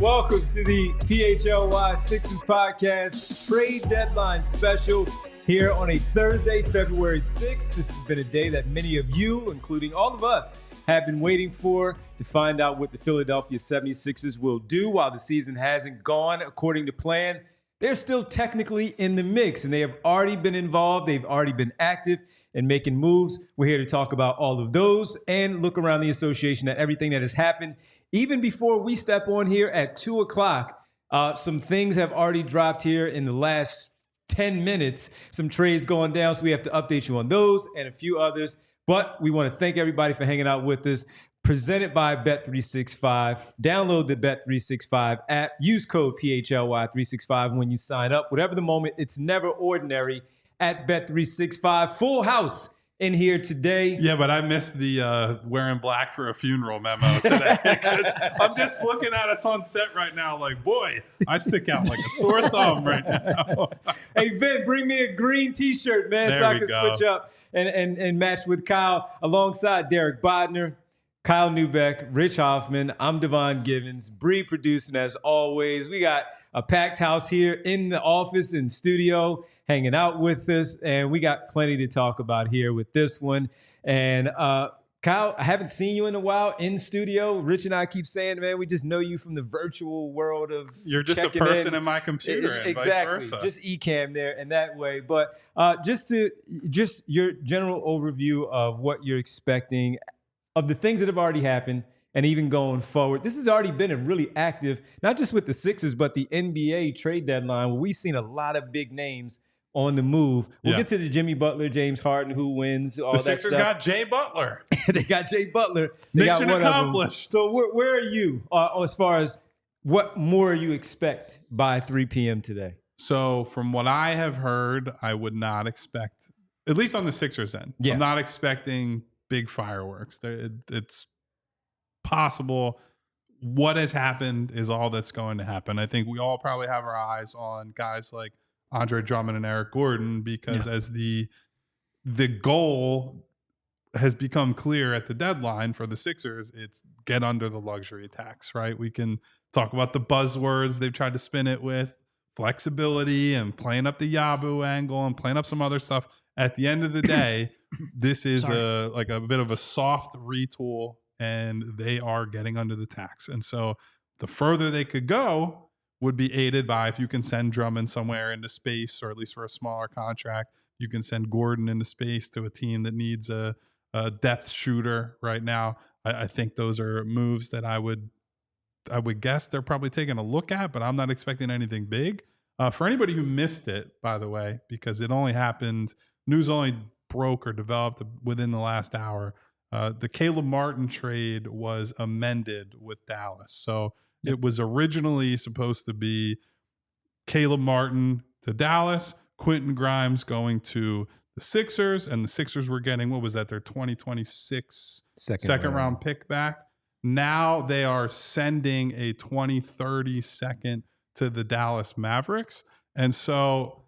Welcome to the PHLY Sixers Podcast trade deadline special here on a Thursday, February 6th. This has been a day that many of you, including all of us, have been waiting for to find out what the Philadelphia 76ers will do while the season hasn't gone according to plan. They're still technically in the mix, and they have already been involved. They've already been active in making moves. We're here to talk about all of those and look around the association at everything that has happened. Even before we step on here at 2 o'clock, some things have already dropped here in the last 10 minutes. Some trades going down, so we have to update you on those and a few others. But we want to thank everybody for hanging out with us. Presented by Bet365. Download the Bet365 app. Use code PHLY365 when you sign up. Whatever the moment, it's never ordinary at Bet365. Full house in here today. Yeah, but I missed the wearing black for a funeral memo today because I'm just looking at us on set right now like, boy, I stick out like a sore thumb right now. Hey, Ben, bring me a green T-shirt, man, there so I can switch up and match with Kyle alongside Derek Bodner, Kyle Newbeck, Rich Hoffman. I'm Devon Givens. Bree producing as always. We got a packed house here in the office and studio hanging out with us, and we got plenty to talk about here with this one. And Kyle, I haven't seen you in a while in studio. Rich and I keep saying, man, we just know you from the virtual world of you're just a person in my computer and exactly. Vice versa. Just eCam there and that way. But just your general overview of what you're expecting of the things that have already happened and even going forward. This has already been a really active, not just with the Sixers, but the NBA trade deadline, where we've seen a lot of big names on the move. We'll get to the Jimmy Butler, James Harden, who wins, all that stuff. The Sixers got Jay Butler. They got Jay Butler. They Mission got one accomplished. So where are you as far as what more you expect by 3 p.m. today? So from what I have heard, I would not expect, at least on the Sixers end, I'm not expecting big fireworks. It's possible. What has happened is all that's going to happen. I think we all probably have our eyes on guys like Andre Drummond and Eric Gordon because as the goal has become clear at the deadline for the Sixers, it's get under the luxury tax, right? We can talk about the buzzwords they've tried to spin it with, flexibility and playing up the Yabu angle and playing up some other stuff. At the end of the day, this is a bit of a soft retool, and they are getting under the tax. And so the further they could go would be aided by if you can send Drummond somewhere into space, or at least for a smaller contract, you can send Gordon into space to a team that needs a depth shooter right now. I think those are moves that I would guess they're probably taking a look at, but I'm not expecting anything big. For anybody who missed it, by the way, because it only happened, news only broke or developed within the last hour. The Caleb Martin trade was amended with Dallas. So it was originally supposed to be Caleb Martin to Dallas, Quentin Grimes going to the Sixers, and the Sixers were getting, what was that, their 2026 second round pick back. Now they are sending a 2030 second to the Dallas Mavericks. And so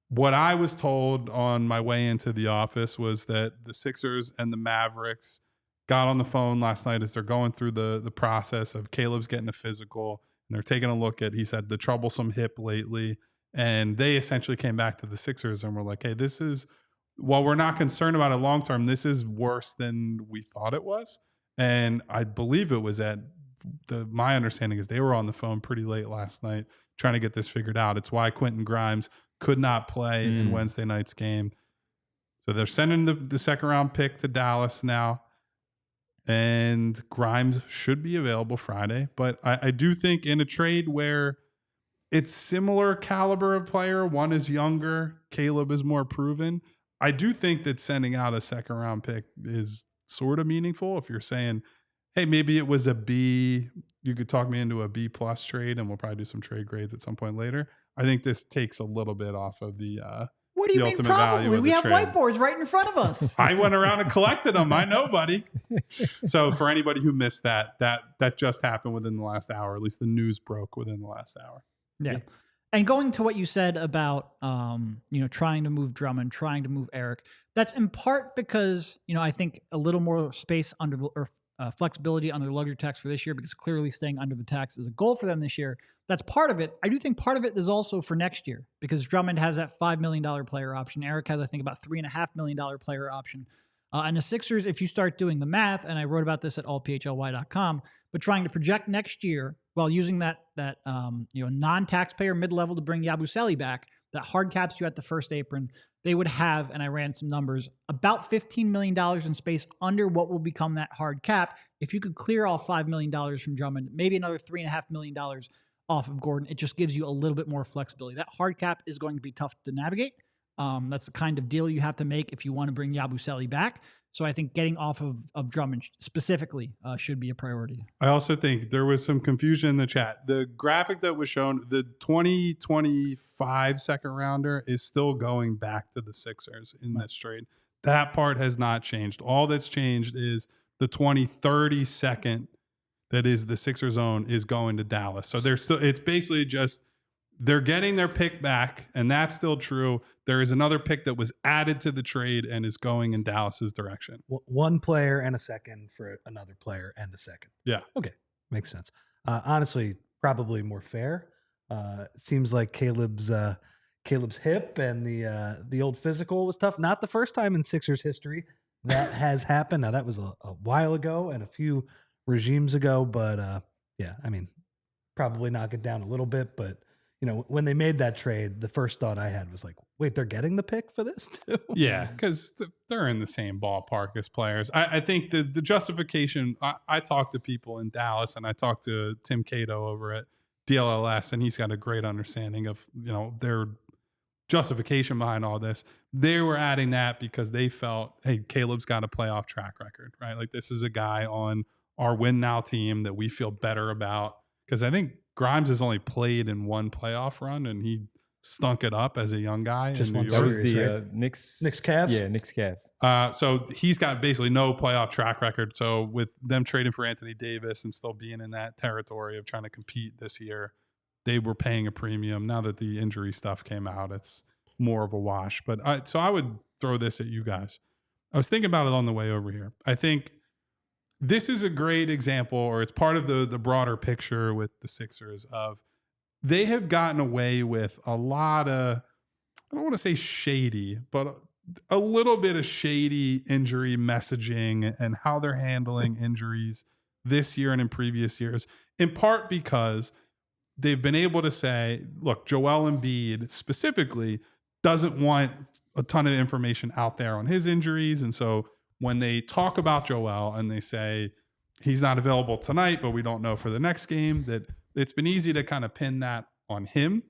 what I was told on my way into the office was that the Sixers and the Mavericks got on the phone last night as they're going through the process of Caleb's getting a physical, and they're taking a look at, he said, the troublesome hip lately. And they essentially came back to the Sixers and were like, hey, this is, while we're not concerned about it long term, this is worse than we thought it was. And I believe it was my understanding is they were on the phone pretty late last night trying to get this figured out. It's why Quentin Grimes could not play in Wednesday night's game. So they're sending the second round pick to Dallas now, and Grimes should be available Friday. But I do think in a trade where it's similar caliber of player, one is younger, Caleb is more proven, I do think that sending out a second round pick is sort of meaningful. If you're saying, hey, maybe it was a B, you could talk me into a B plus trade, and we'll probably do some trade grades at some point later. I think this takes a little bit off of the what do you mean probably? We have trade. Whiteboards right in front of us. I went around and collected them. I know, buddy. So for anybody who missed that just happened within the last hour. At least the news broke within the last hour. Yeah. And going to what you said about trying to move Drummond, trying to move Eric, that's in part because I think a little more space flexibility under the luxury tax for this year, because clearly staying under the tax is a goal for them this year. That's part of it. I do think part of it is also for next year, because Drummond has that $5 million player option. Eric has, I think, about $3.5 million player option. And the Sixers, if you start doing the math, and I wrote about this at allphly.com, but trying to project next year while using that non-taxpayer mid-level to bring Yabusele back, that hard caps you at the first apron, they would have, and I ran some numbers, about $15 million in space under what will become that hard cap. If you could clear all $5 million from Drummond, maybe another $3.5 million off of Gordon, it just gives you a little bit more flexibility. That hard cap is going to be tough to navigate. That's the kind of deal you have to make if you want to bring Yabusele back. So I think getting off of Drummond specifically should be a priority. I also think there was some confusion in the chat. The graphic that was shown, the 2025 second rounder is still going back to the Sixers in this trade. That part has not changed. All that's changed is the 2030 second that is the Sixers own is going to Dallas. So they're still, it's basically just, they're getting their pick back, and that's still true. There is another pick that was added to the trade and is going in Dallas's direction. One player and a second for another player and a second. Yeah. Okay. Makes sense. Honestly, probably more fair. It seems like Caleb's hip and the old physical was tough. Not the first time in Sixers history that has happened. Now, that was a while ago and a few regimes ago, but yeah, I mean, probably knock it down a little bit, but when they made that trade, the first thought I had was like, wait, they're getting the pick for this too? Yeah, because they're in the same ballpark as players. I think the justification, I talked to people in Dallas, and I talked to Tim Cato over at DLLS, and he's got a great understanding of their justification behind all this. They were adding that because they felt, hey, Caleb's got a playoff track record, right? Like, this is a guy on our win now team that we feel better about, because I think Grimes has only played in one playoff run, and he stunk it up as a young guy. Just in New one York. That was series, the right? Knicks Cavs? Yeah, Knicks Cavs. So he's got basically no playoff track record. So with them trading for Anthony Davis and still being in that territory of trying to compete this year, they were paying a premium. Now that the injury stuff came out, it's more of a wash. But so I would throw this at you guys. I was thinking about it on the way over here. I think this is a great example, or it's part of the broader picture with the Sixers of they have gotten away with a lot of, I don't want to say shady, but a little bit of shady injury messaging and how they're handling injuries this year and in previous years, in part because they've been able to say, look, Joel Embiid specifically doesn't want a ton of information out there on his injuries. And so when they talk about Joel and they say he's not available tonight, but we don't know for the next game, that it's been easy to kind of pin that on him.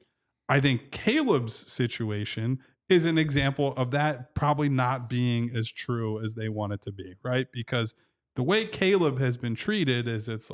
I think Caleb's situation is an example of that probably not being as true as they want it to be, right? Because the way Caleb has been treated is it's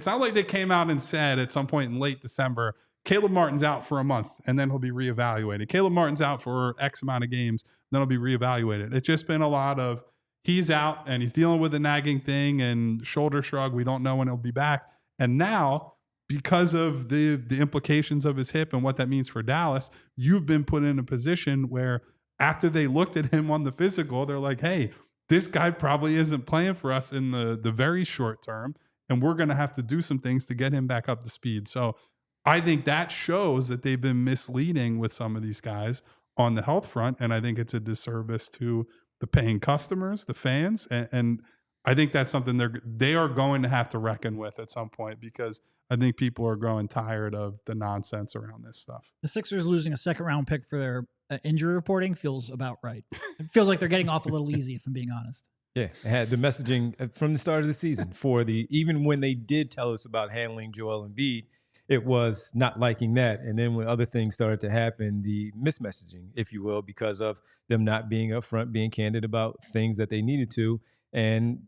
not like they came out and said at some point in late December, Caleb Martin's out for a month and then he'll be reevaluated. Caleb Martin's out for X amount of games, then he'll be reevaluated. It's just been a lot of he's out and he's dealing with a nagging thing and shoulder shrug. We don't know when he'll be back. And now, because of the implications of his hip and what that means for Dallas, you've been put in a position where after they looked at him on the physical, they're like, hey, this guy probably isn't playing for us in the very short term, and we're going to have to do some things to get him back up to speed. So I think that shows that they've been misleading with some of these guys on the health front, and I think it's a disservice to the paying customers, the fans, and I think that's something they are going to have to reckon with at some point, because I think people are growing tired of the nonsense around this stuff. The Sixers losing a second round pick for their injury reporting feels about right. It feels like they're getting off a little easy, if I'm being honest. Yeah, it had the messaging from the start of the season even when they did tell us about handling Joel Embiid, it was not liking that. And then when other things started to happen, the mismessaging, if you will, because of them not being upfront, being candid about things that they needed to, and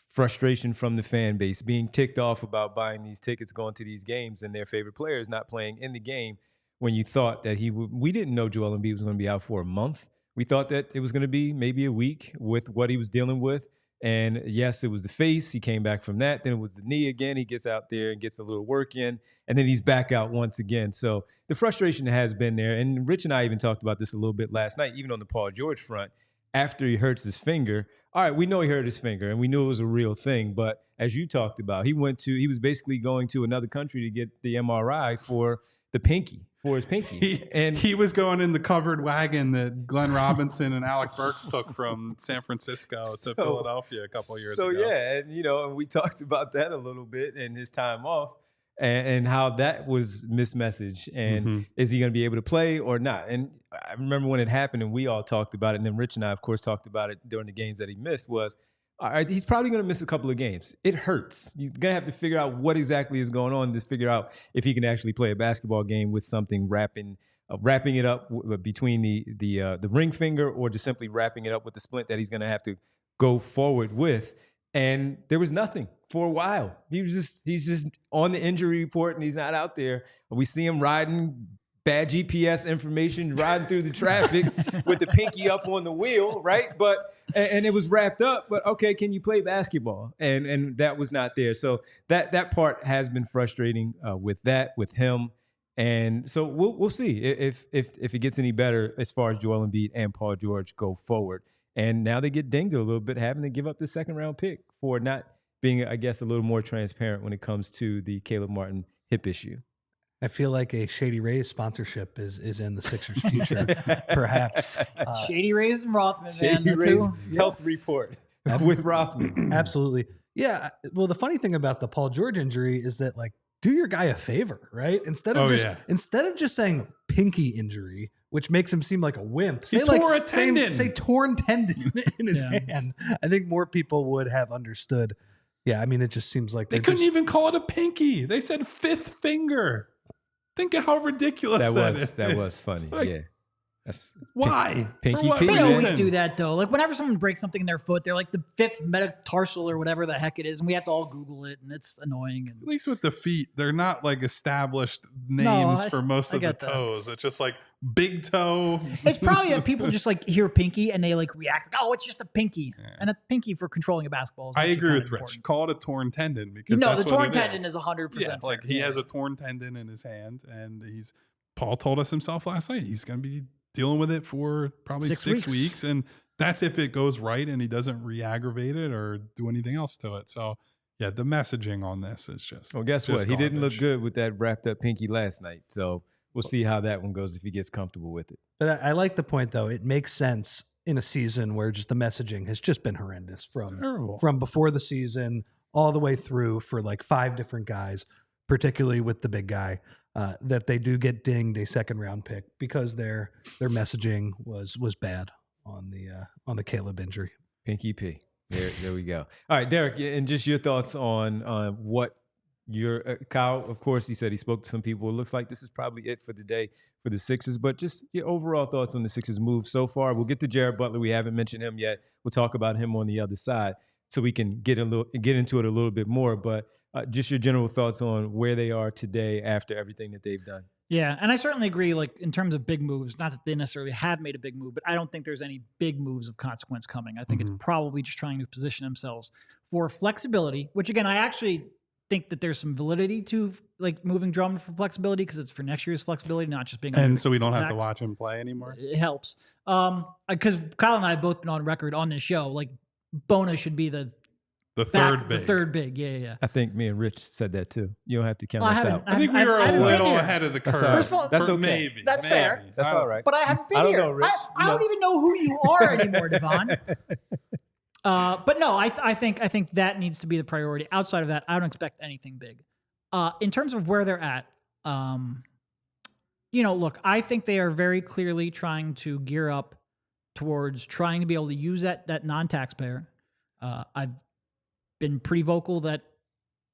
frustration from the fan base, being ticked off about buying these tickets, going to these games, and their favorite players not playing in the game when you thought that we didn't know Joel Embiid was going to be out for a month. We thought that it was going to be maybe a week with what he was dealing with. And yes, it was the face. He came back from that. Then it was the knee again. He gets out there and gets a little work in, and then he's back out once again. So the frustration has been there. And Rich and I even talked about this a little bit last night, even on the Paul George front. After he hurts his finger, all right, we know he hurt his finger and we knew it was a real thing. But as you talked about, he was basically going to another country to get the MRI for the pinky, for his pinky. He was going in the covered wagon that Glenn Robinson and Alec Burks took from San Francisco to Philadelphia a couple years ago. So, yeah, and we talked about that a little bit and his time off and how that was mismessaged. And is he going to be able to play or not? And I remember when it happened and we all talked about it. And then Rich and I, of course, talked about it during the games that he missed was, all right, he's probably going to miss a couple of games. It hurts. You're going to have to figure out what exactly is going on to figure out if he can actually play a basketball game with something wrapping it up between the ring finger or just simply wrapping it up with the splint that he's going to have to go forward with. And there was nothing for a while. He's just on the injury report and he's not out there. We see him riding bad GPS information, riding through the traffic with the pinky up on the wheel, right? And it was wrapped up, but okay, can you play basketball? And that was not there. So that part has been frustrating with him. And so we'll see if it gets any better as far as Joel Embiid and Paul George go forward. And now they get dinged a little bit, having to give up the second round pick for not being, I guess, a little more transparent when it comes to the Caleb Martin hip issue. I feel like a Shady Rays sponsorship is in the Sixers' future, perhaps. Shady Rays and Rothman, Shady Rays health report with Rothman. Absolutely. Yeah. Well, the funny thing about the Paul George injury is that, like, do your guy a favor, right? Instead of just saying pinky injury, which makes him seem like a wimp. He tore a tendon. Say torn tendon in his hand. I think more people would have understood. Yeah, I mean, it just seems like they couldn't even call it a pinky. They said fifth finger. Think of how ridiculous that is. That was funny. Like, yeah. That's why? Pinky. They always do that, though. Like, whenever someone breaks something in their foot, they're like the fifth metatarsal or whatever the heck it is, and we have to all Google it, and it's annoying. At least with the feet, they're not like established names for most of the toes. It's just like big toe. It's probably that people just like hear pinky and they like react like, oh, it's just a pinky. Yeah. And a pinky for controlling a basketball is I agree with Rich. Call it a torn tendon because the torn tendon is 100%. Yeah, like he has a torn tendon in his hand, and Paul told us himself last night he's going to be dealing with it for probably 6 weeks. And that's if it goes right and he doesn't re-aggravate it or do anything else to it. So, yeah, the messaging on this is just well, guess what? He didn't look good with that wrapped up pinky last night. So we'll see how that one goes if he gets comfortable with it. But I like the point, though. It makes sense in a season where just the messaging has just been horrendous from before the season all the way through for like 5 different guys, particularly with the big guy. That they do get dinged a second round pick because their messaging was bad on the Caleb injury. Pinky P. There we go. All right, Derek, and just your thoughts on what your Kyle. Of course, he said he spoke to some people. It looks like this is probably it for the day for the Sixers, but just your overall thoughts on the Sixers move so far. We'll get to Jared Butler. We haven't mentioned him yet. We'll talk about him on the other side so we can get into it a little bit more, but. Just your general thoughts on where they are today after everything that they've done. Yeah, and I certainly agree, like, in terms of big moves, not that they necessarily have made a big move, but I don't think there's any big moves of consequence coming. I think it's probably just trying to position themselves for flexibility, which, again, I actually think that there's some validity to, like, moving Drummond for flexibility because it's for next year's flexibility, not just being... And so we don't have to watch him play anymore? It helps. Because Kyle and I have both been on record on this show, like, Bona should be the third big, yeah. I think me and Rich said that too. You don't have to count us out. I think we were a little ahead of the curve. First of all, that's okay. Maybe. That's fair. That's all right. But I haven't been here. Know, Rich. I don't even know who you are anymore, Devon. But no, I think that needs to be the priority. Outside of that, I don't expect anything big. In terms of where they're at, look, I think they are very clearly trying to gear up towards trying to be able to use that non-taxpayer. I've been pretty vocal that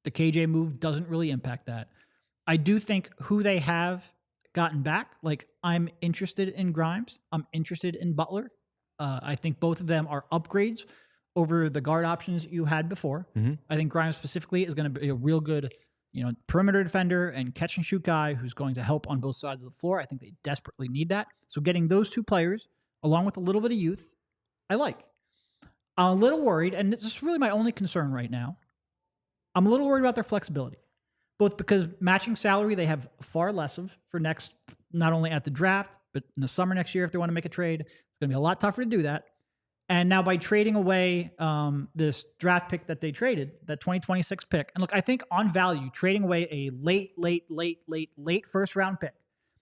the KJ move doesn't really impact that. I do think who they have gotten back, like I'm interested in Grimes. I'm interested in Butler. I think both of them are upgrades over the guard options you had before. Mm-hmm. I think Grimes specifically is going to be a real good, perimeter defender and catch and shoot guy who's going to help on both sides of the floor. I think they desperately need that. So getting those two players, along with a little bit of youth, I like. I'm a little worried, and this is really my only concern right now. I'm a little worried about their flexibility, both because matching salary they have far less of for next, not only at the draft, but in the summer next year if they want to make a trade. It's going to be a lot tougher to do that. And now by trading away this draft pick that they traded, that 2026 pick, and look, I think on value, trading away a late first round pick,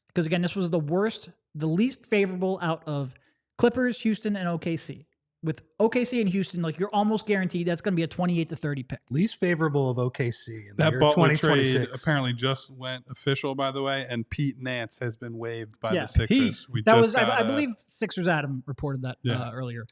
because again, this was the least favorable out of Clippers, Houston, and OKC. With OKC and Houston, like you're almost guaranteed that's going to be a 28 to 30 pick. Least favorable of OKC in the that year Butler trade 2026. apparently just went official, by the way, and Pete Nance has been waived by the Sixers. I believe Sixers Adam reported that earlier.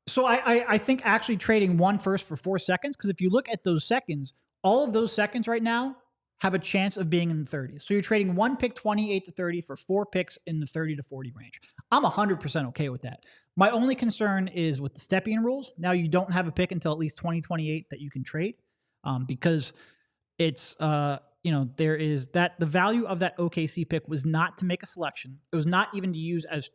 So I think actually trading 1 first for 4 seconds, because if you look at those seconds, all of those seconds right now have a chance of being in the 30s. So you're trading 1 pick 28 to 30 for 4 picks in the 30 to 40 range. I'm 100% okay with that. My only concern is with the Stepien rules. Now you don't have a pick until at least 2028 that you can trade, because it's there is that the value of that OKC pick was not to make a selection. It was not even to use as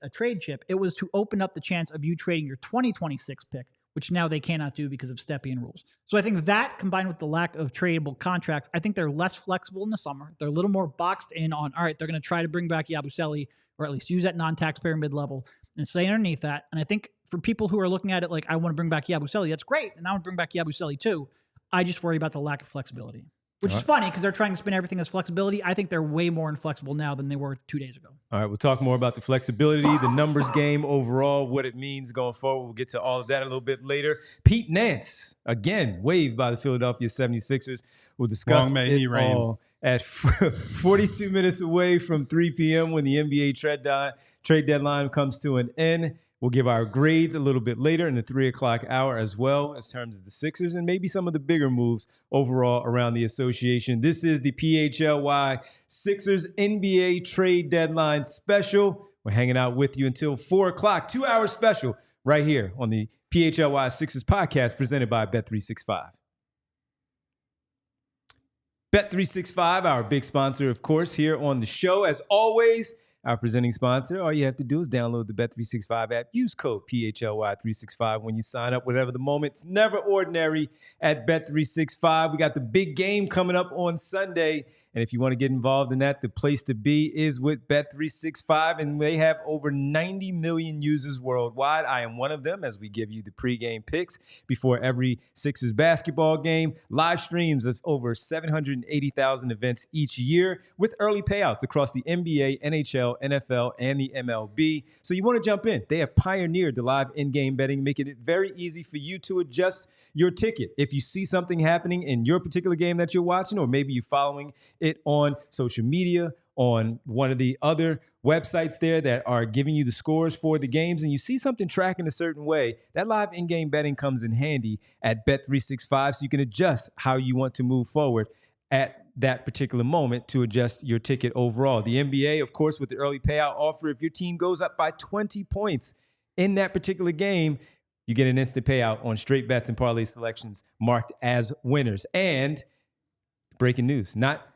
a trade chip. It was to open up the chance of you trading your 2026 pick, which now they cannot do because of Stepien rules. So I think that, combined with the lack of tradable contracts, I think they're less flexible in the summer. They're a little more boxed in on, all right, they're going to try to bring back Yabusele, or at least use that non-taxpayer mid-level and stay underneath that. And I think for people who are looking at it like, I want to bring back Yabusele, that's great. And I want to bring back Yabusele too. I just worry about the lack of flexibility, which is funny because they're trying to spin everything as flexibility. I think they're way more inflexible now than they were 2 days ago. All right, we'll talk more about the flexibility, the numbers game overall, what it means going forward. We'll get to all of that a little bit later. Pete Nance, again, waived by the Philadelphia 76ers. We'll discuss it all at 42 minutes away from 3 p.m. when the NBA trade deadline comes to an end. We'll give our grades a little bit later in the 3 o'clock hour as well, as terms of the Sixers and maybe some of the bigger moves overall around the association. This is the PHLY Sixers NBA trade deadline special. We're hanging out with you until 4 o'clock, 2-hour special right here on the PHLY Sixers Podcast presented by Bet365. Bet365, our big sponsor, of course, here on the show. As always, our presenting sponsor, all you have to do is download the Bet365 app. Use code PHLY365 when you sign up. Whatever the moment, it's never ordinary at Bet365. We got the big game coming up on Sunday. And if you want to get involved in that, the place to be is with Bet365. And they have over 90 million users worldwide. I am one of them, as we give you the pregame picks before every Sixers basketball game. Live streams of over 780,000 events each year with early payouts across the NBA, NHL, NFL, and the MLB. So you want to jump in. They have pioneered the live in-game betting, making it very easy for you to adjust your ticket. If you see something happening in your particular game that you're watching, or maybe you're following it on social media, on one of the other websites there that are giving you the scores for the games, and you see something tracking a certain way, that live in-game betting comes in handy at Bet365, so you can adjust how you want to move forward at that particular moment to adjust your ticket overall. The NBA, of course, with the early payout offer, if your team goes up by 20 points in that particular game, you get an instant payout on straight bets and parlay selections marked as winners. And breaking news, not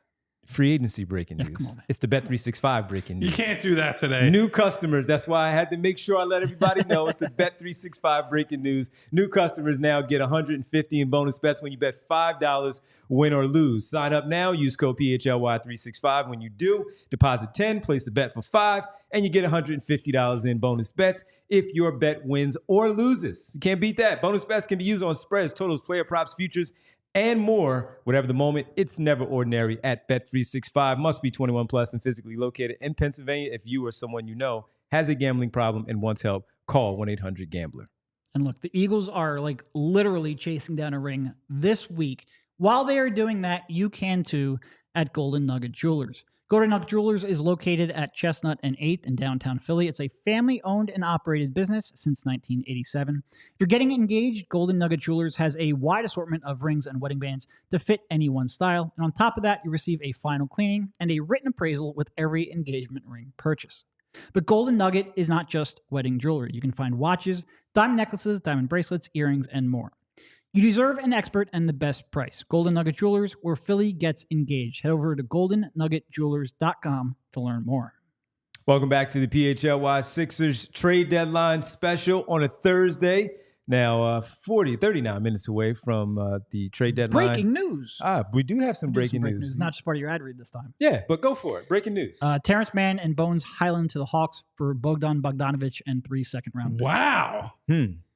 free agency breaking news. It's the Bet365 breaking news. You can't do that today. New customers. That's why I had to make sure I let everybody know it's the Bet365 breaking news. New customers now get $150 in bonus bets when you bet $5, win or lose. Sign up now. Use code PHLY365. When you do, deposit $10, place a bet for $5, and you get $150 in bonus bets if your bet wins or loses. You can't beat that. Bonus bets can be used on spreads, totals, player props, futures, and more. Whatever the moment, it's never ordinary at Bet365. Must be 21 plus and physically located in Pennsylvania. If you or someone you know has a gambling problem and wants help, call 1-800-GAMBLER. And look, the Eagles are like literally chasing down a ring this week. While they are doing that, you can too at Golden Nugget Jewelers. Golden Nugget Jewelers is located at Chestnut and 8th in downtown Philly. It's a family-owned and operated business since 1987. If you're getting engaged, Golden Nugget Jewelers has a wide assortment of rings and wedding bands to fit anyone's style. And on top of that, you receive a final cleaning and a written appraisal with every engagement ring purchase. But Golden Nugget is not just wedding jewelry. You can find watches, diamond necklaces, diamond bracelets, earrings, and more. You deserve an expert and the best price. Golden Nugget Jewelers, where Philly gets engaged. Head over to goldennuggetjewelers.com to learn more. Welcome back to the PHLY Sixers trade deadline special on a Thursday. Now, 39 minutes away from the trade deadline. Breaking news. We do have some breaking news. It's not just part of your ad read this time. Yeah, but go for it. Breaking news. Terrence Mann and Bones Highland to the Hawks for Bogdan Bogdanovic and 3 second-round picks. Wow.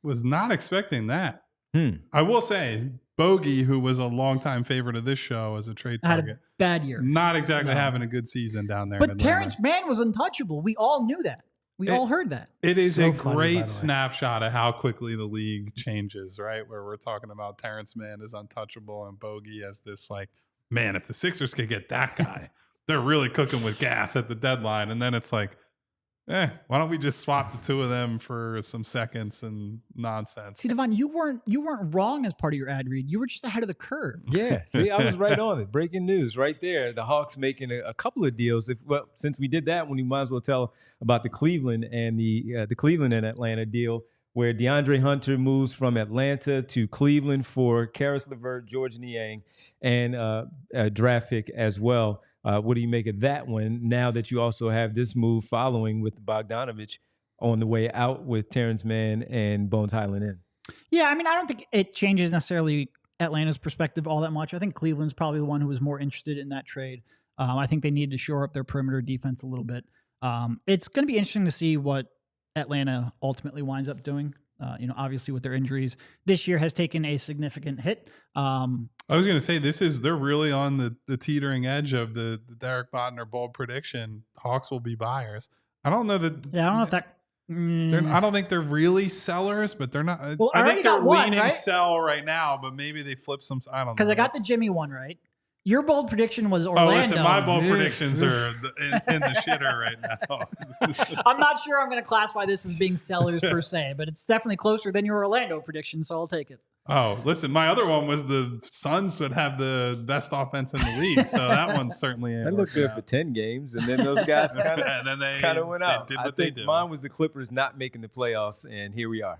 Was not expecting that. I will say, Bogey, who was a longtime favorite of this show as a trade target, had a bad year. Not exactly having a good season down there. But Terrence Mann was untouchable. We all knew that. We all heard that. It is so a great snapshot of how quickly the league changes, right? Where we're talking about Terrence Mann is untouchable and Bogey as this like, man, if the Sixers could get that guy, they're really cooking with gas at the deadline. And then it's like, why don't we just swap the two of them for some seconds and nonsense? See, Devon, you weren't wrong as part of your ad read. You were just ahead of the curve. Yeah, see, I was right on it. Breaking news right there. The Hawks making a couple of deals. Since we did that one, you might as well tell about the Cleveland and the Cleveland and Atlanta deal, where DeAndre Hunter moves from Atlanta to Cleveland for Karis LeVert, George Niang, and a draft pick as well. What do you make of that one now that you also have this move following with Bogdanovic on the way out with Terrence Mann and Bones Highland in? Yeah, I mean, I don't think it changes necessarily Atlanta's perspective all that much. I think Cleveland's probably the one who was more interested in that trade. I think they need to shore up their perimeter defense a little bit. It's going to be interesting to see what Atlanta ultimately winds up doing. Obviously with their injuries, this year has taken a significant hit. I was going to say they're really on the teetering edge of the Derek Bodner bold prediction. Hawks will be buyers. I don't know that. Yeah, I don't know if that. I don't think they're really sellers, but they're not. Well, I think they're leaning right? Sell right now, but maybe they flip some. I don't know. Because I got the Jimmy one right. Your bold prediction was Orlando. Oh, listen, my bold predictions are in the shitter right now. I'm not sure I'm going to classify this as being sellers per se, but it's definitely closer than your Orlando prediction, so I'll take it. Oh, listen, my other one was the Suns would have the best offense in the league, so that one certainly ain't. That looked good for 10 games, and then those guys kind of went out. They did what they did. Mine was the Clippers not making the playoffs, and here we are.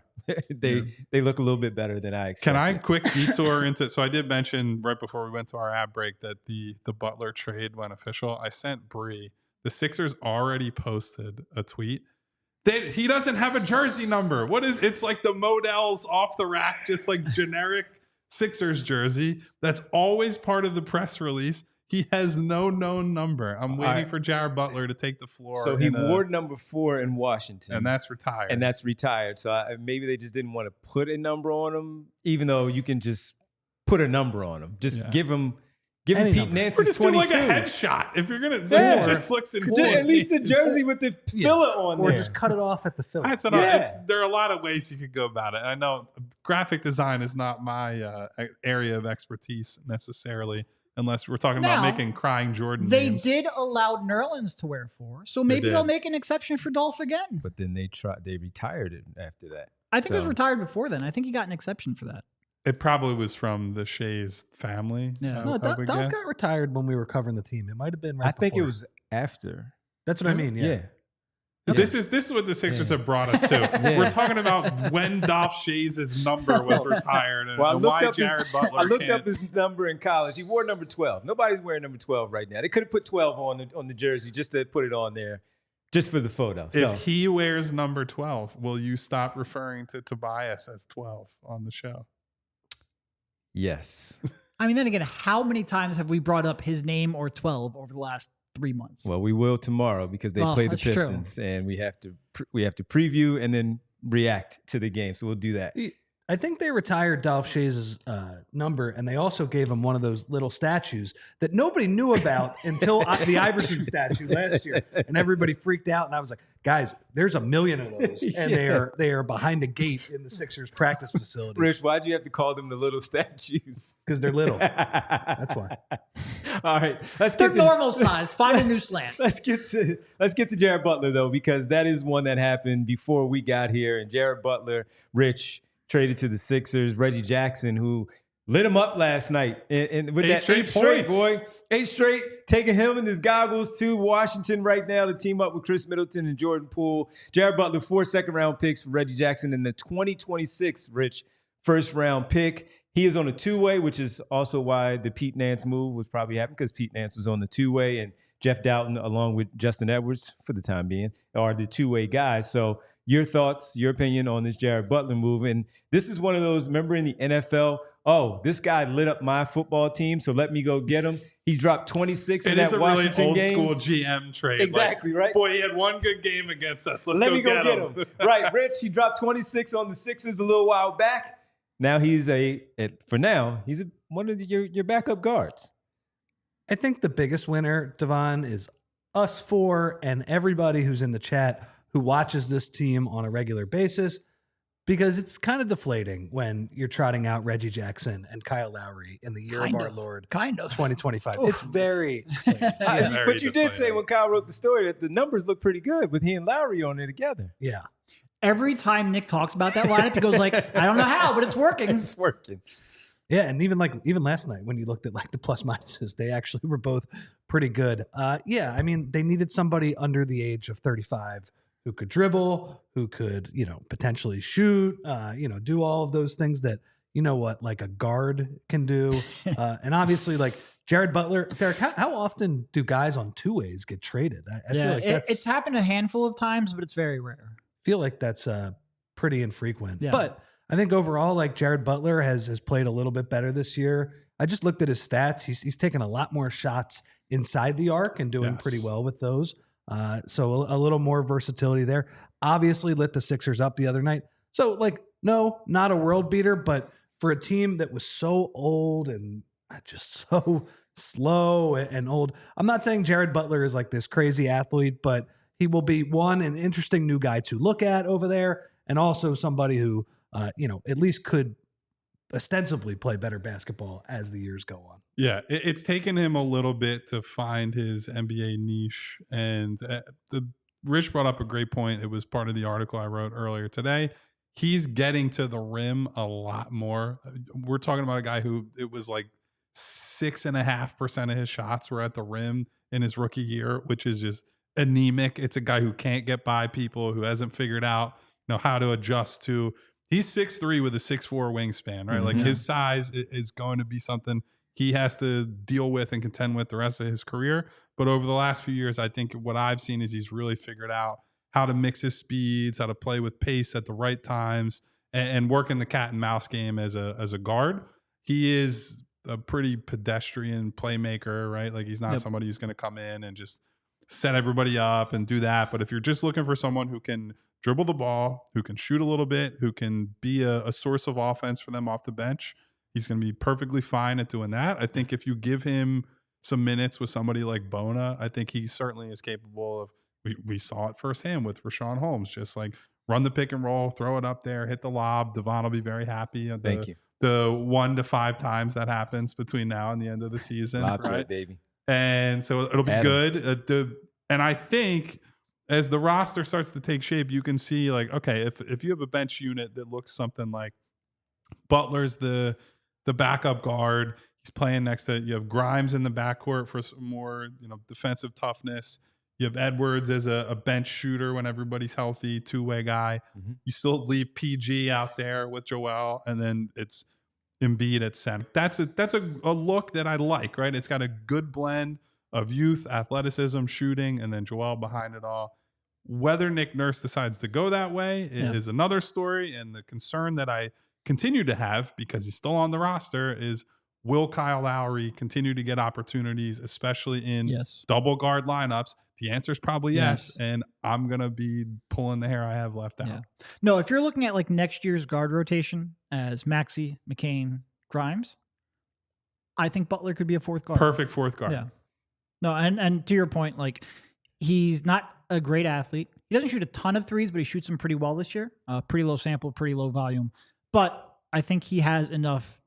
They look a little bit better than I expected. Can I quick detour into? So I did mention right before we went to our ad break that the Butler trade went official. I sent Bree. The Sixers already posted a tweet. He doesn't have a jersey number. It's like the Modell's off the rack, just like generic Sixers jersey. That's always part of the press release. He has no known number. I'm waiting for Jared Butler to take the floor. So he wore number 4 in Washington. And that's retired. So maybe they just didn't want to put a number on him, even though you can just put a number on him. Just give him Pete Nance's 22. Or just do like a headshot. If you're going to, it just looks insane. At least the jersey with the filler on there. Or just cut it off at the filler. There are a lot of ways you could go about it. I know graphic design is not my area of expertise necessally, unless we're talking about making crying Jordan names. They did allow Nerlens to wear 4, so maybe they'll make an exception for Dolph again. But then they retired it after that. I think it was retired before then. I think he got an exception for that. It probably was from the Shays family. Yeah. No, Dolph got retired when we were covering the team. It might have been right before. I think it before. Was after. That's what I mean, yeah. This is what the Sixers have brought us to. We're talking about when Dolph Shays' number was retired and why Jared Butler I looked up his number in college. He wore number 12. Nobody's wearing number 12 right now. They could have put 12 on the jersey just to put it on there, just for the photo. If he wears number 12, will you stop referring to Tobias as 12 on the show? Yes. I mean, then again, how many times have we brought up his name or 12 over the last 3 months? Well, we will tomorrow because they play the Pistons, and we have to preview and then react to the game. So we'll do that. I think they retired Dolph Shays' number, and they also gave him one of those little statues that nobody knew about until the Iverson statue last year, and everybody freaked out. And I was like, guys, there's 1 million of those, and they are behind a gate in the Sixers practice facility. Rich, why'd you have to call them the little statues? Because they're little. That's why. All right, they're normal size. Find a new slant. Let's get to Jared Butler though, because that is one that happened before we got here, and Jared Butler, Rich, traded to the Sixers. Reggie Jackson, who lit him up last night, and with that 8 straight, boy, 8 straight, taking him and his goggles to Washington right now to team up with Chris Middleton and Jordan Poole. Jared Butler, 4 second-round picks for Reggie Jackson, and the 2026 Rich first-round pick. He is on a 2-way, which is also why the Pete Nance move was probably happening, because Pete Nance was on the 2-way, and Jeff Doughton, along with Justin Edwards, for the time being, are the 2-way guys. So your thoughts, your opinion on this Jared Butler move. And this is one of those, remember in the NFL, oh, this guy lit up my football team, so let me go get him. He dropped 26 in that Washington game. It is a really old school GM trade. Exactly, right? Boy, he had one good game against us. Let me go get him. Right, Rich, he dropped 26 on the Sixers a little while back. Now he's one of your backup guards. I think the biggest winner, Devon, is us four and everybody who's in the chat who watches this team on a regular basis, because it's kind of deflating when you're trotting out Reggie Jackson and Kyle Lowry in the year of our Lord, 2025. It's very but you did say when Kyle wrote the story that the numbers look pretty good with he and Lowry on it together. Yeah. Every time Nick talks about that lineup, he goes like, I don't know how, but it's working. It's working. Yeah, and even last night when you looked at like the plus minuses, they actually were both pretty good. Yeah, I mean, they needed somebody under the age of 35 who could dribble, who could, potentially shoot, do all of those things that, like a guard can do. And obviously, like Jared Butler, Derek, how often do guys on two ways get traded? I feel like it's happened a handful of times, but it's very rare. Feel like that's pretty infrequent. Yeah. But I think overall, like Jared Butler has played a little bit better this year. I just looked at his stats. He's taken a lot more shots inside the arc and doing pretty well with those. So a little more versatility there. Obviously lit the Sixers up the other night. So no, not a world beater, but for a team that was so old and just so slow and old, I'm not saying Jared Butler is like this crazy athlete, but he will be an interesting new guy to look at over there, and also somebody who, at least could ostensibly play better basketball as the years go on. Yeah, it's taken him a little bit to find his NBA niche. And Rich brought up a great point. It was part of the article I wrote earlier today. He's getting to the rim a lot more. We're talking about a guy who it was like 6.5% of his shots were at the rim in his rookie year, which is just anemic. It's a guy who can't get by people, who hasn't figured out how to adjust to. He's 6'3" with a 6'4" wingspan, right? Like his size is going to be something he has to deal with and contend with the rest of his career. But over the last few years, I think what I've seen is he's really figured out how to mix his speeds, how to play with pace at the right times, and work in the cat and mouse game as a guard. He is a pretty pedestrian playmaker, right? Like he's not somebody who's going to come in and just set everybody up and do that. But if you're just looking for someone who can dribble the ball, who can shoot a little bit, who can be a source of offense for them off the bench, he's going to be perfectly fine at doing that. I think if you give him some minutes with somebody like Bona, I think he certainly is capable of, we saw it firsthand with Rashawn Holmes, just like run the pick and roll, throw it up there, hit the lob. Devon will be very happy. Thank you. The 1 to 5 times that happens between now and the end of the season. Right, baby. And so it'll be good. And I think as the roster starts to take shape, you can see like, okay, if you have a bench unit that looks something like Butler's the backup guard, he's playing next to, you have Grimes in the backcourt for some more, defensive toughness. You have Edwards as a bench shooter when everybody's healthy, two-way guy. Mm-hmm. You still leave PG out there with Joel, and then it's Embiid at center. That's a look that I like, right? It's got a good blend of youth, athleticism, shooting, and then Joel behind it all. Whether Nick Nurse decides to go that way is another story, and the concern that I continue to have, because he's still on the roster, is will Kyle Lowry continue to get opportunities, especially in double guard lineups? The answer is probably yes, and I'm going to be pulling the hair I have left out. Yeah. No, if you're looking at like next year's guard rotation as Maxey, McCain, Grimes, I think Butler could be a fourth guard. Perfect fourth guard. Yeah. No, and to your point, like he's not a great athlete. He doesn't shoot a ton of threes, but he shoots them pretty well this year. Pretty low sample, pretty low volume. But I think he has enough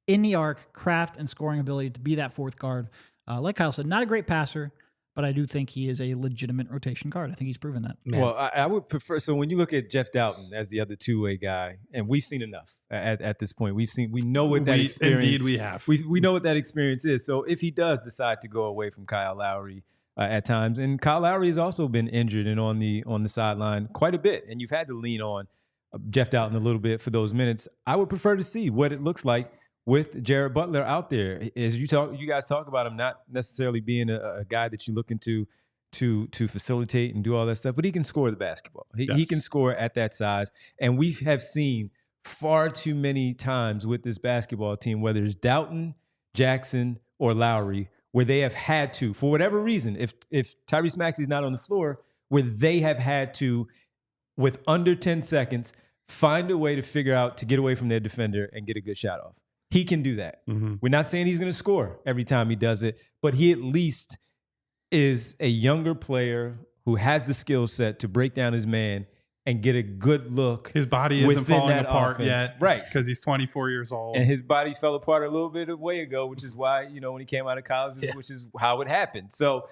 in the arc, craft, and scoring ability to be that fourth guard. Like Kyle said, not a great passer, but I do think he is a legitimate rotation guard. I think he's proven that. Man. Well, I would prefer. So when you look at Jeff Doughton as the other two-way guy, and we've seen enough at this point. We know what that experience. Indeed, we have. We know what that experience is. So if he does decide to go away from Kyle Lowry at times, and Kyle Lowry has also been injured and on the sideline quite a bit, and you've had to lean on Jeff Doughton a little bit for those minutes. I would prefer to see what it looks like with Jared Butler out there. As you guys talk about him not necessarily being a guy that you're looking to to facilitate and do all that stuff, but he can score the basketball. He can score at that size. And we have seen far too many times with this basketball team, whether it's Doughton, Jackson, or Lowry, where they have had to, for whatever reason, if Tyrese Maxey's not on the floor, where they have had to, with under 10 seconds, find a way to figure out to get away from their defender and get a good shot off. He can do that. Mm-hmm. We're not saying he's going to score every time he does it, but he at least is a younger player who has the skill set to break down his man and get a good look. His body isn't falling apart yet. Right. Because he's 24 years old. And his body fell apart a little bit a way ago, which is why, when he came out of college, which is how it happened. So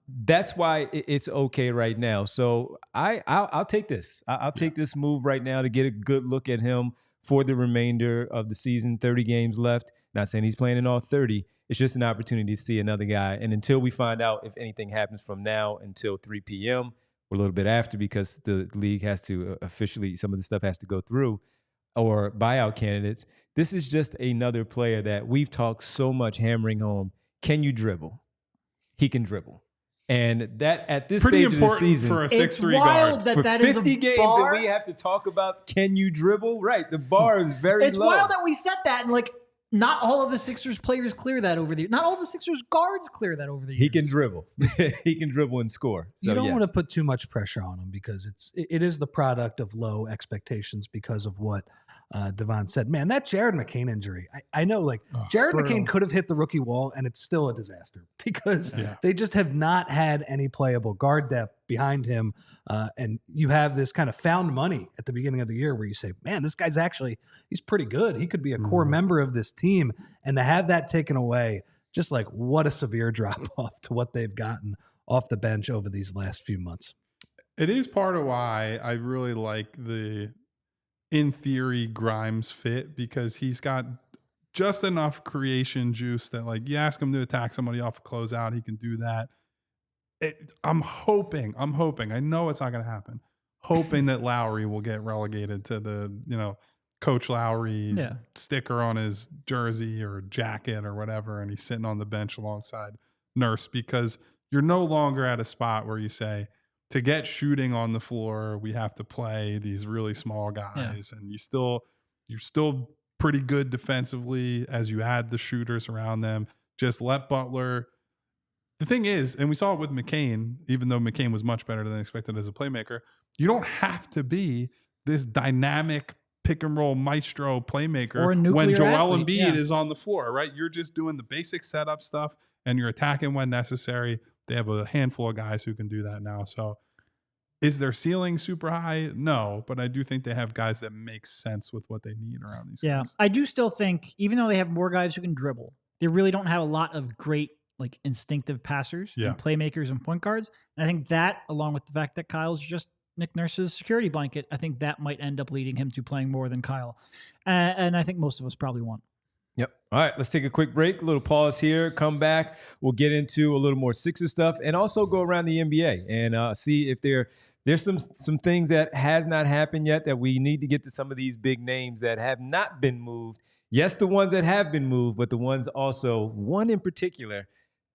that's why it's okay right now. So I'll take this. I'll take this move right now to get a good look at him for the remainder of the season. 30 games left. Not saying he's playing in all 30. It's just an opportunity to see another guy. And until we find out if anything happens from now until 3 p.m., or a little bit after, because the league has to officially, some of the stuff has to go through, or buyout candidates, this is just another player that we've talked so much hammering home. Can you dribble? He can dribble. And that at this pretty stage important of the season, for a 6'3" guard. That for that 50 is games bar. and we have to talk about can you dribble? Right. The bar is very It's low. wild that we said that, and not all of the Sixers players clear that over the years. Not all the Sixers guards clear that over the years. He can dribble. He can dribble and score. So, you don't want to put too much pressure on him because it is the product of low expectations because of what Devon said. Man, that Jared McCain injury, I know Jared McCain could have hit the rookie wall and it's still a disaster because they just have not had any playable guard depth behind him. And you have this kind of found money at the beginning of the year where you say, man, this guy's he's pretty good. He could be a core member of this team. And to have that taken away, just what a severe drop off to what they've gotten off the bench over these last few months. It is part of why I really like the, in theory, Grimes fit, because he's got just enough creation juice that you ask him to attack somebody off a closeout, he can do that. I'm hoping, I know it's not going to happen, hoping that Lowry will get relegated to the, Coach Lowry sticker on his jersey or jacket or whatever, and he's sitting on the bench alongside Nurse, because you're no longer at a spot where you say, to get shooting on the floor, we have to play these really small guys, and you're still pretty good defensively as you add the shooters around them. Just let Butler. The thing is, and we saw it with McCain, even though McCain was much better than expected as a playmaker, you don't have to be this dynamic pick and roll maestro playmaker when Joel Embiid is on the floor, right? You're just doing the basic setup stuff and you're attacking when necessary. They have a handful of guys who can do that now. So is their ceiling super high? No, but I do think they have guys that make sense with what they need around these guys. I do still think, even though they have more guys who can dribble, they really don't have a lot of great instinctive passers and playmakers and point guards. And I think that, along with the fact that Kyle's just Nick Nurse's security blanket, I think that might end up leading him to playing more than Kyle. And I think most of us probably want. Yep. All right, let's take a quick break, a little pause here, come back. We'll get into a little more Sixers stuff and also go around the NBA and see if there's some things that has not happened yet that we need to get to some of these big names that have not been moved. Yes, the ones that have been moved, but the ones also, one in particular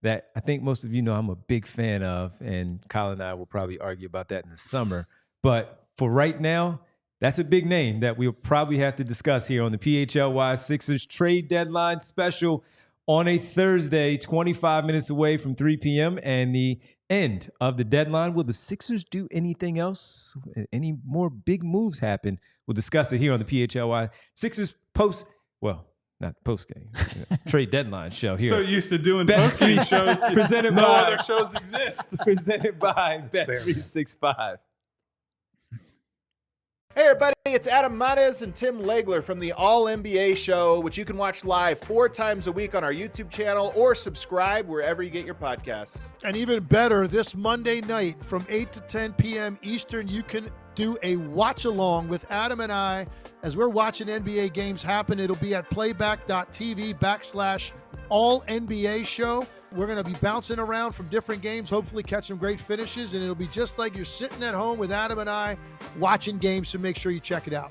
that I think most of you know I'm a big fan of, and Kyle and I will probably argue about that in the summer. But for right now, that's a big name that we'll probably have to discuss here on the PHLY Sixers trade deadline special on a Thursday, 25 minutes away from 3 p.m. and the end of the deadline. Will the Sixers do anything else? Any more big moves happen? We'll discuss it here on the PHLY Sixers not post-game, trade deadline show here. So used to doing post-game shows. Presented no by, other shows exist. Presented by Bet365. Hey everybody, it's Adam Mares and Tim Legler from the All-NBA Show, which you can watch live 4 times a week on our YouTube channel or subscribe wherever you get your podcasts. And even better, this Monday night from 8 to 10 p.m. Eastern, you can do a watch-along with Adam and I as we're watching NBA games happen. It'll be at playback.tv/All-NBA Show. We're going to be bouncing around from different games, hopefully catch some great finishes, and it'll be just like you're sitting at home with Adam and I watching games, so make sure you check it out.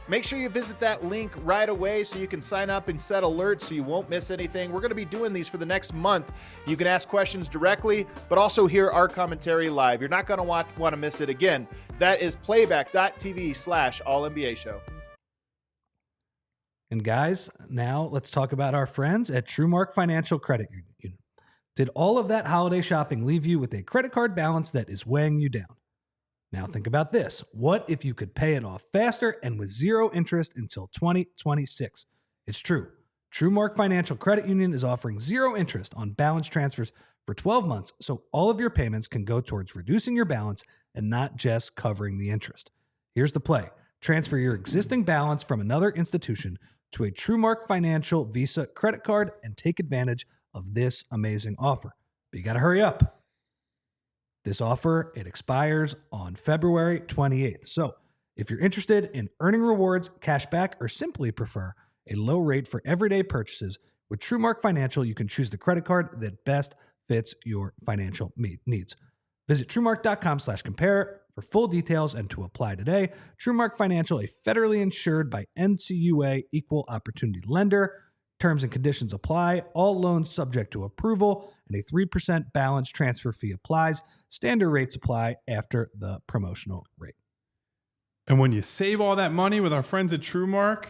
Make sure you visit that link right away so you can sign up and set alerts so you won't miss anything. We're going to be doing these for the next month. You can ask questions directly, but also hear our commentary live. You're not going to want to miss it again. That is playback.tv/AllNBA show. And guys, now let's talk about our friends at TrueMark Financial Credit Union. Did all of that holiday shopping leave you with a credit card balance that is weighing you down? Now think about this. What if you could pay it off faster and with zero interest until 2026? It's true. TrueMark Financial Credit Union is offering zero interest on balance transfers for 12 months, so all of your payments can go towards reducing your balance and not just covering the interest. Here's the play. Transfer your existing balance from another institution to a TrueMark Financial Visa credit card and take advantage of this amazing offer. But you got to hurry up. This offer, it expires on February 28th. So if you're interested in earning rewards, cash back, or simply prefer a low rate for everyday purchases, with TrueMark Financial, you can choose the credit card that best fits your financial needs. Visit TrueMark.com/compare for full details and to apply today. TrueMark Financial, a federally insured by NCUA equal opportunity lender. Terms and conditions apply. All loans subject to approval, and a 3% balance transfer fee applies. Standard rates apply after the promotional rate. And when you save all that money with our friends at TrueMark,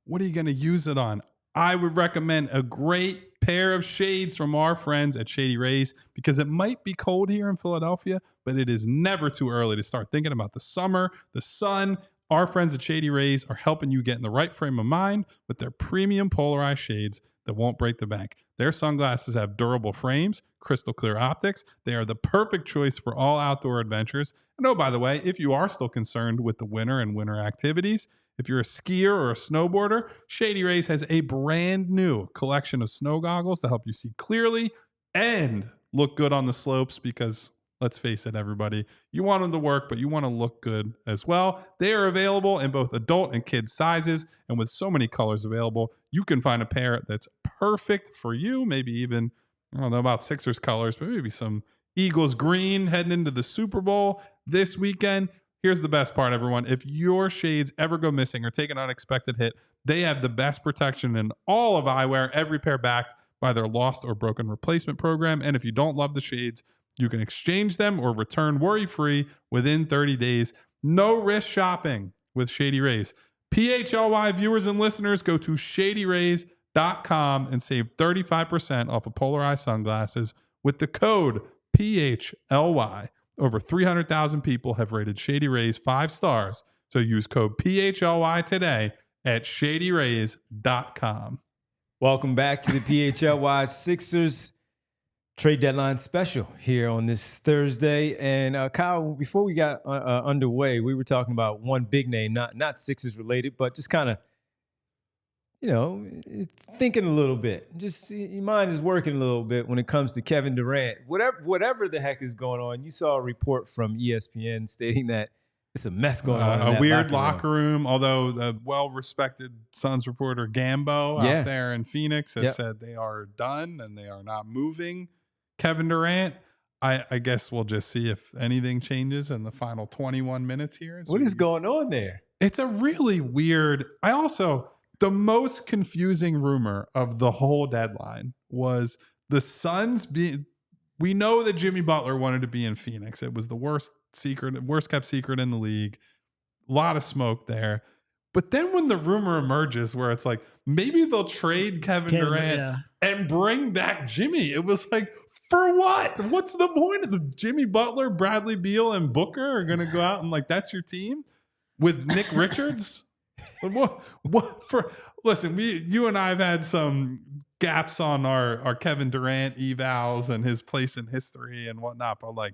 what are you going to use it on? I would recommend a great pair of shades from our friends at Shady Rays, because it might be cold here in Philadelphia, but it is never too early to start thinking about the summer, the sun. Our friends at Shady Rays are helping you get in the right frame of mind with their premium polarized shades that won't break the bank. Their sunglasses have durable frames, crystal clear optics. They are the perfect choice for all outdoor adventures. And oh, by the way, if you are still concerned with the winter and winter activities, if you're a skier or a snowboarder, Shady Rays has a brand new collection of snow goggles to help you see clearly and look good on the slopes, because let's face it, everybody, you want them to work, but you want to look good as well. They are available in both adult and kid sizes, and with so many colors available, you can find a pair that's perfect for you. Maybe even, I don't know about Sixers colors, but maybe some Eagles green heading into the Super Bowl this weekend. Here's the best part, everyone. If your shades ever go missing or take an unexpected hit, they have the best protection in all of eyewear, every pair backed by their lost or broken replacement program. And if you don't love the shades, you can exchange them or return worry-free within 30 days. No risk shopping with Shady Rays. PHLY viewers and listeners, go to shadyrays.com and save 35% off of polarized sunglasses with the code PHLY. Over 300,000 people have rated Shady Rays 5 stars, so use code PHLY today at shadyrays.com. Welcome back to the PHLY Sixers trade deadline special here on this Thursday. And Kyle, before we got underway, we were talking about one big name, not Sixers related, but just kind of, thinking a little bit. Just your mind is working a little bit when it comes to Kevin Durant. Whatever the heck is going on, you saw a report from ESPN stating that it's a mess going on. A weird locker room, although the well-respected Suns reporter Gambo out there in Phoenix has said they are done and they are not moving Kevin Durant. I guess we'll just see if anything changes in the final 21 minutes here. What is going on there? It's a really weird. The most confusing rumor of the whole deadline was the Suns being. We know that Jimmy Butler wanted to be in Phoenix. It was the worst kept secret in the league. A lot of smoke there. But then when the rumor emerges where it's like, maybe they'll trade Kevin Durant and bring back Jimmy. It was like, for what? What's the point of the Jimmy Butler, Bradley Beal, and Booker are going to go out and that's your team with Nick Richards? Listen, you and I have had some gaps on our Kevin Durant evals and his place in history and whatnot, but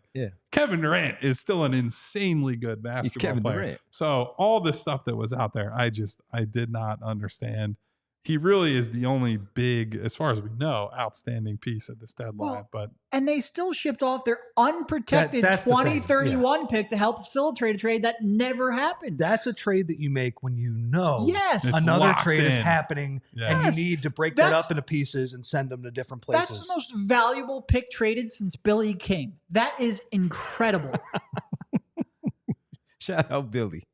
Kevin Durant is still an insanely good basketball player. Durant. So all the stuff that was out there, I did not understand. He really is the only big, as far as we know, outstanding piece at this deadline. And they still shipped off their unprotected 2031 pick to help facilitate a trade that never happened. That's a trade that you make when you know another trade is happening and you need to break that up into pieces and send them to different places. That's the most valuable pick traded since Billy King. That is incredible. Shout out Billy.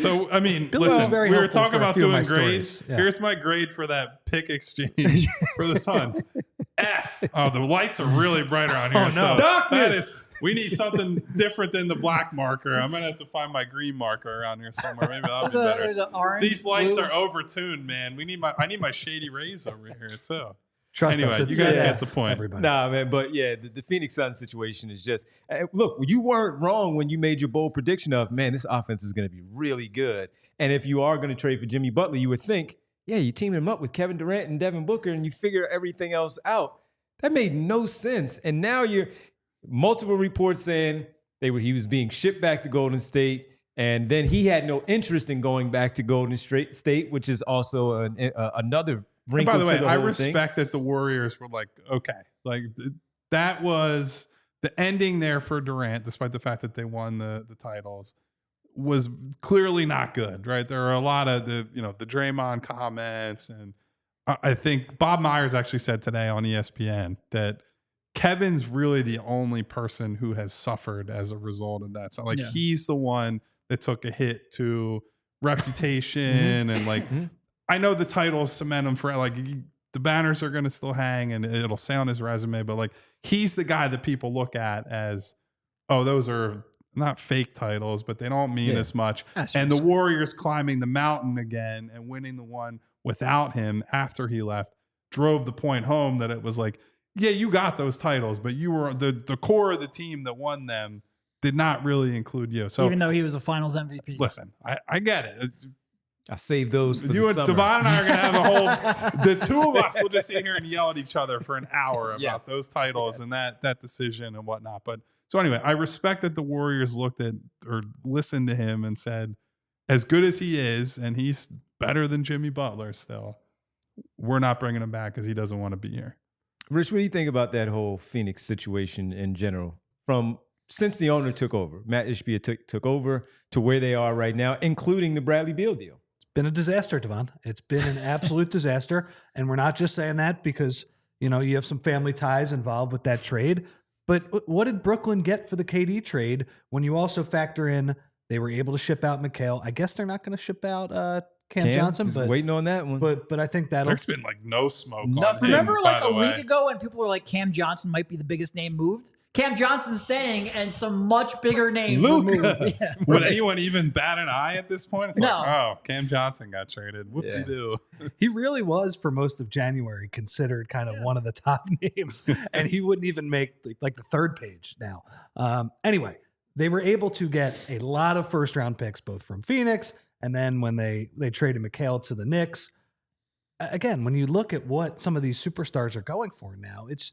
So, I mean, Billy was listen, very we were helpful talking for a about few of my doing grades. stories. Yeah. Here's my grade for that pick exchange for the Suns. F. Oh, the lights are really bright around here. Oh, no. So Darkness. we need something different than the black marker. I'm going to have to find my green marker around here somewhere. Maybe that'll be better. There's an orange. These lights blue. are overtuned, man. I need my shady rays over here, too. Trust Anyway, us, you it's, guys get the point. Everybody. Nah, man, but yeah, the Phoenix Suns situation is just look. You weren't wrong when you made your bold prediction of, man, this offense is going to be really good. And if you are going to trade for Jimmy Butler, you would think, yeah, you team him up with Kevin Durant and Devin Booker, and you figure everything else out. That made no sense. And now you're multiple reports saying he was being shipped back to Golden State, and then he had no interest in going back to Golden State, which is also another. And by the way, I whole respect that the Warriors were like, okay, like that was the ending there for Durant, despite the fact that they won the titles, was clearly not good, right? There are a lot of the Draymond comments, and I think Bob Myers actually said today on ESPN that Kevin's really the only person who has suffered as a result of that. So like he's the one that took a hit to reputation and like. I know the titles cement him for like the banners are going to still hang and it'll say on his resume, but like he's the guy that people look at as, oh, those are not fake titles, but they don't mean as much. And the Warriors climbing the mountain again and winning the one without him after he left drove the point home that it was like, yeah, you got those titles, but you were the core of the team that won them did not really include you. So even though he was a Finals MVP. Listen, I get it. I saved those for you the and summer. Devon and I are going to have a whole, the two of us will just sit here and yell at each other for an hour about those titles and that decision and whatnot. But so anyway, I respect that the Warriors looked at or listened to him and said, as good as he is, and he's better than Jimmy Butler still, we're not bringing him back because he doesn't want to be here. Rich, what do you think about that whole Phoenix situation in general? Since the owner took over, Matt Ishbia took over to where they are right now, including the Bradley Beal deal. Been a disaster, Devon. It's been an absolute disaster. And we're not just saying that because, you have some family ties involved with that trade. But what did Brooklyn get for the KD trade when you also factor in they were able to ship out McHale? I guess they're not going to ship out Cam Johnson, but waiting on that one. But I think that'll. There's been like no smoke. Remember him, like a week ago when people were like Cam Johnson might be the biggest name moved? Cam Johnson's staying and some much bigger names were moved. Yeah. Would anyone even bat an eye at this point? It's No. like, oh, Cam Johnson got traded. Whoop-de-doo. He really was for most of January considered kind of one of the top names, and he wouldn't even make like the third page now. Anyway, they were able to get a lot of first round picks, both from Phoenix and then when they traded McHale to the Knicks. Again, when you look at what some of these superstars are going for now, it's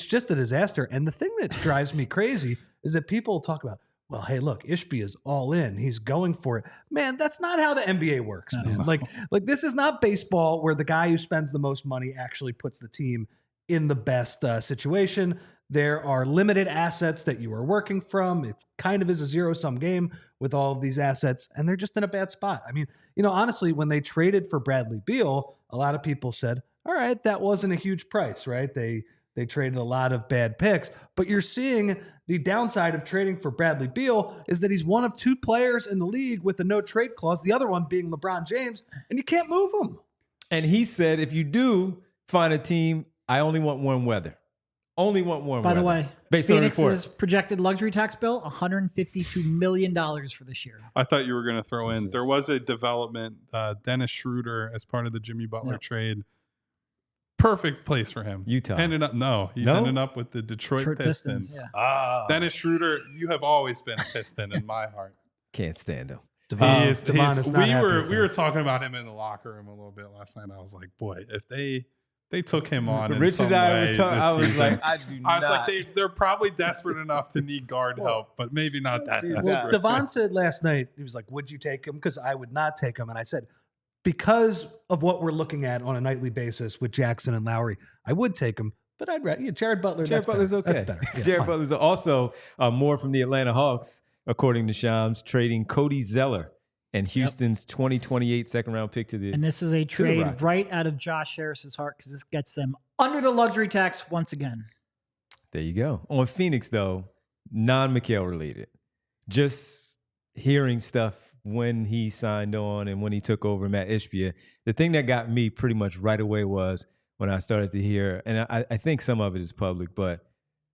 just a disaster. And the thing that drives me crazy is that people talk about, well, hey, look, Ishbia is all in. He's going for it. Man, that's not how the NBA works, man. Like this is not baseball where the guy who spends the most money actually puts the team in the best situation. There are limited assets that you are working from. It kind of is a zero-sum game with all of these assets, and they're just in a bad spot. I mean, honestly, when they traded for Bradley Beal, a lot of people said, all right, that wasn't a huge price, right? They traded a lot of bad picks, but you're seeing the downside of trading for Bradley Beal is that he's one of two players in the league with a no trade clause, the other one being LeBron James, and you can't move him. And he said, if you do find a team, I only want warm weather. Only want warm weather. By the way, based on Phoenix's projected luxury tax bill, $152 million for this year. I thought you were going to throw in, there was a development, Dennis Schroeder, as part of the Jimmy Butler trade. Perfect place for him. Utah. Ending up with the Detroit Pistons. Yeah. Dennis Schroeder, you have always been a Piston in my heart. Can't stand him. Devon is not happy with we him. were talking about him in the locker room a little bit last night. I was like, boy, if they took him on in Richard some and I way was talking. I was season, like, I was like, they're probably desperate enough to need guard help, but maybe not that desperate. Well, Devon said last night, he was like, would you take him? Because I would not take him. And I said, because of what we're looking at on a nightly basis with Jackson and Lowry, I would take him. But I'd rather Jared Butler. Jared Butler's okay. That's better. Yeah, Jared fine. Butler's also more from the Atlanta Hawks, according to Shams, trading Cody Zeller and Houston's 2028 second round pick to the. And this is a trade right out of Josh Harris's heart because this gets them under the luxury tax once again. There you go. On Phoenix, though, non-McHale related. Just hearing stuff when he signed on and when he took over Matt Ishbia, the thing that got me pretty much right away was when I started to hear, and I think some of it is public, but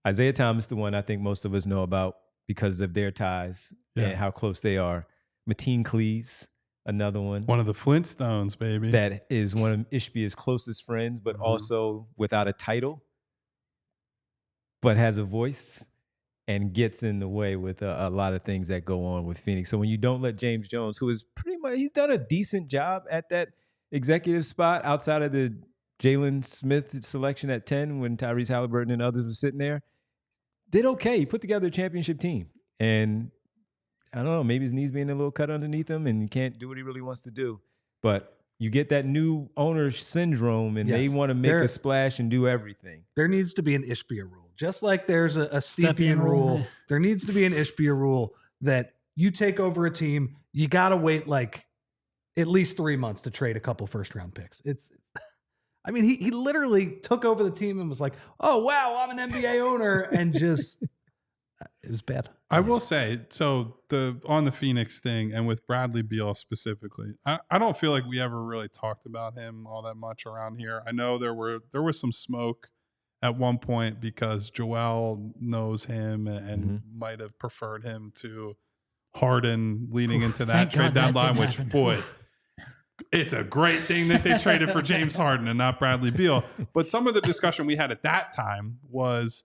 Isaiah Thomas, the one I think most of us know about because of their ties and how close they are. Mateen Cleaves, another one. One of the Flintstones, baby. That is one of Ishbia's closest friends, but also without a title, but has a voice and gets in the way with a lot of things that go on with Phoenix. So when you don't let James Jones, who is pretty much, he's done a decent job at that executive spot outside of the Jalen Smith selection at 10 when Tyrese Halliburton and others were sitting there, did okay. He put together a championship team. And I don't know, maybe his knees being a little cut underneath him and he can't do what he really wants to do. But you get that new owner syndrome and they want to make a splash and do everything. There needs to be an Ishbia rule. Just like there's a Stepien rule, there needs to be an Ishbia rule that you take over a team, you got to wait like at least 3 months to trade a couple first-round picks. I mean, he literally took over the team and was like, oh, wow, I'm an NBA owner, and just it was bad. I will say, so on the Phoenix thing and with Bradley Beal specifically, I don't feel like we ever really talked about him all that much around here. I know there was some smoke at one point because Joel knows him and might have preferred him to Harden leading into that trade deadline, which, boy, it's a great thing that they traded for James Harden and not Bradley Beal. But some of the discussion we had at that time was,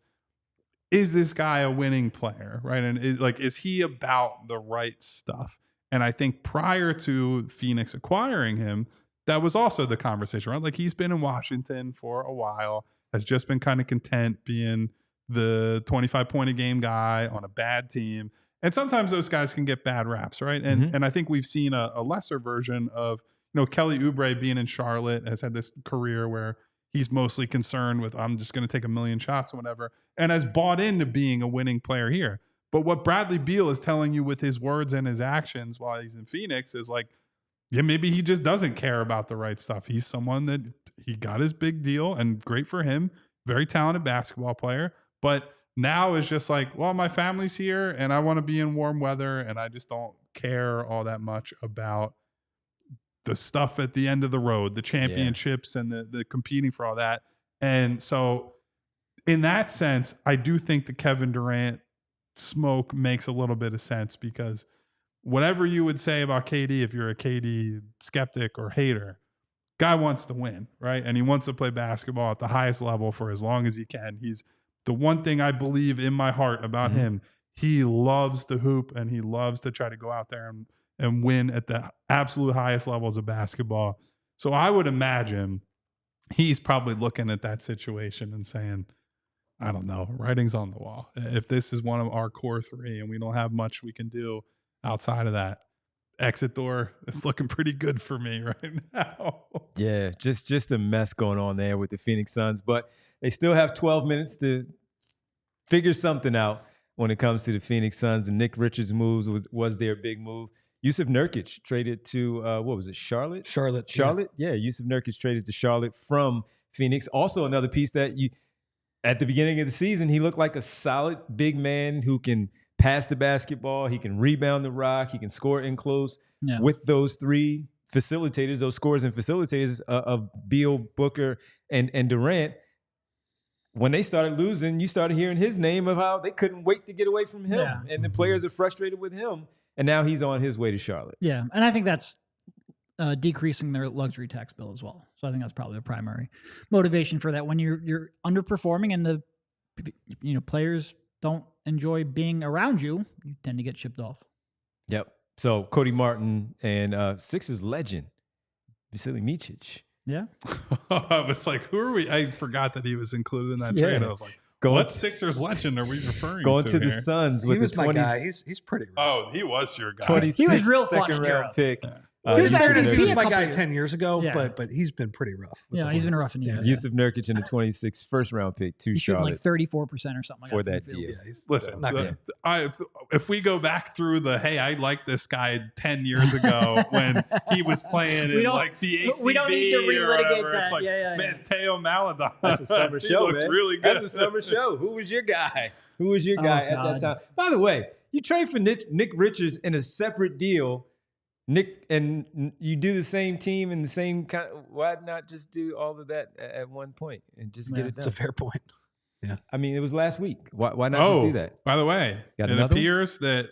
is this guy a winning player, right? And is he about the right stuff? And I think prior to Phoenix acquiring him, that was also the conversation, right? Like, he's been in Washington for a while, has just been kind of content being the 25-point-a-game guy on a bad team. And sometimes those guys can get bad raps, right? And I think we've seen a lesser version of, Kelly Oubre being in Charlotte has had this career where he's mostly concerned with, I'm just going to take a million shots or whatever, and has bought into being a winning player here. But what Bradley Beal is telling you with his words and his actions while he's in Phoenix is like, yeah, maybe he just doesn't care about the right stuff. He's someone that he got his big deal, and great for him, very talented basketball player. But now is just like, well, my family's here and I want to be in warm weather, and I just don't care all that much about the stuff at the end of the road, the championships and the competing for all that. And so in that sense, I do think the Kevin Durant smoke makes a little bit of sense, because whatever you would say about KD, if you're a KD skeptic or hater, guy wants to win, right? And he wants to play basketball at the highest level for as long as he can. He's the one thing I believe in my heart about him. He loves to hoop and he loves to try to go out there and win at the absolute highest levels of basketball. So I would imagine he's probably looking at that situation and saying, I don't know, writing's on the wall. If this is one of our core three and we don't have much we can do outside of that, exit door is looking pretty good for me right now. Yeah, just a mess going on there with the Phoenix Suns, but they still have 12 minutes to figure something out when it comes to the Phoenix Suns. And Nick Richards' moves was their big move. Yusuf Nurkic traded to, what was it, Charlotte? Charlotte. Yeah, Yusuf Nurkic traded to Charlotte from Phoenix. Also another piece that at the beginning of the season, he looked like a solid big man who can pass the basketball, he can rebound the rock, he can score in close. Yeah. With those three facilitators, those scorers and facilitators of Beal, Booker, and Durant, when they started losing, you started hearing his name of how they couldn't wait to get away from him. Yeah. And the players are frustrated with him. And now he's on his way to Charlotte. Yeah, and I think that's decreasing their luxury tax bill as well. So I think that's probably the primary motivation for that. When you're underperforming and the players don't enjoy being around you, you tend to get shipped off. Yep. So Cody Martin and Sixers legend Vasily Micic. Yeah. I was like, who are we? I forgot that he was included in that trade. I was like, what Sixers legend are we referring to? Going to the Suns with the 20s. My guy. He's pretty rough. Oh, he was your guy. He was real fun in round pick. Yeah. He was my guy 10 years ago, but he's been pretty rough. Yeah, he's been rough in years. Yusuf Nurkic in the 26th first-round pick to Charlotte. Like 34% or something like for that deal. Yeah, listen, if we go back through I liked this guy 10 years ago when he was playing in like the ACB we don't need to relitigate that. It's like, man, Teo Maladon. That's a summer show, man. Really good. That's a summer show. Who was your guy? At that time? By the way, you trade for Nick Richards in a separate deal Nick, and you do the same team and the same kind. Why not just do all of that at one point and just get it done? It's a fair point. Yeah, I mean, it was last week. Why not just do that? By the way, Got it another appears that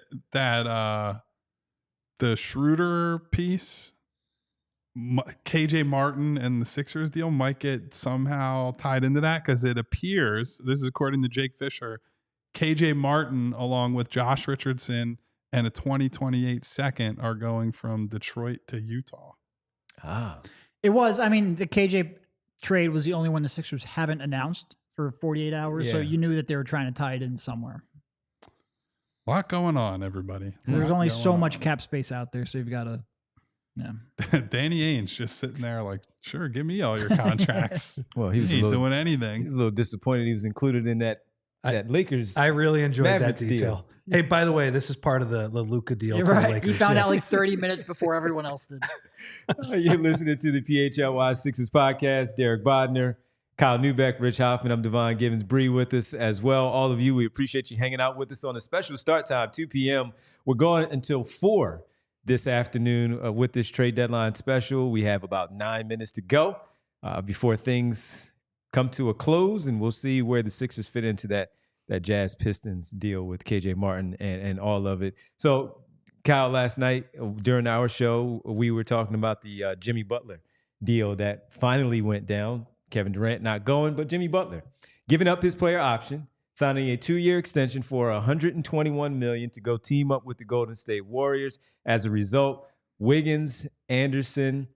the Schroeder piece, KJ Martin and the Sixers deal might get somehow tied into that, because it appears, this is according to Jake Fisher, KJ Martin along with Josh Richardson and a 2028 second are going from Detroit to Utah. It was, I mean, the KJ trade was the only one the Sixers haven't announced for 48 hours. So Yeah. you knew that they were trying to tie it in somewhere. A lot going on, everybody. There's only so much cap. cap space out there. So you've got to, Danny Ainge just sitting there like, sure, give me all your contracts. Well, he was ain't a little, doing he anything. was a little disappointed he was included in that Lakers. I really enjoyed Mavericks that detail. Hey, by the way, this is part of the Luka deal. You're to the right. Lakers. He found Yeah. out like 30 minutes before everyone else did. You're listening to the PHLY Sixers Podcast. Derek Bodner, Kyle Newbeck, Rich Hoffman. I'm Devon Givens. Bree with us as well. All of you, we appreciate you hanging out with us on a special start time, 2 p.m. We're going until 4 this afternoon with this trade deadline special. We have about 9 minutes to go before things come to a close, and we'll see where the Sixers fit into that Jazz Pistons deal with KJ Martin and all of it. So, Kyle, last night during our show, we were talking about the Jimmy Butler deal that finally went down. Kevin Durant not going, but Jimmy Butler giving up his player option, signing a 2-year extension for $121 million to go team up with the Golden State Warriors. As a result, Wiggins, Anderson,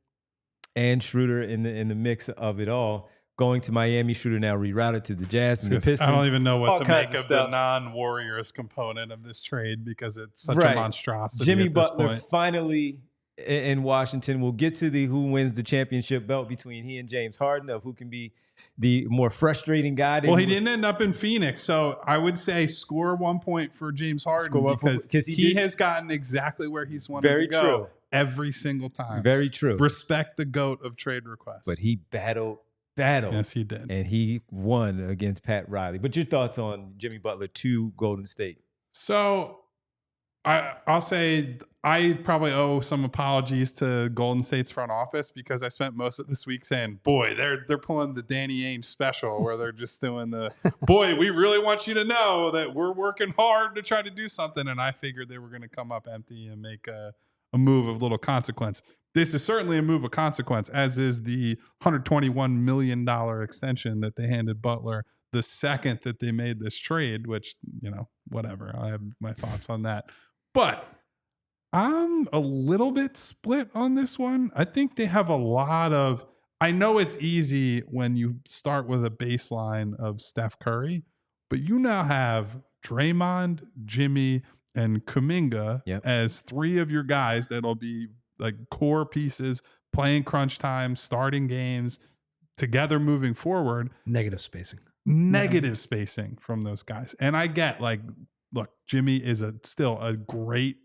and Schroeder in the mix of it all. Going to Miami, Schroeder now rerouted to the Jazz and the Pistons. I don't even know all what to kinds make of of the stuff. non-Warriors component of this trade, because it's such Right. a monstrosity. Jimmy at this Butler point. finally in Washington. We'll get to the who wins the championship belt between he and James Harden, of who can be the more frustrating guy. Well, he didn't end up in Phoenix, so I would say score 1 point for James Harden, Score 1 point, because 'cause he he did- has gotten exactly where he's wanted Very to go true. every single time. Very true. Respect the GOAT of trade requests. But he battled, yes, he did. and he won against Pat Riley. But your thoughts on Jimmy Butler to Golden State? So I'll say I probably owe some apologies to Golden State's front office, because I spent most of this week saying, boy, they're pulling the Danny Ainge special, where they're just doing the, boy, we really want you to know that we're working hard to try to do something. And I figured they were going to come up empty and make a move of little consequence. This is certainly a move of consequence, as is the $121 million extension that they handed Butler the second that they made this trade, which, whatever. I have my thoughts on that. But I'm a little bit split on this one. I think they have a lot of, I know it's easy when you start with a baseline of Steph Curry, but you now have Draymond, Jimmy, and Kuminga as 3 of your guys that'll be like core pieces, playing crunch time, starting games together moving forward. Negative spacing From those guys. And I get, like, look, Jimmy is still a great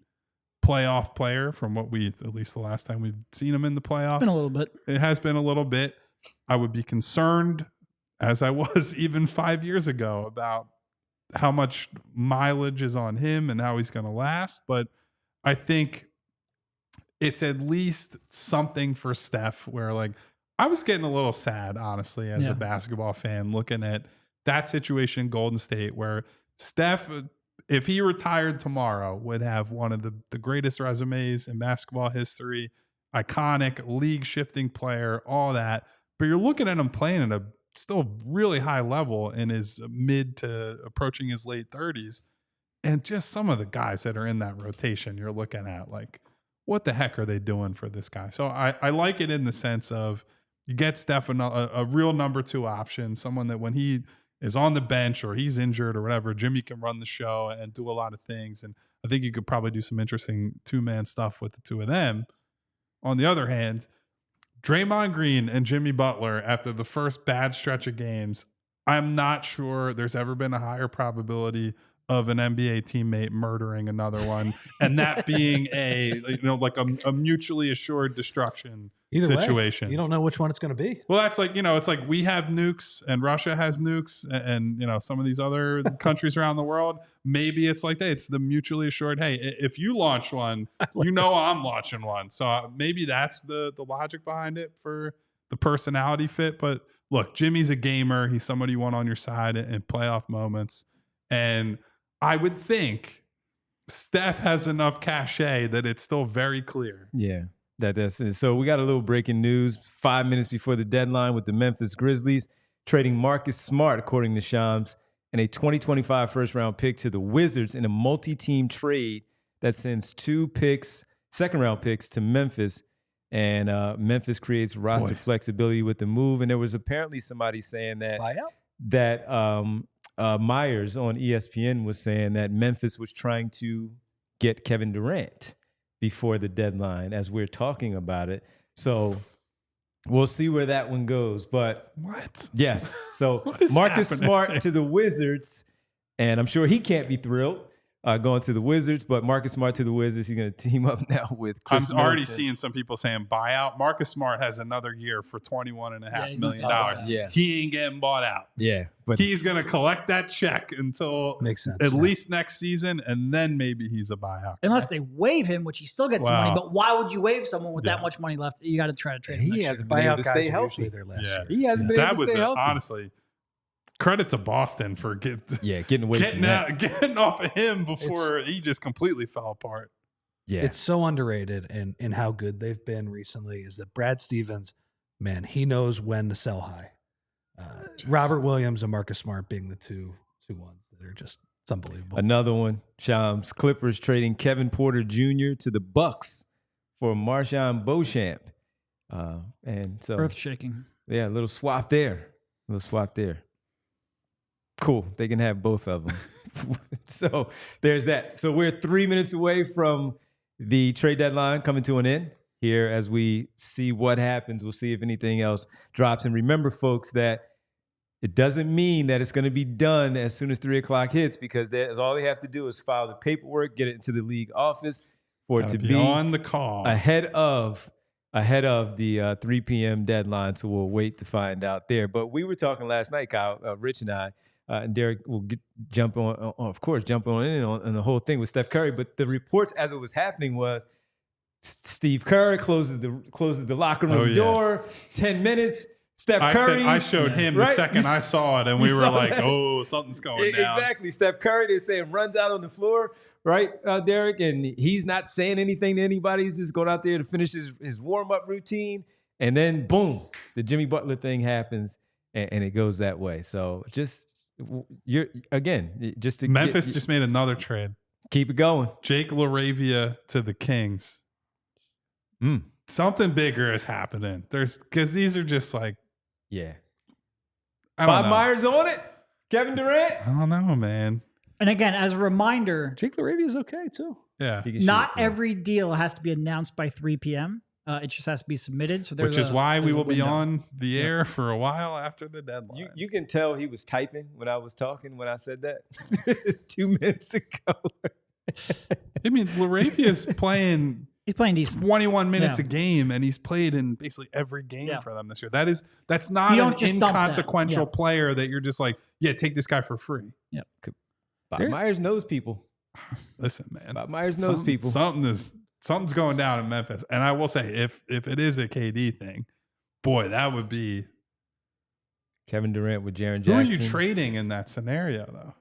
playoff player from what at least the last time we've seen him in the playoffs. Been a little bit. It has been a little bit. I would be concerned, as I was even 5 years ago, about how much mileage is on him and how he's going to last. But I think it's at least something for Steph, where, like, I was getting a little sad, honestly, as a basketball fan, looking at that situation in Golden State, where Steph, if he retired tomorrow, would have one of the greatest resumes in basketball history, iconic, league-shifting player, all that. But you're looking at him playing at a still really high level in his mid to approaching his late 30s. And just some of the guys that are in that rotation, you're looking at, like, what the heck are they doing for this guy? So I like it in the sense of, you get Steph a real number 2 option, someone that when he is on the bench or he's injured or whatever, Jimmy can run the show and do a lot of things. And I think you could probably do some interesting 2-man stuff with the 2 of them. On the other hand, Draymond Green and Jimmy Butler, after the first bad stretch of games, I'm not sure there's ever been a higher probability of an NBA teammate murdering another one, and that being a mutually assured destruction situation. Way, you don't know which one it's going to be. Well, that's like, it's like we have nukes and Russia has nukes and some of these other countries around the world. Maybe it's like that. It's the mutually assured, hey, if you launch one, I'm launching one. So maybe that's the logic behind it for the personality fit. But look, Jimmy's a gamer. He's somebody you want on your side in playoff moments. And I would think Steph has enough cachet that it's still very clear. Yeah, that's it. So we got a little breaking news 5 minutes before the deadline with the Memphis Grizzlies trading Marcus Smart, according to Shams, and a 2025 first-round pick to the Wizards in a multi-team trade that sends 2 second-round picks to Memphis. And Memphis creates roster flexibility with the move. And there was apparently somebody saying that Myers on ESPN was saying that Memphis was trying to get Kevin Durant before the deadline as we're talking about it. So we'll see where that one goes. But what? Yes. So Marcus Smart to the Wizards, and I'm sure he can't be thrilled going to the Wizards, but Marcus Smart to the Wizards, he's going to team up now with Chris I'm already Middleton. seeing some people saying buyout. Marcus Smart has another year for $21.5 million. Yeah. He ain't getting bought out. Yeah. But He's going to collect that check until Makes sense, at least next season, and then maybe he's a buyout. Unless they waive him, which he still gets some money. But why would you waive someone with that much money left? You got to try to trade him. he hasn't been able to stay healthy. He hasn't been able to stay healthy. Honestly, credit to Boston for getting away from that. Getting off of him before he just completely fell apart. Yeah. It's so underrated in how good they've been recently is that Brad Stevens, man, he knows when to sell high. Robert Williams and Marcus Smart being the two ones that are just, it's unbelievable. Another one, Shams, Clippers trading Kevin Porter Jr. to the Bucks for Marshawn Beauchamp. And so Earth-shaking. Yeah, a little swap there. Cool. They can have both of them. So there's that. So we're 3 minutes away from the trade deadline coming to an end here as we see what happens. We'll see if anything else drops. And remember, folks, that it doesn't mean that it's going to be done as soon as 3 o'clock hits, because all they have to do is file the paperwork, get it into the league office for it to be on the call ahead of the 3 p.m. deadline. So we'll wait to find out there. But we were talking last night, Kyle, Rich and I, and Derek will jump on in on the whole thing with Steph Curry. But the reports as it was happening was Steve Kerr closes the locker room door, 10 minutes. Steph Curry. I showed him the second I saw it, and we were like, oh, something's going down. Exactly. Steph Curry, they're saying, runs out on the floor, right, Derek? And he's not saying anything to anybody. He's just going out there to finish his warm-up routine. And then, boom, the Jimmy Butler thing happens, and it goes that way. So Memphis just made another trade. Keep it going. Jake LaRavia to the Kings. Something bigger is happening. Because these are just like, yeah. Bob Myers on it? Kevin Durant? I don't know, man. And again, as a reminder, Jake LaRavia is okay too. Yeah. Not every deal has to be announced by 3 p.m. It just has to be submitted. So which is why we will be on the air for a while after the deadline. You can tell he was typing when I was talking when I said that 2 minutes ago. I mean, LaRavia's playing. He's playing decent. 21 minutes a game, and he's played in basically every game for them this year. That's not an inconsequential player that you're just like, take this guy for free. Yeah. Bob Myers knows people. Listen, man. Bob Myers knows people. Something's going down in Memphis. And I will say, if it is a KD thing, boy, that would be Kevin Durant with Jaren Jackson. Who are you trading in that scenario, though?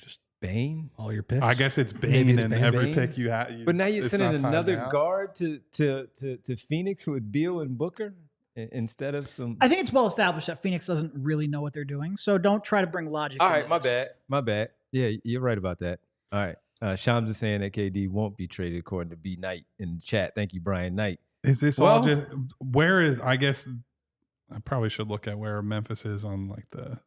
Just Bane? All your picks? I guess it's Bane in every pick you have. But now you're sending another guard to Phoenix with Beal and Booker instead of some. I think it's well established that Phoenix doesn't really know what they're doing. So don't try to bring logic. All right, my bad. Yeah, you're right about that. All right. Shams is saying that KD won't be traded according to B Knight in the chat. Thank you, Brian Knight. Is this all just where is? I guess I probably should look at where Memphis is on like the.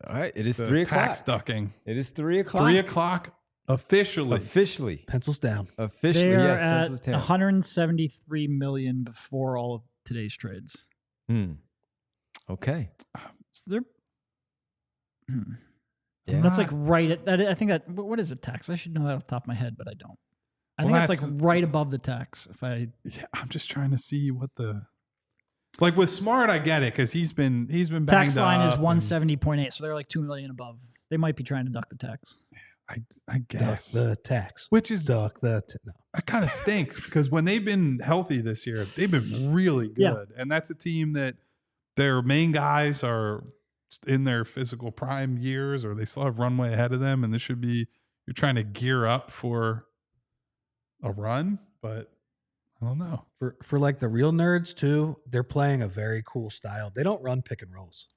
All right, it is 3 o'clock. Tax ducking. It is 3 o'clock. 3 o'clock officially. Pencils down. Officially, they're yes. At pencils down. 173 million before all of today's trades. Okay. So they're. Yeah. That's like right at that. I think that. What is it, tax? I should know that off the top of my head, but I don't. I think that's like right above the tax. I'm just trying to see what like with Smart, I get it because he's been banged tax line up is 170.8, so they're like $2 million above. They might be trying to duck the tax. I guess duck the tax, which is no. That kind of stinks because when they've been healthy this year, they've been really good, and that's a team that their main guys are in their physical prime years, or they still have runway ahead of them, and this should be you're trying to gear up for a run, but I don't know. For like the real nerds too, they're playing a very cool style. They don't run pick and rolls,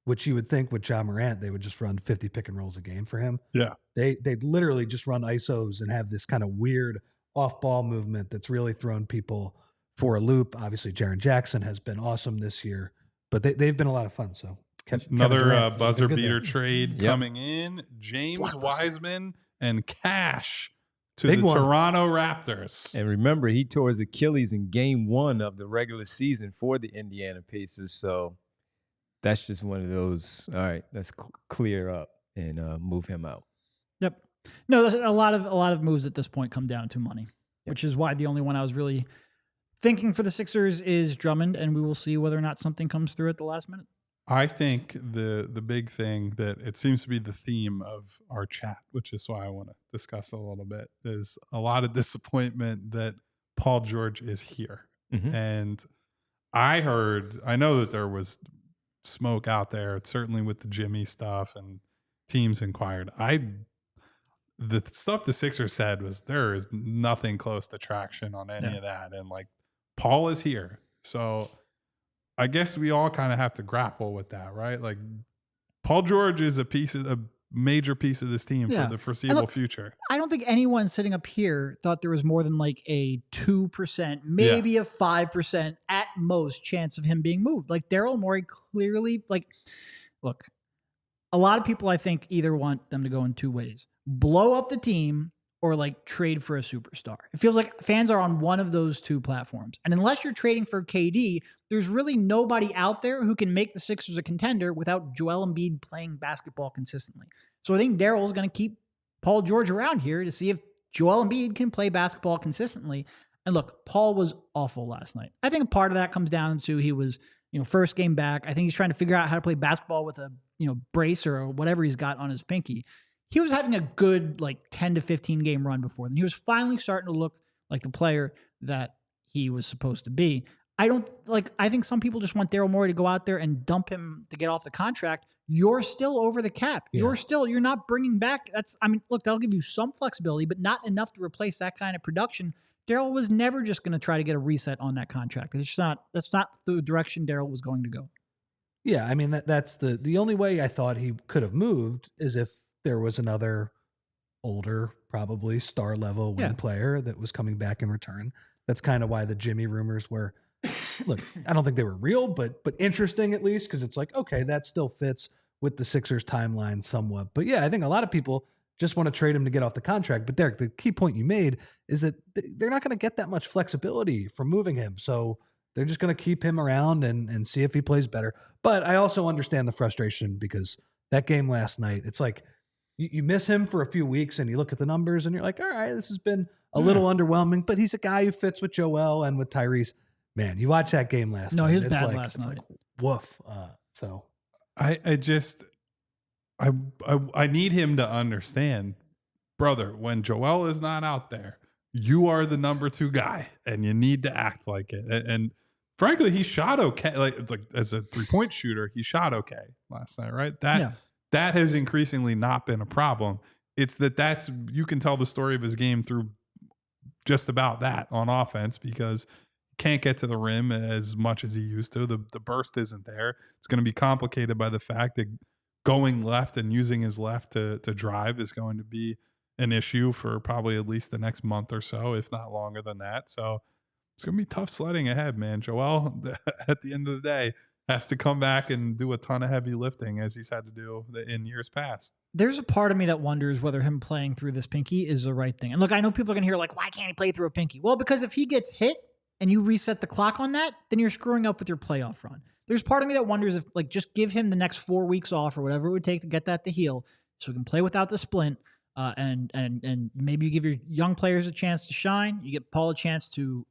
which you would think with John Morant, they would just run 50 pick and rolls a game for him. Yeah. They literally just run ISOs and have this kind of weird off ball movement that's really thrown people for a loop. Obviously, Jaren Jackson has been awesome this year, but they've been a lot of fun. So another buzzer beater trade coming in. James Wiseman and Cash to the Toronto Raptors. And remember, he tore his Achilles in game 1 of the regular season for the Indiana Pacers. So that's just one of those, all right, let's clear up and move him out. Yep. No, there's a lot of moves at this point come down to money, which is why the only one I was really thinking for the Sixers is Drummond, and we will see whether or not something comes through at the last minute. I think the big thing that it seems to be the theme of our chat, which is why I want to discuss a little bit, is a lot of disappointment that Paul George is here. Mm-hmm. And I know that there was smoke out there, certainly with the Jimmy stuff and teams inquired. The stuff the Sixers said was there is nothing close to traction on any of that. And like Paul is here. So I guess we all kind of have to grapple with that, right? Like Paul George is a major piece of this team for the foreseeable future. I don't think anyone sitting up here thought there was more than like a 2%, maybe a 5% at most chance of him being moved. Like Daryl Morey clearly, look, a lot of people I think either want them to go in two ways: blow up the team or like trade for a superstar. It feels like fans are on one of those two platforms. And unless you're trading for KD, there's really nobody out there who can make the Sixers a contender without Joel Embiid playing basketball consistently. So I think Daryl's going to keep Paul George around here to see if Joel Embiid can play basketball consistently. And look, Paul was awful last night. I think part of that comes down to he was, first game back. I think he's trying to figure out how to play basketball with a, brace or whatever he's got on his pinky. He was having a good 10 to 15 game run before then. He was finally starting to look like the player that he was supposed to be. I think some people just want Daryl Morey to go out there and dump him to get off the contract. You're still over the cap. Yeah. You're not bringing back. Look, that'll give you some flexibility, but not enough to replace that kind of production. Daryl was never just going to try to get a reset on that contract. That's not the direction Daryl was going to go. Yeah. That's the only way I thought he could have moved is if there was another older, probably star level wing player that was coming back in return. That's kind of why the Jimmy rumors were, look, I don't think they were real, but interesting at least. Cause it's like, okay, that still fits with the Sixers timeline somewhat. But yeah, I think a lot of people just want to trade him to get off the contract. But Derek, the key point you made is that they're not going to get that much flexibility from moving him. So they're just going to keep him around and see if he plays better. But I also understand the frustration because that game last night, it's like, you miss him for a few weeks and you look at the numbers and you're like, all right, this has been a little underwhelming, but he's a guy who fits with Joel and with Tyrese. Man, you watch that game last night. No, he was bad last night. Woof. So I need him to understand, brother, when Joel is not out there, you are the number 2 guy and you need to act like it. And frankly, he shot okay. Like as a 3-point shooter, he shot okay last night, right? That has increasingly not been a problem. It's that's you can tell the story of his game through just about that on offense because he can't get to the rim as much as he used to. The burst isn't there. It's going to be complicated by the fact that going left and using his left to drive is going to be an issue for probably at least the next month or so, if not longer than that. So it's going to be tough sledding ahead, man. Joel, at the end of the day, has to come back and do a ton of heavy lifting as he's had to do in years past. There's a part of me that wonders whether him playing through this pinky is the right thing. And look, I know people are going to hear why can't he play through a pinky? Well, because if he gets hit and you reset the clock on that, then you're screwing up with your playoff run. There's part of me that wonders if just give him the next 4 weeks off or whatever it would take to get that to heal so he can play without the splint. and maybe you give your young players a chance to shine. You get Paul a chance to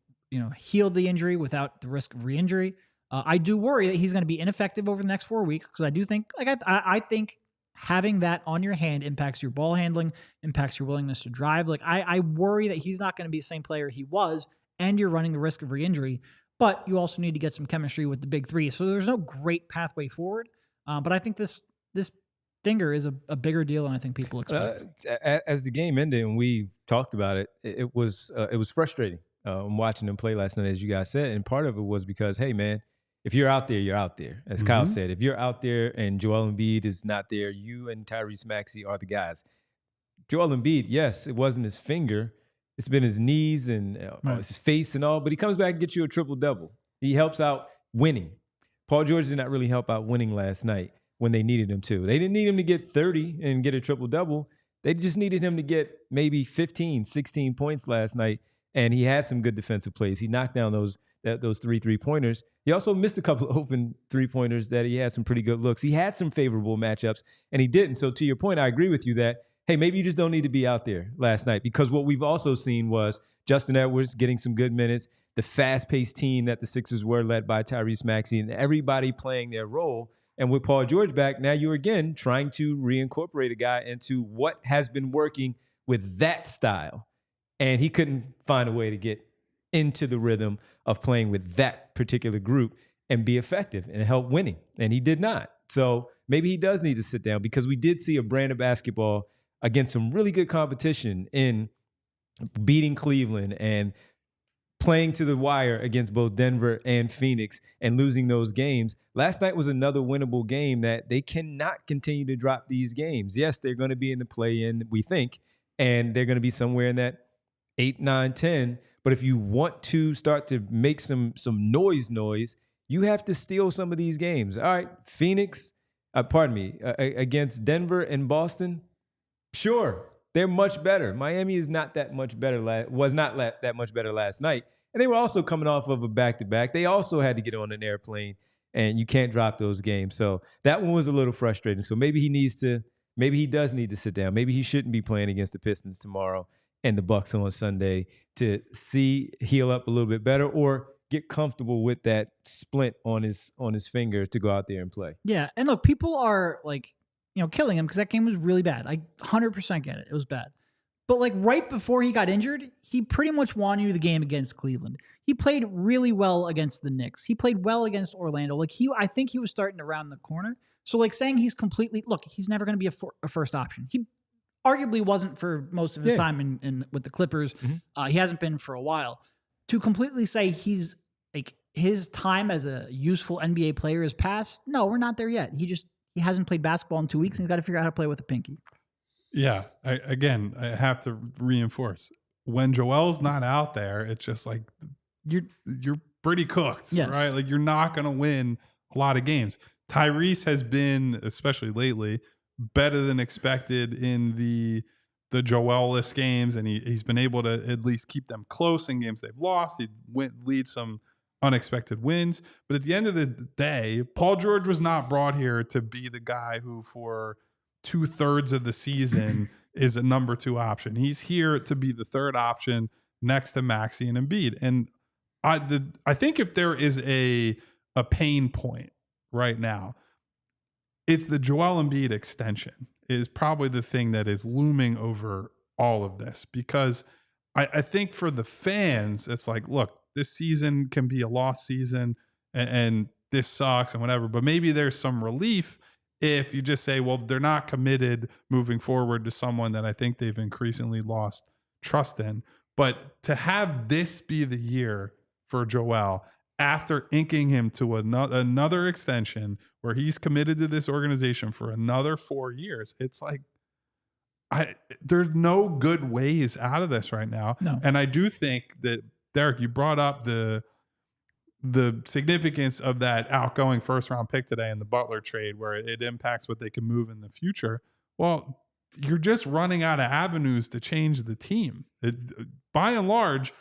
heal the injury without the risk of re-injury. I do worry that he's going to be ineffective over the next 4 weeks because I do think I think having that on your hand impacts your ball handling, impacts your willingness to drive. Like I worry that he's not going to be the same player he was, and you're running the risk of re-injury. But you also need to get some chemistry with the big three. So there's no great pathway forward. But I think this finger is a bigger deal than I think people expect. As the game ended and we talked about it, it was frustrating. I'm watching them play last night, as you guys said, and part of it was because, hey, man, if you're out there, you're out there. As Kyle said, if you're out there and Joel Embiid is not there, you and Tyrese Maxey are the guys. Joel Embiid, yes, it wasn't his finger. It's been his knees and his face and all, but he comes back and gets you a triple-double. He helps out winning. Paul George did not really help out winning last night when they needed him to. They didn't need him to get 30 and get a triple-double. They just needed him to get maybe 15, 16 points last night, and he had some good defensive plays. He knocked down those 3 3-pointers. He also missed a couple of open 3-pointers that he had some pretty good looks. He had some favorable matchups, and he didn't. So to your point, I agree with you that, hey, maybe you just don't need to be out there last night, because what we've also seen was Justin Edwards getting some good minutes, the fast-paced team that the Sixers were led by Tyrese Maxey, and everybody playing their role. And with Paul George back, now you're again trying to reincorporate a guy into what has been working with that style. And he couldn't find a way to get into the rhythm of playing with that particular group and be effective and help winning. And he did not. So maybe he does need to sit down, because we did see a brand of basketball against some really good competition in beating Cleveland and playing to the wire against both Denver and Phoenix and losing those games. Last night was another winnable game that they cannot continue to drop these games. Yes, they're going to be in the play-in, we think, and they're going to be somewhere in that 8, 9, 10. But if you want to start to make some noise, you have to steal some of these games. All right, Phoenix, against Denver and Boston, sure, they're much better. Miami is not that much better. Was not that much better last night, and they were also coming off of a back-to-back. They also had to get on an airplane, and you can't drop those games. So that one was a little frustrating. So maybe he does need to sit down. Maybe he shouldn't be playing against the Pistons tomorrow and the Bucks on Sunday to heal up a little bit better, or get comfortable with that splint on his finger to go out there and play. Yeah, and look, people are like, killing him because that game was really bad. I 100% get it. It was bad. But like right before he got injured, he pretty much won you the game against Cleveland. He played really well against the Knicks. He played well against Orlando. I think he was starting to round the corner. So like saying he's he's never going to be a first option. He arguably wasn't for most of his time in with the Clippers. Mm-hmm. He hasn't been for a while. To completely say he's like his time as a useful NBA player is past. No, we're not there yet. He hasn't played basketball in 2 weeks, and he's got to figure out how to play with a pinky. Yeah. I have to reinforce, when Joel's not out there, it's just like you're pretty cooked, right? Like you're not going to win a lot of games. Tyrese has been, especially lately, better than expected in the Joel-less games, and he's been able to at least keep them close in games they've lost. He lead some unexpected wins. But at the end of the day, Paul George was not brought here to be the guy who for 2/3 of the season is a number 2 option. He's here to be the third option next to Maxey and Embiid. And I think if there is a pain point right now, it's the Joel Embiid extension is probably the thing that is looming over all of this, because I think for the fans, it's like, look, this season can be a lost season and this sucks and whatever, but maybe there's some relief if you just say, well, they're not committed moving forward to someone that I think they've increasingly lost trust in. But to have this be the year for Joel, after inking him to another extension where he's committed to this organization for another 4 years, it's like, there's no good ways out of this right now. No. And I do think that, Derek, you brought up the significance of that outgoing first-round pick today in the Butler trade, where it impacts what they can move in the future. Well, you're just running out of avenues to change the team. By and large,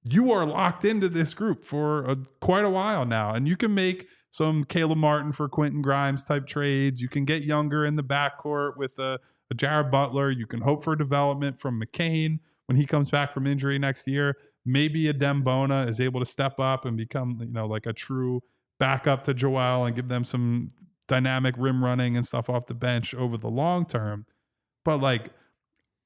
you are locked into this group for quite a while now, and you can make some Caleb Martin for Quentin Grimes type trades. You can get younger in the backcourt with a a Jared Butler. You can hope for development from McCain when he comes back from injury next year. Maybe a Dembona is able to step up and become, like a true backup to Joel and give them some dynamic rim running and stuff off the bench over the long term. But like,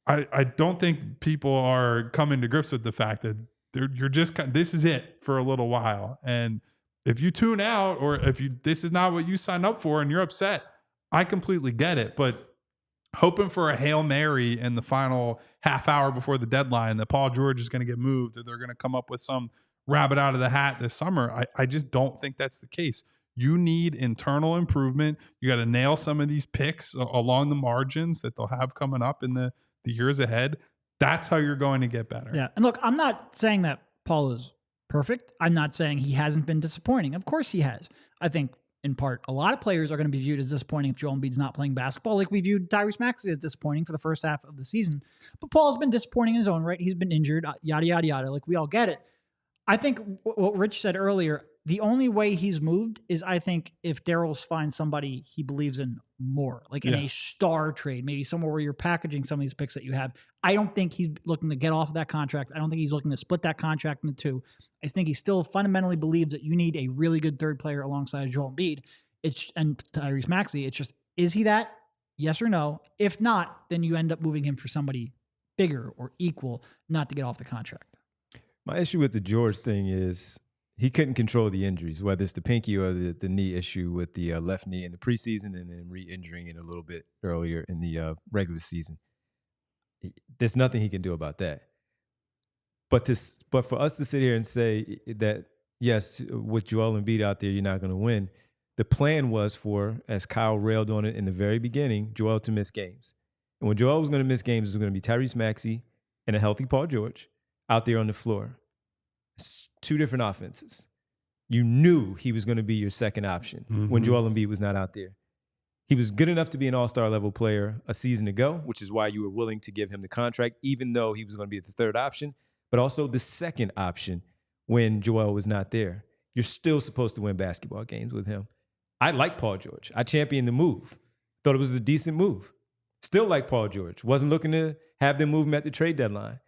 I don't think people are coming to grips with the fact that you're just, this is it for a little while. And if you tune out, or if this is not what you signed up for and you're upset, I completely get it. But hoping for a Hail Mary in the final half hour before the deadline that Paul George is going to get moved, or they're going to come up with some rabbit out of the hat this summer, I just don't think that's the case. You need internal improvement. You got to nail some of these picks along the margins that they'll have coming up in the years ahead. That's how you're going to get better. Yeah. And look, I'm not saying that Paul is perfect. I'm not saying he hasn't been disappointing. Of course he has. I think in part, a lot of players are going to be viewed as disappointing if Joel Embiid's not playing basketball, like we viewed Tyrese Maxey as disappointing for the first half of the season. But Paul's been disappointing in his own right. He's been injured, yada, yada, yada. Like, we all get it. I think what Rich said earlier, the only way he's moved is, I think, if Daryl's finds somebody he believes in more, like in a star trade, maybe somewhere where you're packaging some of these picks that you have. I don't think he's looking to get off of that contract. I don't think he's looking to split that contract into two. I think he still fundamentally believes that you need a really good third player alongside Joel Embiid. And Tyrese Maxey. It's just, is he that? Yes or no? If not, then you end up moving him for somebody bigger or equal, not to get off the contract. My issue with the George thing is he couldn't control the injuries, whether it's the pinky or the knee issue with the left knee in the preseason and then re-injuring it a little bit earlier in the regular season. There's nothing he can do about that. But for us to sit here and say that, yes, with Joel Embiid out there, you're not going to win. The plan was for, as Kyle railed on it in the very beginning, Joel to miss games. And when Joel was going to miss games, it was going to be Tyrese Maxey and a healthy Paul George out there on the floor. It's two different offenses. You knew he was going to be your second option when Joel Embiid was not out there. He was good enough to be an all-star level player a season ago, which is why you were willing to give him the contract, even though he was going to be the third option, but also the second option when Joel was not there. You're still supposed to win basketball games with him. I like Paul George. I championed the move. Thought it was a decent move. Still like Paul George. Wasn't looking to have them move him at the trade deadline.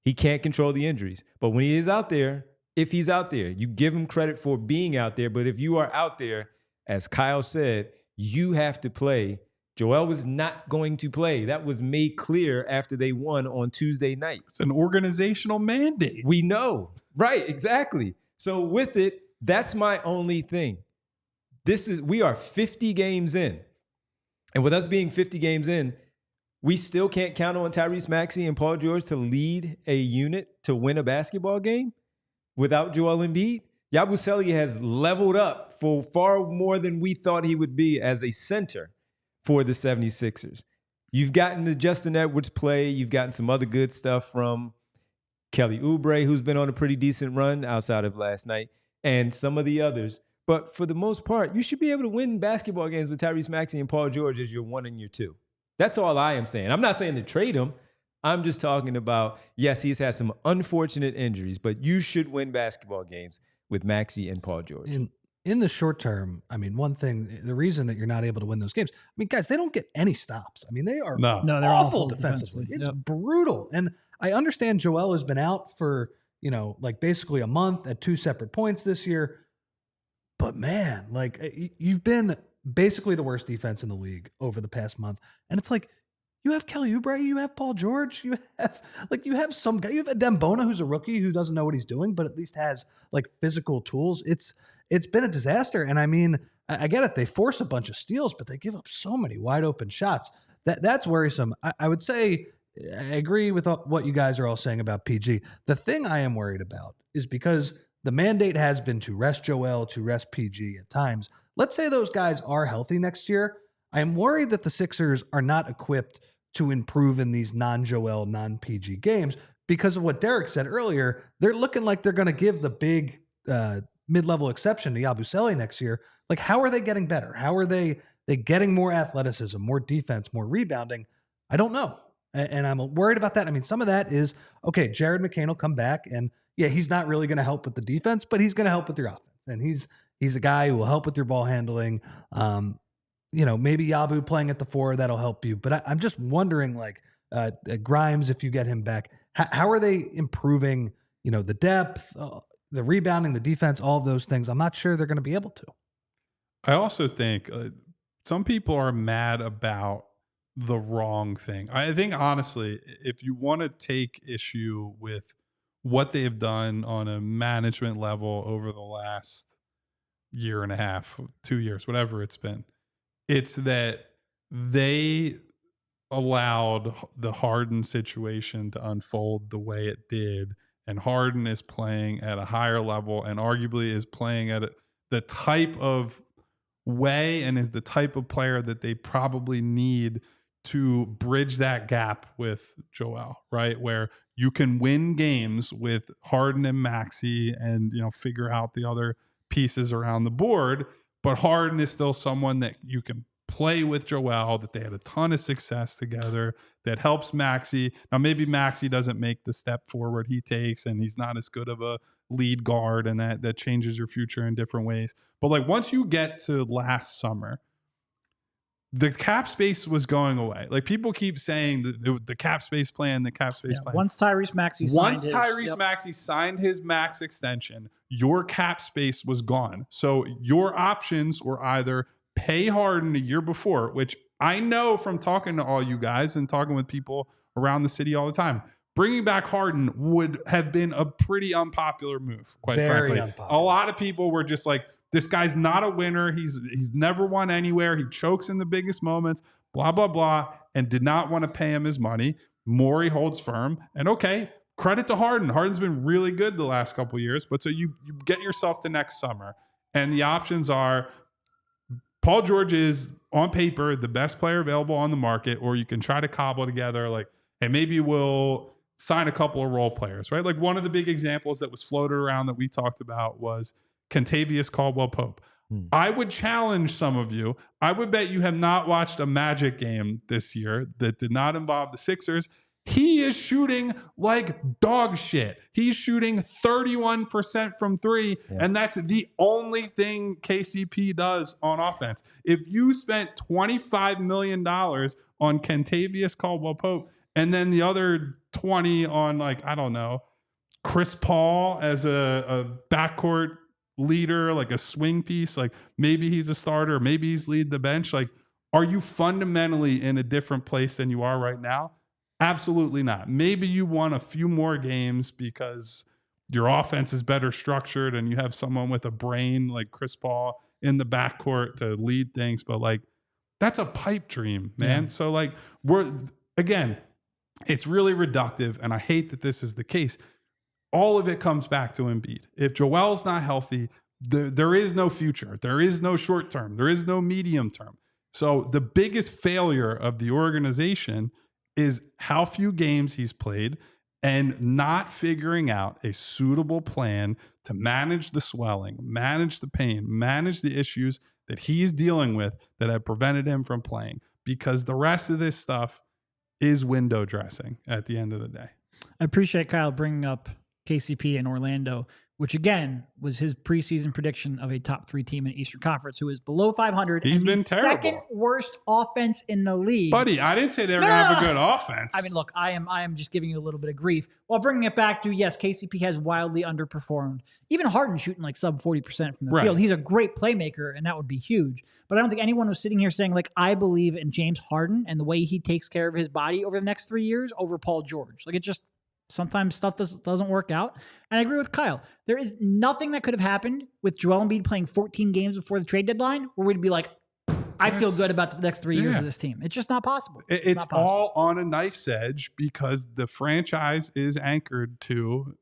He can't control the injuries. But when he is out there, if he's out there, you give him credit for being out there. But if you are out there, as Kyle said, you have to play. Joel was not going to play. That was made clear after they won on Tuesday night. It's an organizational mandate. We know. Right, exactly. So with it, that's my only thing. We are 50 games in. And with us being 50 games in, we still can't count on Tyrese Maxey and Paul George to lead a unit to win a basketball game without Joel Embiid. Yabusele has leveled up for far more than we thought he would be as a center for the 76ers. You've gotten the Justin Edwards play. You've gotten some other good stuff from Kelly Oubre, who's been on a pretty decent run outside of last night, and some of the others. But for the most part, you should be able to win basketball games with Tyrese Maxey and Paul George as your 1 and your 2. That's all I am saying. I'm not saying to trade him. I'm just talking about, yes, he's had some unfortunate injuries, but you should win basketball games with Maxey and Paul George. In the short term, I mean, one thing, the reason that you're not able to win those games, I mean, guys, they don't get any stops. I mean, they are they're awful defensively. It's brutal. And I understand Joel has been out for, like basically a month at 2 separate points this year. But man, like, you've been basically the worst defense in the league over the past month. And it's like, you have Kelly Oubre, you have Paul George, you have some guy, you have a Dembona who's a rookie who doesn't know what he's doing, but at least has like physical tools. It's been a disaster. And I mean, I get it. They force a bunch of steals, but they give up so many wide open shots. That's worrisome. I would say I agree with what you guys are all saying about PG. The thing I am worried about is because the mandate has been to rest Joel, to rest PG at times. Let's say those guys are healthy next year. I am worried that the Sixers are not equipped to improve in these non-Joel, non-PG games because of what Derek said earlier. They're looking like they're going to give the big mid-level exception to Yabusele next year. Like, how are they getting better? How are they getting more athleticism, more defense, more rebounding? I don't know. And I'm worried about that. I mean, some of that is, okay, Jared McCain will come back and yeah, he's not really going to help with the defense, but he's going to help with your offense. And he's a guy who will help with your ball handling. maybe Yabu playing at the 4, that'll help you. But I'm just wondering, like, Grimes, if you get him back, how are they improving, the depth, the rebounding, the defense, all of those things? I'm not sure they're going to be able to. I also think some people are mad about the wrong thing. I think, honestly, if you want to take issue with what they've done on a management level over the last year and a half, 2 years, whatever it's been, it's that they allowed the Harden situation to unfold the way it did. And Harden is playing at a higher level and arguably is playing at the type of way and is the type of player that they probably need to bridge that gap with Joel, right? Where you can win games with Harden and Maxey and, figure out the other pieces around the board. But Harden is still someone that you can play with Joel, that they had a ton of success together, that helps Maxey. Now, maybe Maxey doesn't make the step forward he takes, and he's not as good of a lead guard, and that changes your future in different ways. But like once you get to last summer, the cap space was going away. Like people keep saying the cap space plan, plan. Once Tyrese Maxey signed his max extension, your cap space was gone. So your options were either pay Harden a year before, which I know from talking to all you guys and talking with people around the city all the time, bringing back Harden would have been a pretty unpopular move, quite frankly. Unpopular. A lot of people were just like, this guy's not a winner. He's never won anywhere. He chokes in the biggest moments, blah, blah, blah, and did not want to pay him his money. Morey holds firm. And okay, credit to Harden. Harden's been really good the last couple of years. But so you get yourself to next summer. And the options are Paul George is, on paper, the best player available on the market, or you can try to cobble together like, hey, maybe we'll sign a couple of role players, right? Like one of the big examples that was floated around that we talked about was Kentavious Caldwell-Pope. I would challenge some of you. I would bet you have not watched a Magic game this year that did not involve the Sixers. He is shooting like dog shit. He's shooting 31% from 3, and that's the only thing KCP does on offense. If you spent $25 million on Kentavious Caldwell-Pope and then the other 20 on, like, I don't know, Chris Paul as a backcourt leader, like a swing piece, like maybe he's a starter, maybe he's lead the bench. Like, are you fundamentally in a different place than you are right now? Absolutely not. Maybe you won a few more games because your offense is better structured and you have someone with a brain like Chris Paul in the backcourt to lead things. But like, that's a pipe dream, man. Yeah. So like, it's really reductive, and I hate that this is the case. All of it comes back to Embiid. If Joel's not healthy, there is no future. There is no short term. There is no medium term. So the biggest failure of the organization is how few games he's played and not figuring out a suitable plan to manage the swelling, manage the pain, manage the issues that he's dealing with that have prevented him from playing, because the rest of this stuff is window dressing at the end of the day. I appreciate Kyle bringing up KCP in Orlando, which again was his preseason prediction of a top 3 team in Eastern Conference who is below 500. He's been terrible. Second worst offense in the league. Buddy, I didn't say they were going to have a good offense. I mean, look, I am just giving you a little bit of grief while bringing it back to, yes, KCP has wildly underperformed. Even Harden shooting like sub 40% from the field. He's a great playmaker, and that would be huge. But I don't think anyone was sitting here saying, like, I believe in James Harden and the way he takes care of his body over the next 3 years over Paul George. Like, it just, sometimes stuff doesn't work out. And I agree with Kyle. There is nothing that could have happened with Joel Embiid playing 14 games before the trade deadline where we'd be like, I feel good about the next 3 years of this team. It's just not possible. It's not possible. all on a knife's edge because the franchise is anchored to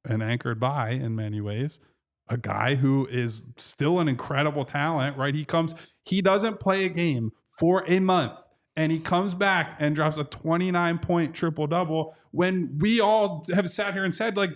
and anchored by, in many ways, a guy who is still an incredible talent, right? He doesn't play a game for a month, and he comes back and drops a 29-point triple-double when we all have sat here and said, like,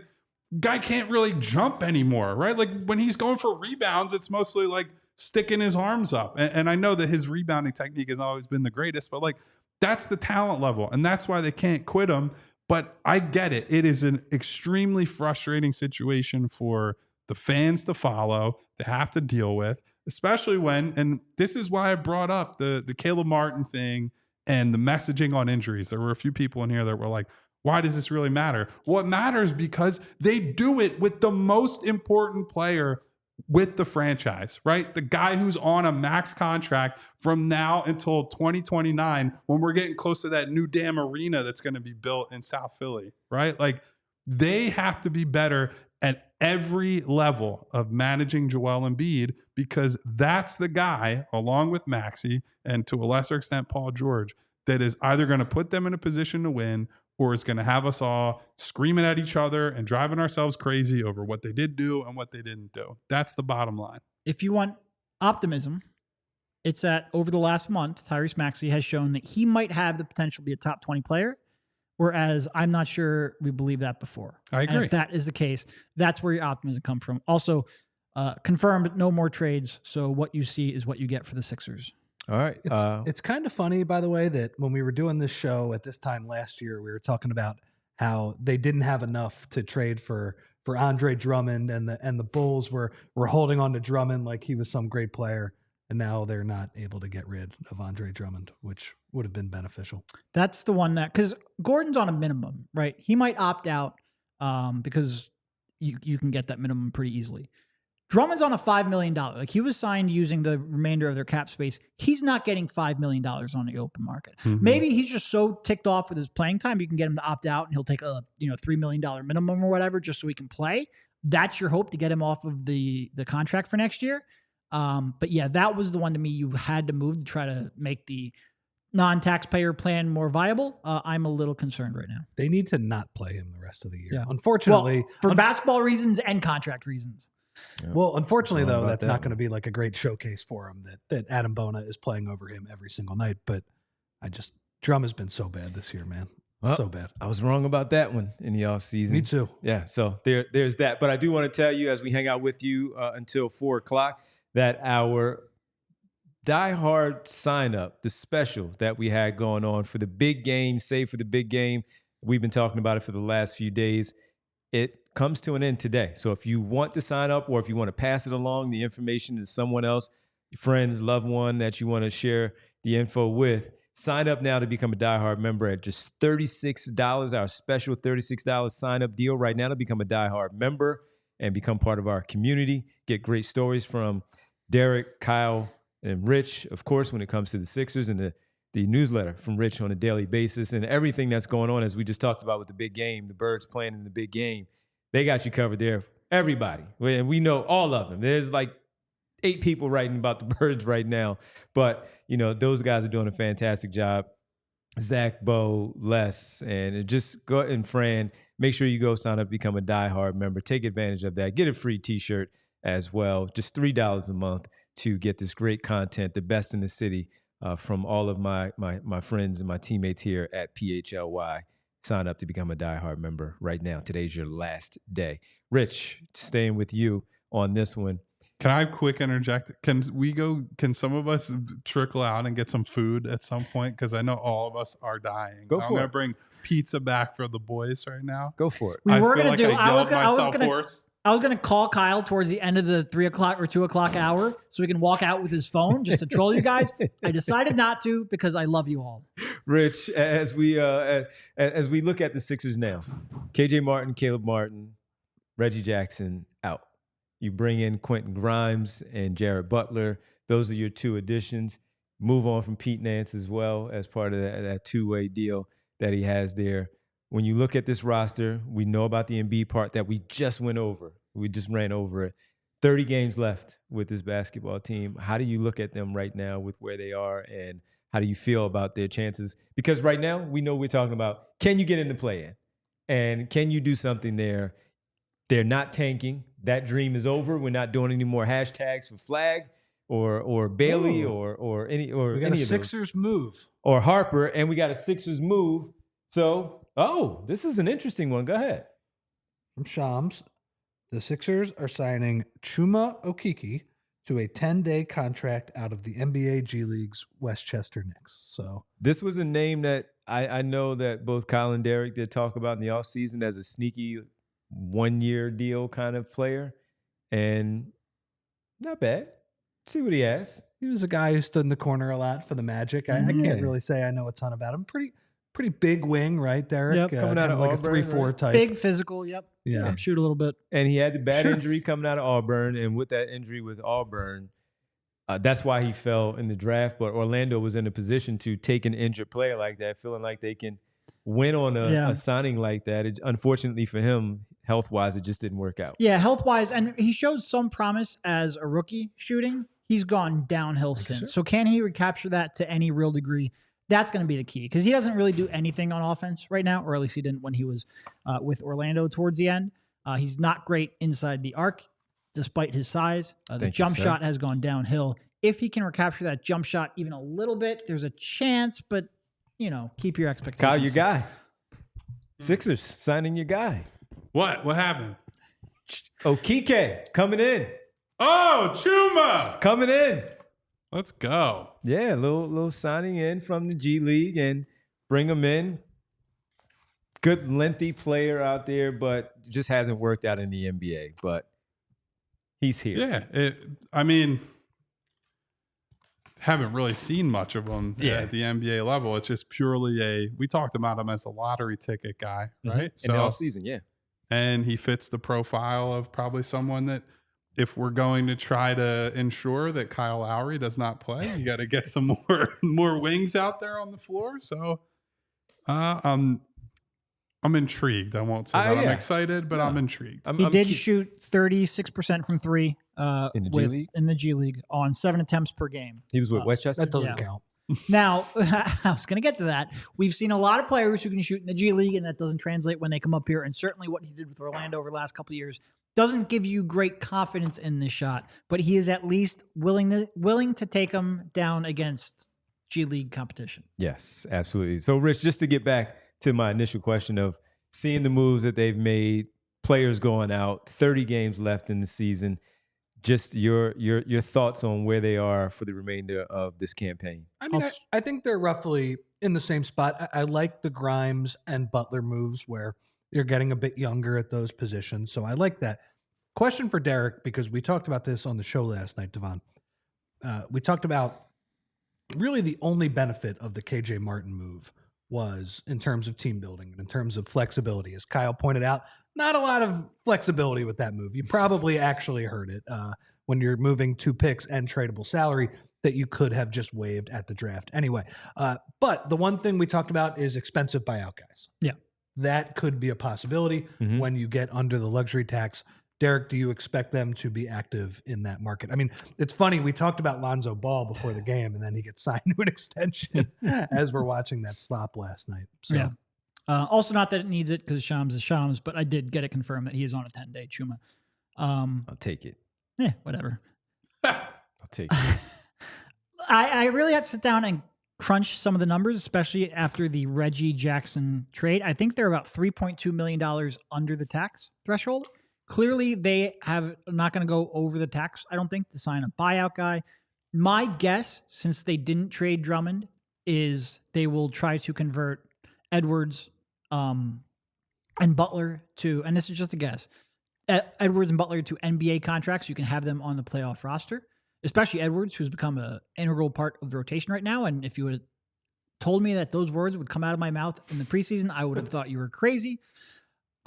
guy can't really jump anymore, right? Like, when he's going for rebounds, it's mostly like sticking his arms up. And I know that his rebounding technique has always been the greatest, but like, that's the talent level, and that's why they can't quit him. But I get it. It is an extremely frustrating situation for the fans to follow, to have to deal with. especially when, and this is why I brought up the Caleb Martin thing and the messaging on injuries. There were a few people in here that were like, why does this really matter? Well, it matters because they do it with the most important player with the franchise, right? The guy who's on a max contract from now until 2029, when we're getting close to that new damn arena that's going to be built in South Philly, right? Like, they have to be better at every level of managing Joel Embiid, because that's the guy, along with Maxey and to a lesser extent Paul George, that is either going to put them in a position to win or is going to have us all screaming at each other and driving ourselves crazy over what they did do and what they didn't do. That's the bottom line. If you want optimism, it's that over the last month, Tyrese Maxey has shown that he might have the potential to be a top 20 player, whereas I'm not sure we believe that before. I agree. And if that is the case, that's where your optimism comes from. Also, confirmed no more trades, so what you see is what you get for the Sixers. All right. It's kind of funny, by the way, that when we were doing this show at this time last year, we were talking about how they didn't have enough to trade for Andre Drummond, and the Bulls were holding on to Drummond like he was some great player, and now they're not able to get rid of Andre Drummond, which would have been beneficial. That's the one that, because Gordon's on a minimum, right? He might opt out because you can get that minimum pretty easily. Drummond's on a $5 million. Like, he was signed using the remainder of their cap space. He's not getting $5 million on the open market. Mm-hmm. Maybe he's just so ticked off with his playing time, you can get him to opt out and he'll take a $3 million minimum or whatever just so he can play. That's your hope to get him off of the contract for next year. But yeah, that was the one to me you had to move to try to make the non-taxpayer plan more viable. I'm a little concerned right now. They need to not play him the rest of the year. Yeah. Unfortunately, for basketball reasons and contract reasons. Yeah. Well, unfortunately, though, that's that not going to be like a great showcase for him that Adam Bona is playing over him every single night. But Drum has been so bad this year, man. Well, so bad. I was wrong about that one in the offseason. Me too. Yeah, so there's that. But I do want to tell you, as we hang out with you until 4 o'clock, that our diehard sign up, the special that we had going on for the big game, save for the big game, we've been talking about it for the last few days. It comes to an end today. So if you want to sign up, or if you want to pass it along, the information to someone else, your friends, loved one that you want to share the info with, sign up now to become a diehard member at just $36, our special $36 sign up deal right now to become a diehard member and become part of our community. Get great stories from Derek, Kyle, and Rich, of course, when it comes to the Sixers, and the newsletter from Rich on a daily basis, and everything that's going on, as we just talked about with the big game, the Birds playing in the big game. They got you covered there. Everybody. And we know all of them. There's like 8 people writing about the Birds right now. But, those guys are doing a fantastic job. Zach, Bo, Les, and just go, and Fran, make sure you go sign up, become a diehard member. Take advantage of that. Get a free T-shirt as well. Just $3 a month to get this great content, the best in the city, from all of my friends and my teammates here at PHLY. Sign up to become a diehard member right now. Today's your last day. Rich, staying with you on this one. Can I quick interject? Can some of us trickle out and get some food at some point? Because I know all of us are dying. Go for I'm going to it. bring pizza back for the boys right now. Go for it. We were I feel going to like do, I yelled myself hoarse. I was going to call Kyle towards the end of the 3 o'clock or 2 o'clock hour so he can walk out with his phone just to troll you guys. I decided not to because I love you all. Rich, as we look at the Sixers now, KJ Martin, Caleb Martin, Reggie Jackson out. You bring in Quentin Grimes and Jared Butler. Those are your 2 additions. Move on from Pete Nance as well as part of that two-way deal that he has there. When you look at this roster, we know about the Embiid part that we just went over. We just ran over it. 30 games left with this basketball team. How do you look at them right now with where they are, and how do you feel about their chances? Because right now, we know we're talking about, can you get in the play-in? And can you do something there? They're not tanking. That dream is over. We're not doing any more hashtags for Flag or Bailey or any or We got any a of Sixers move. or Harper, and we got a Sixers move. So, this is an interesting one. Go ahead. From Shams, the Sixers are signing Chuma Okeke to a 10-day contract out of the NBA G League's Westchester Knicks. So This was a name that I know that both Kyle and Derek did talk about in the offseason as a sneaky one-year deal kind of player. And not bad. See what he has. He was a guy who stood in the corner a lot for the Magic. I can't really say I know a ton about him. Pretty big wing, right, Derek? Yep, coming out of like Auburn, a 3-4 right? type. Big physical. Yep. Yeah. Shoot a little bit. And he had the bad injury coming out of Auburn. And with that injury with Auburn, that's why he fell in the draft. But Orlando was in a position to take an injured player like that, feeling like they can win on a signing like that. Unfortunately for him, health-wise, it just didn't work out. Yeah, health-wise. And he showed some promise as a rookie shooting. He's gone downhill since. So can he recapture that to any real degree? That's going to be the key because he doesn't really do anything on offense right now, or at least he didn't when he was with Orlando towards the end. He's not great inside the arc, despite his size. The jump shot has gone downhill. If he can recapture that jump shot even a little bit, there's a chance, but, keep your expectations. Kyle, your guy. Sixers signing your guy. What happened? Okike coming in. Oh, Chuma coming in. Let's go. Yeah, a little signing in from the G League and bring him in. Good, lengthy player out there, but just hasn't worked out in the NBA. But he's here. Yeah, haven't really seen much of him at the NBA level. It's just purely we talked about him as a lottery ticket guy, right? In the offseason, yeah. And he fits the profile of probably someone that, if we're going to try to ensure that Kyle Lowry does not play, you got to get some more wings out there on the floor. So I'm intrigued. I won't say that I'm excited, but I'm intrigued. He did shoot 36% from three in the G League on 7 attempts per game. He was with Westchester? That doesn't count. Now, I was going to get to that. We've seen a lot of players who can shoot in the G League, and that doesn't translate when they come up here. And certainly what he did with Orlando over the last couple of years doesn't give you great confidence in this shot, but he is at least willing to take him down against G League competition. Yes, absolutely. So, Rich, just to get back to my initial question of seeing the moves that they've made, players going out, 30 games left in the season, just your thoughts on where they are for the remainder of this campaign. I think they're roughly in the same spot. I like the Grimes and Butler moves where you're getting a bit younger at those positions. So I like that. Question for Derek, because we talked about this on the show last night, Devon. We talked about really the only benefit of the KJ Martin move was in terms of team building and in terms of flexibility. As Kyle pointed out, not a lot of flexibility with that move. You probably actually heard it when you're moving 2 picks and tradable salary that you could have just waived at the draft anyway. But the one thing we talked about is expensive buyout guys. Yeah. That could be a possibility when you get under the luxury tax. Derek, do you expect them to be active in that market? I mean, it's funny. We talked about Lonzo Ball before the game, and then he gets signed to an extension as we're watching that slop last night. So. Yeah. Also, not that it needs it because Shams is Shams, but I did get it confirmed that he is on a 10-day Chuma. I'll take it. Yeah, whatever. I'll take it. I really had to sit down and crunch some of the numbers, especially after the Reggie Jackson trade. I think they're about $3.2 million under the tax threshold. Clearly, they are not going to go over the tax, I don't think, to sign a buyout guy. My guess, since they didn't trade Drummond, is they will try to convert Edwards and Butler to, and this is just a guess, Edwards and Butler to NBA contracts. You can have them on the playoff roster, especially Edwards, who's become an integral part of the rotation right now. And if you would have told me that those words would come out of my mouth in the preseason, I would have thought you were crazy.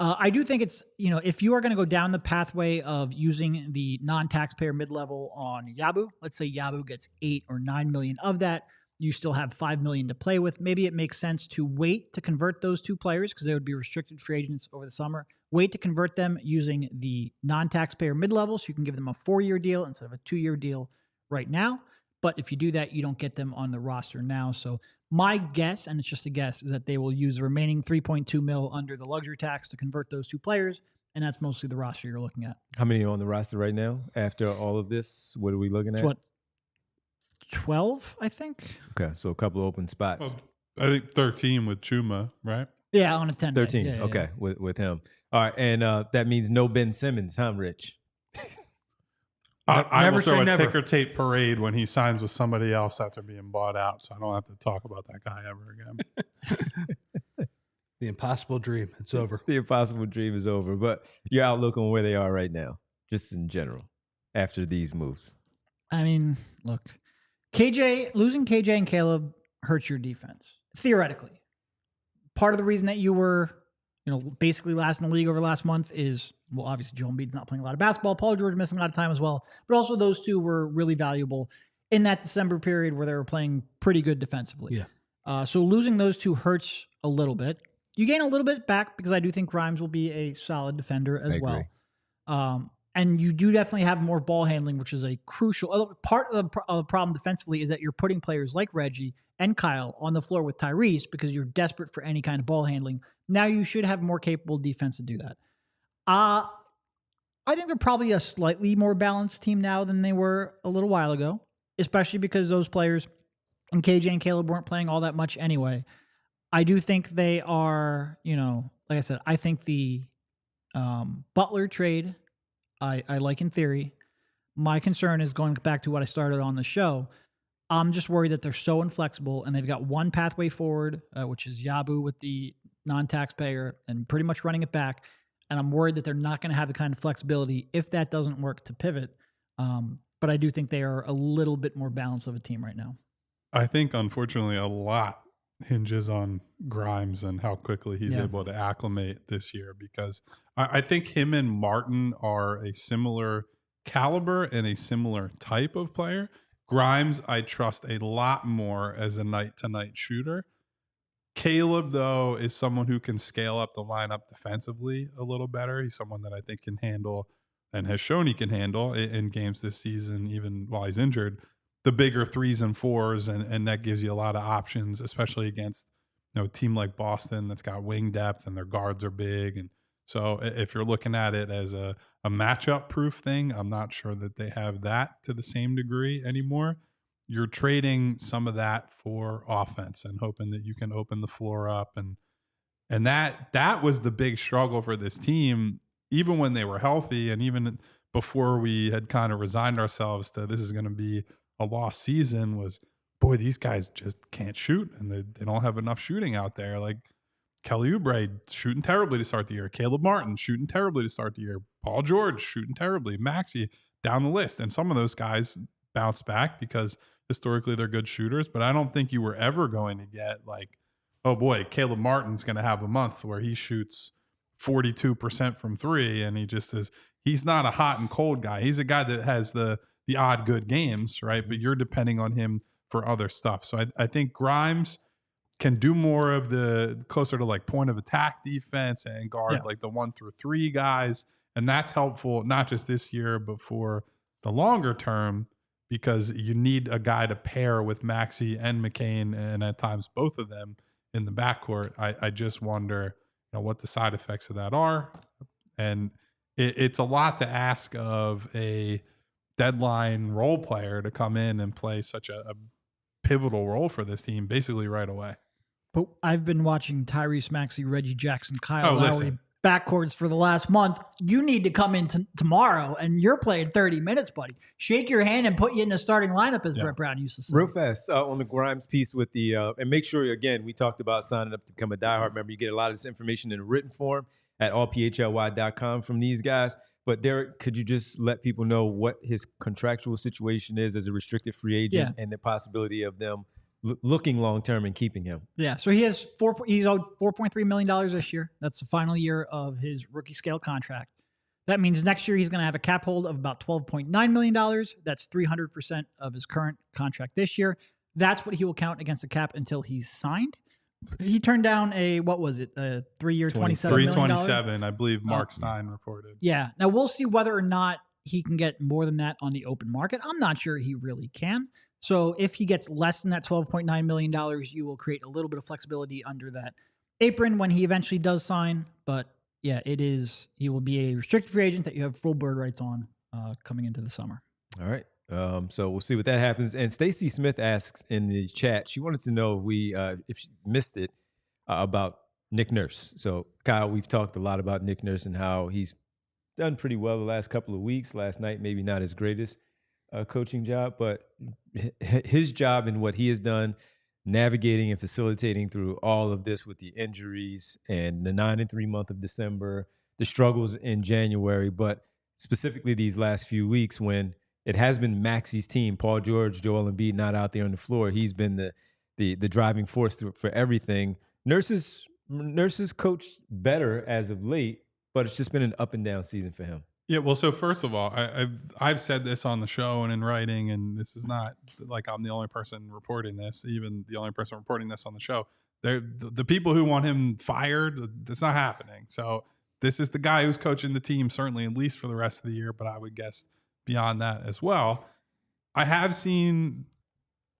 I do think it's, if you are going to go down the pathway of using the non-taxpayer mid-level on Yabu, let's say Yabu gets 8 or 9 million of that, you still have 5 million to play with. Maybe it makes sense to wait to convert those 2 players because they would be restricted free agents over the summer. Wait to convert them using the non-taxpayer mid-level so you can give them a 4-year deal instead of a 2-year deal right now. But if you do that, you don't get them on the roster now. So my guess, and it's just a guess, is that they will use the remaining 3.2 mil under the luxury tax to convert those 2 players. And that's mostly the roster you're looking at. How many are on the roster right now after all of this? What are we looking at? What, 12, I think? Okay, so a couple of open spots. Well, I think 13 with Chuma, right? Yeah, on a 10. 13, yeah, okay, with him. All right, and that means no Ben Simmons, huh, Rich? I Never will throw say a never. ticker tape parade when he signs with somebody else after being bought out, so I don't have to talk about that guy ever again. The impossible dream. It's over. The impossible dream is over. But your outlook on where they are right now, just in general, after these moves. I mean, look, losing KJ and Caleb hurts your defense, theoretically. Part of the reason that you were, basically last in the league over the last month is, well, obviously Joel Embiid's not playing a lot of basketball. Paul George missing a lot of time as well. But also those two were really valuable in that December period where they were playing pretty good defensively. Yeah. So losing those two hurts a little bit. You gain a little bit back because I do think Grimes will be a solid defender as well. And you do definitely have more ball handling, which is a crucial part of the problem defensively is that you're putting players like Reggie and Kyle on the floor with Tyrese because you're desperate for any kind of ball handling. Now you should have more capable defense to do that. I think they're probably a slightly more balanced team now than they were a little while ago, especially because those players and KJ and Caleb weren't playing all that much anyway. I do think they are, like I said, I think the Butler trade, I like in theory. My concern is going back to what I started on the show. I'm just worried that they're so inflexible and they've got one pathway forward, which is Yabu with the non-taxpayer and pretty much running it back. And I'm worried that they're not going to have the kind of flexibility if that doesn't work to pivot. But I do think they are a little bit more balanced of a team right now. I think, unfortunately, a lot hinges on Grimes and how quickly he's able to acclimate this year, because I think him and Martin are a similar caliber and a similar type of player. Grimes, I trust a lot more as a night-to-night shooter. Caleb, though, is someone who can scale up the lineup defensively a little better. He's someone that I think can handle and has shown he can handle in games this season, even while he's injured, the bigger 3s and 4s, and that gives you a lot of options, especially against a team like Boston that's got wing depth and their guards are big. And so if you're looking at it as a matchup-proof thing, I'm not sure that they have that to the same degree anymore. You're trading some of that for offense and hoping that you can open the floor up. And that was the big struggle for this team, even when they were healthy and even before we had kind of resigned ourselves to this is going to be a lost season, was, boy, these guys just can't shoot and they don't have enough shooting out there. Like Kelly Oubre shooting terribly to start the year. Caleb Martin shooting terribly to start the year. Paul George shooting terribly. Maxey down the list. And some of those guys bounce back because historically they're good shooters, but I don't think you were ever going to get like, oh boy, Caleb Martin's going to have a month where he shoots 42% from 3 and he's not a hot and cold guy. He's a guy that has the odd good games, right? But you're depending on him for other stuff. So I think Grimes can do more of the closer to like point of attack defense and guard like the 1 through 3 guys. And that's helpful, not just this year, but for the longer term, because you need a guy to pair with Maxey and McCain, and at times both of them in the backcourt. I just wonder what the side effects of that are. And it's a lot to ask of a deadline role player to come in and play such a pivotal role for this team basically right away. But I've been watching Tyrese Maxey, Reggie Jackson, Kyle Lowry backcourts for the last month. You need to come in tomorrow and you're playing 30 minutes, buddy. Shake your hand and put you in the starting lineup, as Brett Brown used to say. Real fast on the Grimes piece with the and make sure, again, we talked about signing up to become a diehard. Remember, you get a lot of this information in written form at allphly.com from these guys. But Derek, could you just let people know what his contractual situation is as a restricted free agent and the possibility of them looking long-term and keeping him? Yeah, so he's owed $4.3 million this year. That's the final year of his rookie scale contract. That means next year he's going to have a cap hold of about $12.9 million. That's 300% of his current contract this year. That's what he will count against the cap until he's signed. He turned down a 3-year, $27 million? $327, I believe Mark Stein reported. Yeah. Now we'll see whether or not he can get more than that on the open market. I'm not sure he really can. So if he gets less than that $12.9 million, you will create a little bit of flexibility under that apron when he eventually does sign. But yeah, he will be a restricted free agent that you have full bird rights on coming into the summer. All right. So we'll see what that happens. And Stacy Smith asks in the chat, she wanted to know if she missed it about Nick Nurse. So Kyle, we've talked a lot about Nick Nurse and how he's done pretty well the last couple of weeks. Last night, maybe not his greatest coaching job, but his job and what he has done navigating and facilitating through all of this with the injuries and the 9-3 month of December, the struggles in January, but specifically these last few weeks when it has been Maxi's team. Paul George, Joel Embiid not out there on the floor. He's been the driving force for everything. Nurse's coached better as of late, but it's just been an up and down season for him. Yeah, well, so first of all, I've said this on the show and in writing, and this is not like I'm the only person reporting this, even the only person reporting this on the show. The people who want him fired, that's not happening. So this is the guy who's coaching the team, certainly at least for the rest of the year, but I would guess beyond that as well. I have seen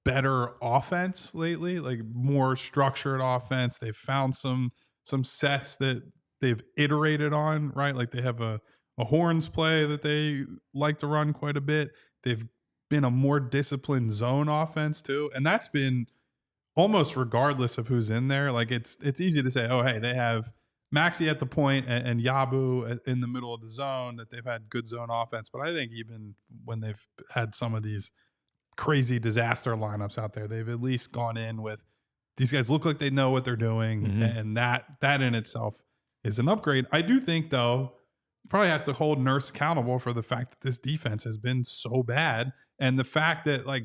better offense lately, like more structured offense. They've found some sets that they've iterated on, right? Like they have a horns play that they like to run quite a bit. They've been a more disciplined zone offense too. And that's been almost regardless of who's in there. Like it's easy to say, oh, hey, they have Maxey at the point and Yabu in the middle of the zone, that they've had good zone offense. But I think even when they've had some of these crazy disaster lineups out there, they've at least gone in with, these guys look like they know what they're doing. Mm-hmm. And that in itself is an upgrade. I do think, though, probably have to hold Nurse accountable for the fact that this defense has been so bad, and the fact that, like,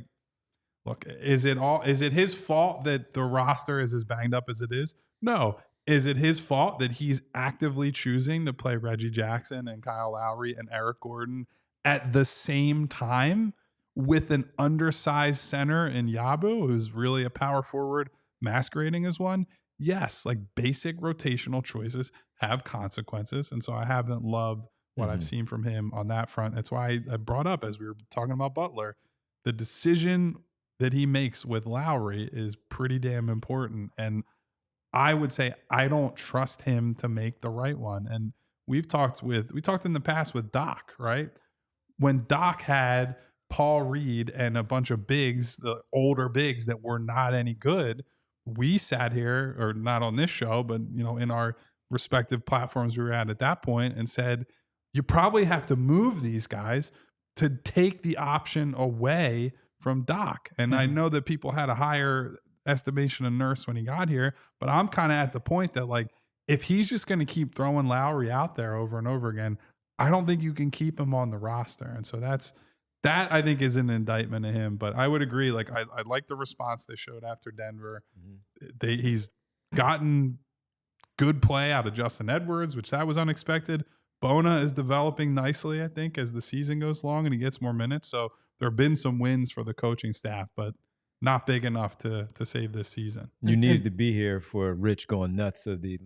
look, is it his fault that the roster is as banged up as it is? No. Is it his fault that he's actively choosing to play Reggie Jackson and Kyle Lowry and Eric Gordon at the same time with an undersized center in Yabu, who's really a power forward masquerading as one? Yes, like basic rotational choices have consequences. And so I haven't loved what I've seen from him on that front. That's why I brought up, as we were talking about Butler, the decision that he makes with Lowry is pretty damn important. And I would say I don't trust him to make the right one. And we talked in the past with Doc, right? When Doc had Paul Reed and a bunch of bigs, the older bigs that were not any good, we sat here, or not on this show, but in our respective platforms we were at that point, and said, you probably have to move these guys to take the option away from Doc. And I know that people had a higher estimation of Nurse when he got here, but I'm kind of at the point that, like, if he's just going to keep throwing Lowry out there over and over again, I don't think you can keep him on the roster. And so that I think is an indictment of him. But I would agree. Like I like the response they showed after Denver. Mm-hmm. He's gotten good play out of Justin Edwards, which that was unexpected. Bona is developing nicely, I think, as the season goes along and he gets more minutes. So there have been some wins for the coaching staff, but not big enough to save this season. You needed to be here for Rich going nuts of the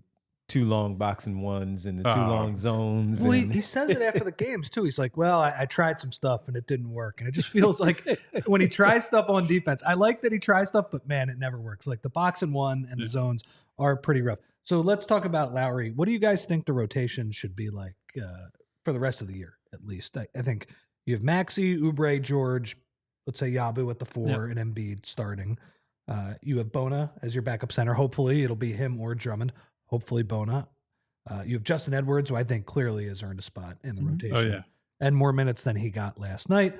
too long boxing ones and the too long zones. Well, he says it after the games too. He's like, well, I tried some stuff and it didn't work. And it just feels like when he tries stuff on defense, I like that he tries stuff, but man, it never works. Like the boxing one and the zones are pretty rough. So let's talk about Lowry. What do you guys think the rotation should be like for the rest of the year, at least? I think you have Maxey, Oubre, George, let's say Yabu at the 4 and Embiid starting. You have Bona as your backup center. Hopefully it'll be him or Drummond. Hopefully Bona. You have Justin Edwards, who I think clearly has earned a spot in the rotation. Oh, yeah. And more minutes than he got last night.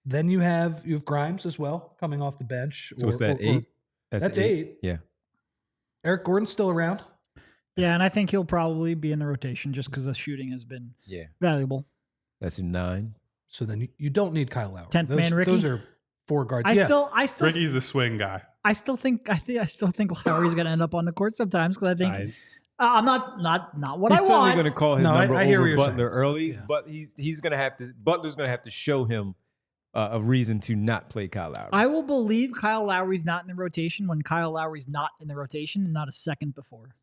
Then you have Grimes as well coming off the bench. So what's that, 8? That's 8. Yeah. Eric Gordon's still around. Yeah, and I think he'll probably be in the rotation just because the shooting has been valuable. That's a 9. So then you don't need Kyle Lowry. 10th man Ricky. Those are 4 guards. I still Ricky's the swing guy. I still think Lowry's going to end up on the court sometimes because I think I'm not what I want. He's certainly going to call his number over Butler early, but he's going to have to. Butler's going to have to show him a reason to not play Kyle Lowry. I will believe Kyle Lowry's not in the rotation when Kyle Lowry's not in the rotation and not a second before.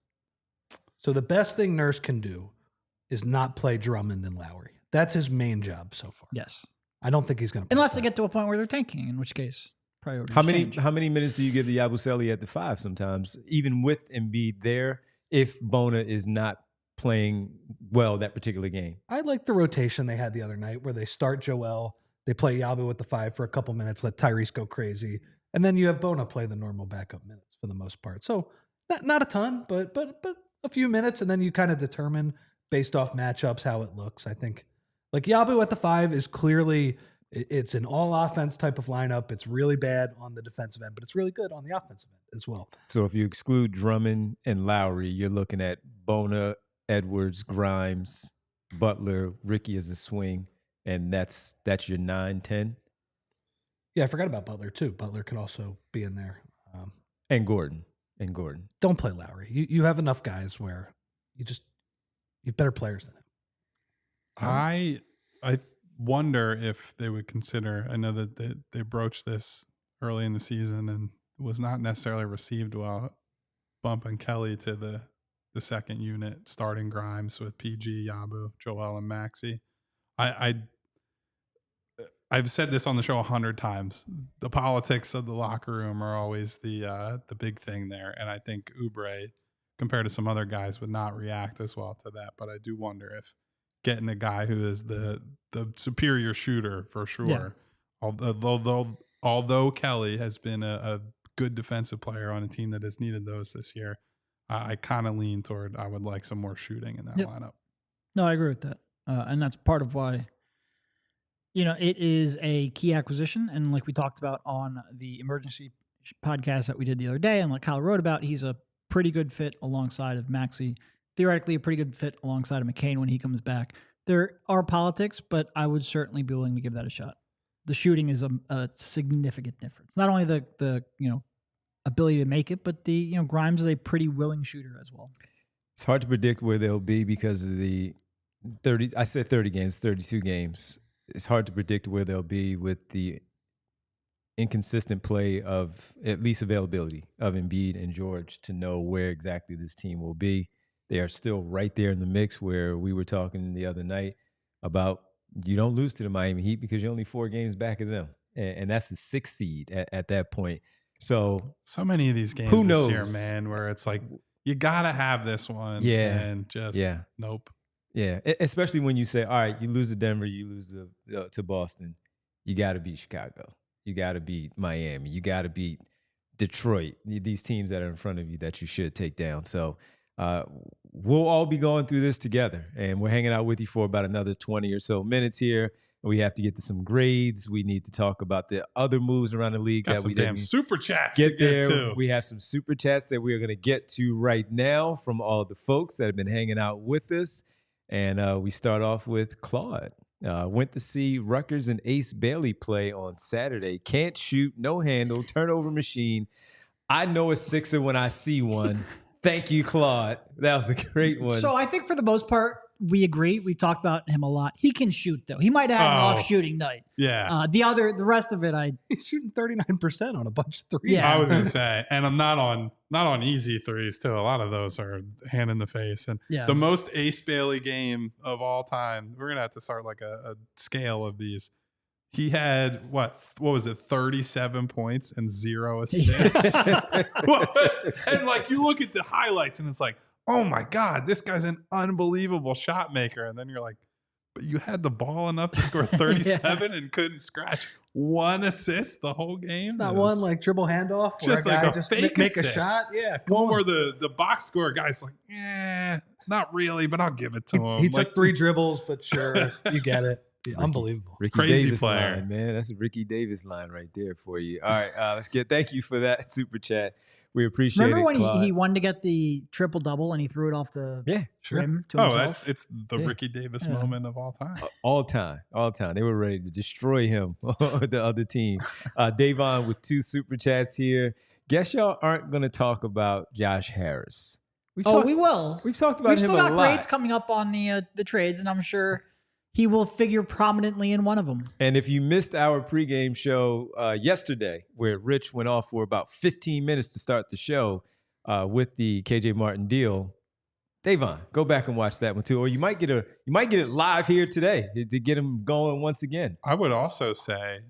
So the best thing Nurse can do is not play Drummond and Lowry. That's his main job so far. Yes. I don't think he's going to. Unless they get to a point where they're tanking, in which case priorities change. How many minutes do you give to Yabusele at the 5 sometimes, even with Embiid there, if Bona is not playing well that particular game? I like the rotation they had the other night where they start Joel, they play Yabu at the 5 for a couple minutes, let Tyrese go crazy, and then you have Bona play the normal backup minutes for the most part. So not a ton, but a few minutes, and then you kind of determine based off matchups how it looks. I think like Yabu at the 5 is clearly, it's an all offense type of lineup. It's really bad on the defensive end, but it's really good on the offensive end as well. So if you exclude Drummond and Lowry, you're looking at Bona, Edwards, Grimes, Butler, Ricky as a swing, and that's your 9-10. Yeah, I forgot about Butler too. Butler could also be in there. And Gordon. Don't play Lowry. You have enough guys where you have better players than him. I wonder if they would consider. I know that they broached this early in the season and was not necessarily received well. Bumping Kelly to the second unit, starting Grimes with PG, Yabu, Joel, and Maxey. I've said this on the show 100 times. The politics of the locker room are always the big thing there, and I think Oubre, compared to some other guys, would not react as well to that. But I do wonder if getting a guy who is the superior shooter for sure, although Kelly has been a good defensive player on a team that has needed those this year, I kind of lean toward I would like some more shooting in that lineup. No, I agree with that, and that's part of why. It is a key acquisition. And like we talked about on the emergency podcast that we did the other day, and like Kyle wrote about, he's a pretty good fit alongside of Maxey. Theoretically, a pretty good fit alongside of McCain when he comes back. There are politics, but I would certainly be willing to give that a shot. The shooting is a significant difference. Not only the ability to make it, but the Grimes is a pretty willing shooter as well. It's hard to predict where they'll be because of the 30. I said 30 games, 32 games. It's hard to predict where they'll be with the inconsistent play of at least availability of Embiid and George to know where exactly this team will be. They are still right there in the mix where we were talking the other night about you don't lose to the Miami Heat because you're only 4 games back of them. And that's the 6th seed at that point. So many of these games who knows? This year, man, where it's like, you got to have this one. Yeah. And just nope. Yeah, especially when you say, all right, you lose to Denver, you lose to Boston. You got to beat Chicago. You got to beat Miami. You got to beat Detroit. These teams that are in front of you that you should take down. So we'll all be going through this together. And we're hanging out with you for about another 20 or so minutes here. We have to get to some grades. We need to talk about the other moves around the league. Got some damn super chats get to there. Get to. We have some super chats that we're going to get to right now from all of the folks that have been hanging out with us. And we start off with Claude. Went to see Rutgers and Ace Bailey play on Saturday. Can't shoot, no handle, turnover machine. I know a Sixer when I see one. Thank you, Claude. That was a great one. So I think for the most part, we agree. We talked about him a lot. He can shoot, though. He might have an off shooting night. Yeah. The rest of it, he's shooting 39% on a bunch of threes. Yeah. I was gonna say, and I'm not on easy threes too. A lot of those are hand in the face. And the most Ace Bailey game of all time. We're gonna have to start like a scale of these. He had what was it? 37 points and 0 assists. And like you look at the highlights and it's like, oh my God, this guy's an unbelievable shot maker. And then you're like, but you had the ball enough to score 37 and couldn't scratch 1 assist the whole game. It's not one like dribble handoff, just like a fake make assist. A shot. Yeah, one where the box score guy's like, not really, but I'll give it to him. He took 3 dribbles, but sure, you get it. Unbelievable. Ricky Crazy Davis player, line, man. That's a Ricky Davis line right there for you. All right, thank you for that super chat. We appreciate it. Remember when he wanted to get the triple double and he threw it off the rim to himself? It's the Ricky Davis moment of all time. All time. They were ready to destroy him, the other team. Davon with 2 super chats here. Guess y'all aren't going to talk about Josh Harris. We will. We've talked about We've him still got a lot. grades coming up on the trades, and I'm sure he will figure prominently in one of them. And if you missed our pregame show yesterday, where Rich went off for about 15 minutes to start the show with the KJ Martin deal, Davon, go back and watch that one too. Or you might get it live here today to get him going once again. I would also say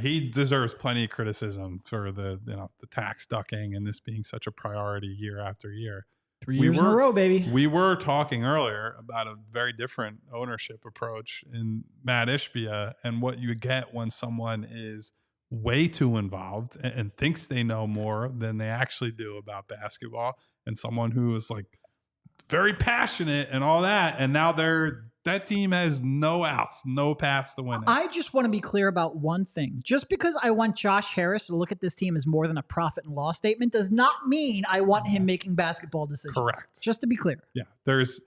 he deserves plenty of criticism for the tax ducking and this being such a priority year after year. 3 years in a row, baby. We were talking earlier about a very different ownership approach in Matt Ishbia and what you get when someone is way too involved and thinks they know more than they actually do about basketball, and someone who is like very passionate and all that, and now that team has no outs, no paths to win it. I just want to be clear about one thing. Just because I want Josh Harris to look at this team as more than a profit and loss statement does not mean I want him making basketball decisions. Correct. Just to be clear. Yeah, there's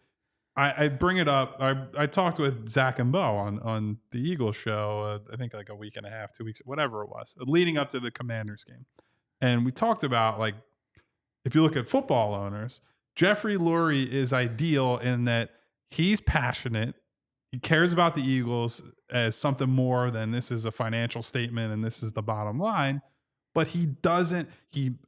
I bring it up. I talked with Zach and Bo on the Eagles show, I think like a week and a half, 2 weeks, whatever it was, leading up to the Commanders game. And we talked about, like, if you look at football owners, Jeffrey Lurie is ideal in that he's passionate. He cares about the Eagles as something more than this is a financial statement and this is the bottom line. But he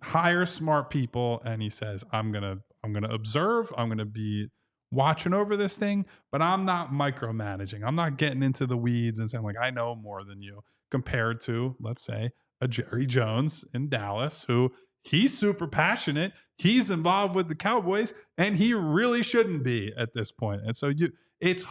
hires smart people and he says, I'm gonna observe, I'm gonna be watching over this thing, but I'm not micromanaging. I'm not getting into the weeds and saying, like, I know more than you, compared to, let's say, a Jerry Jones in Dallas, who he's super passionate. He's involved with the Cowboys, and he really shouldn't be at this point. And so it's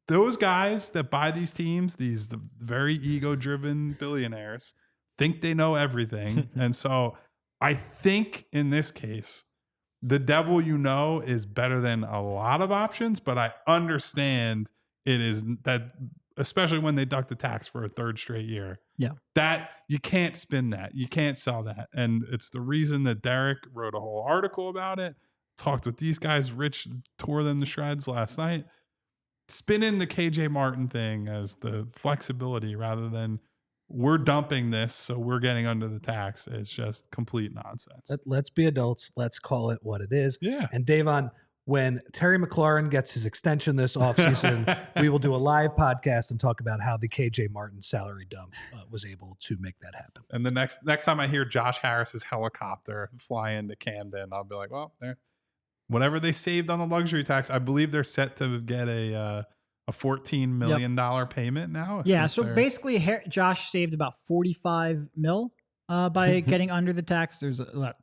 those guys that buy these teams, the very ego-driven billionaires, think they know everything. And so I think in this case, the devil is better than a lot of options, but I understand it is that, especially when they duck the tax for a third straight year. Yeah. That you can't spin that. You can't sell that. And it's the reason that Derek wrote a whole article about it, talked with these guys. Rich tore them to shreds last night. Spin in the KJ Martin thing as the flexibility rather than we're dumping this, so we're getting under the tax. It's just complete nonsense. Let's be adults. Let's call it what it is. Yeah. And Davon, when Terry McLaurin gets his extension this offseason, we will do a live podcast and talk about how the KJ Martin salary dump was able to make that happen. And the next time I hear Josh Harris's helicopter fly into Camden, I'll be like, well, whatever they saved on the luxury tax, I believe they're set to get a $14 million payment now. Yeah. So basically, Josh saved about $45 million by getting under the tax. There's a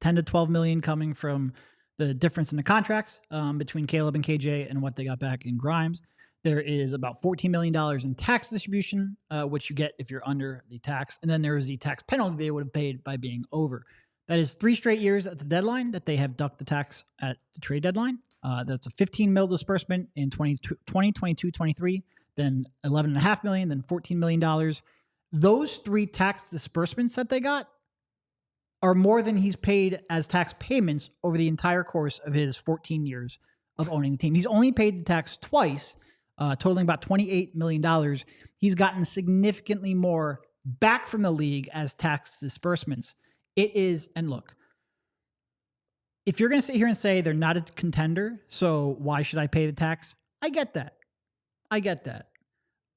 10 to 12 million coming from the difference in the contracts between Caleb and KJ and what they got back in Grimes. There is about $14 million in tax distribution, which you get if you're under the tax. And then there is the tax penalty they would have paid by being over. That is 3 straight years at the deadline that they have ducked the tax at the trade deadline. That's a $15 million disbursement in 2022, 23, then $11.5 million, then $14 million. Those 3 tax disbursements that they got are more than he's paid as tax payments over the entire course of his 14 years of owning the team. He's only paid the tax twice, totaling about $28 million. He's gotten significantly more back from the league as tax disbursements. It is, and look, if you're going to sit here and say they're not a contender, so why should I pay the tax? I get that.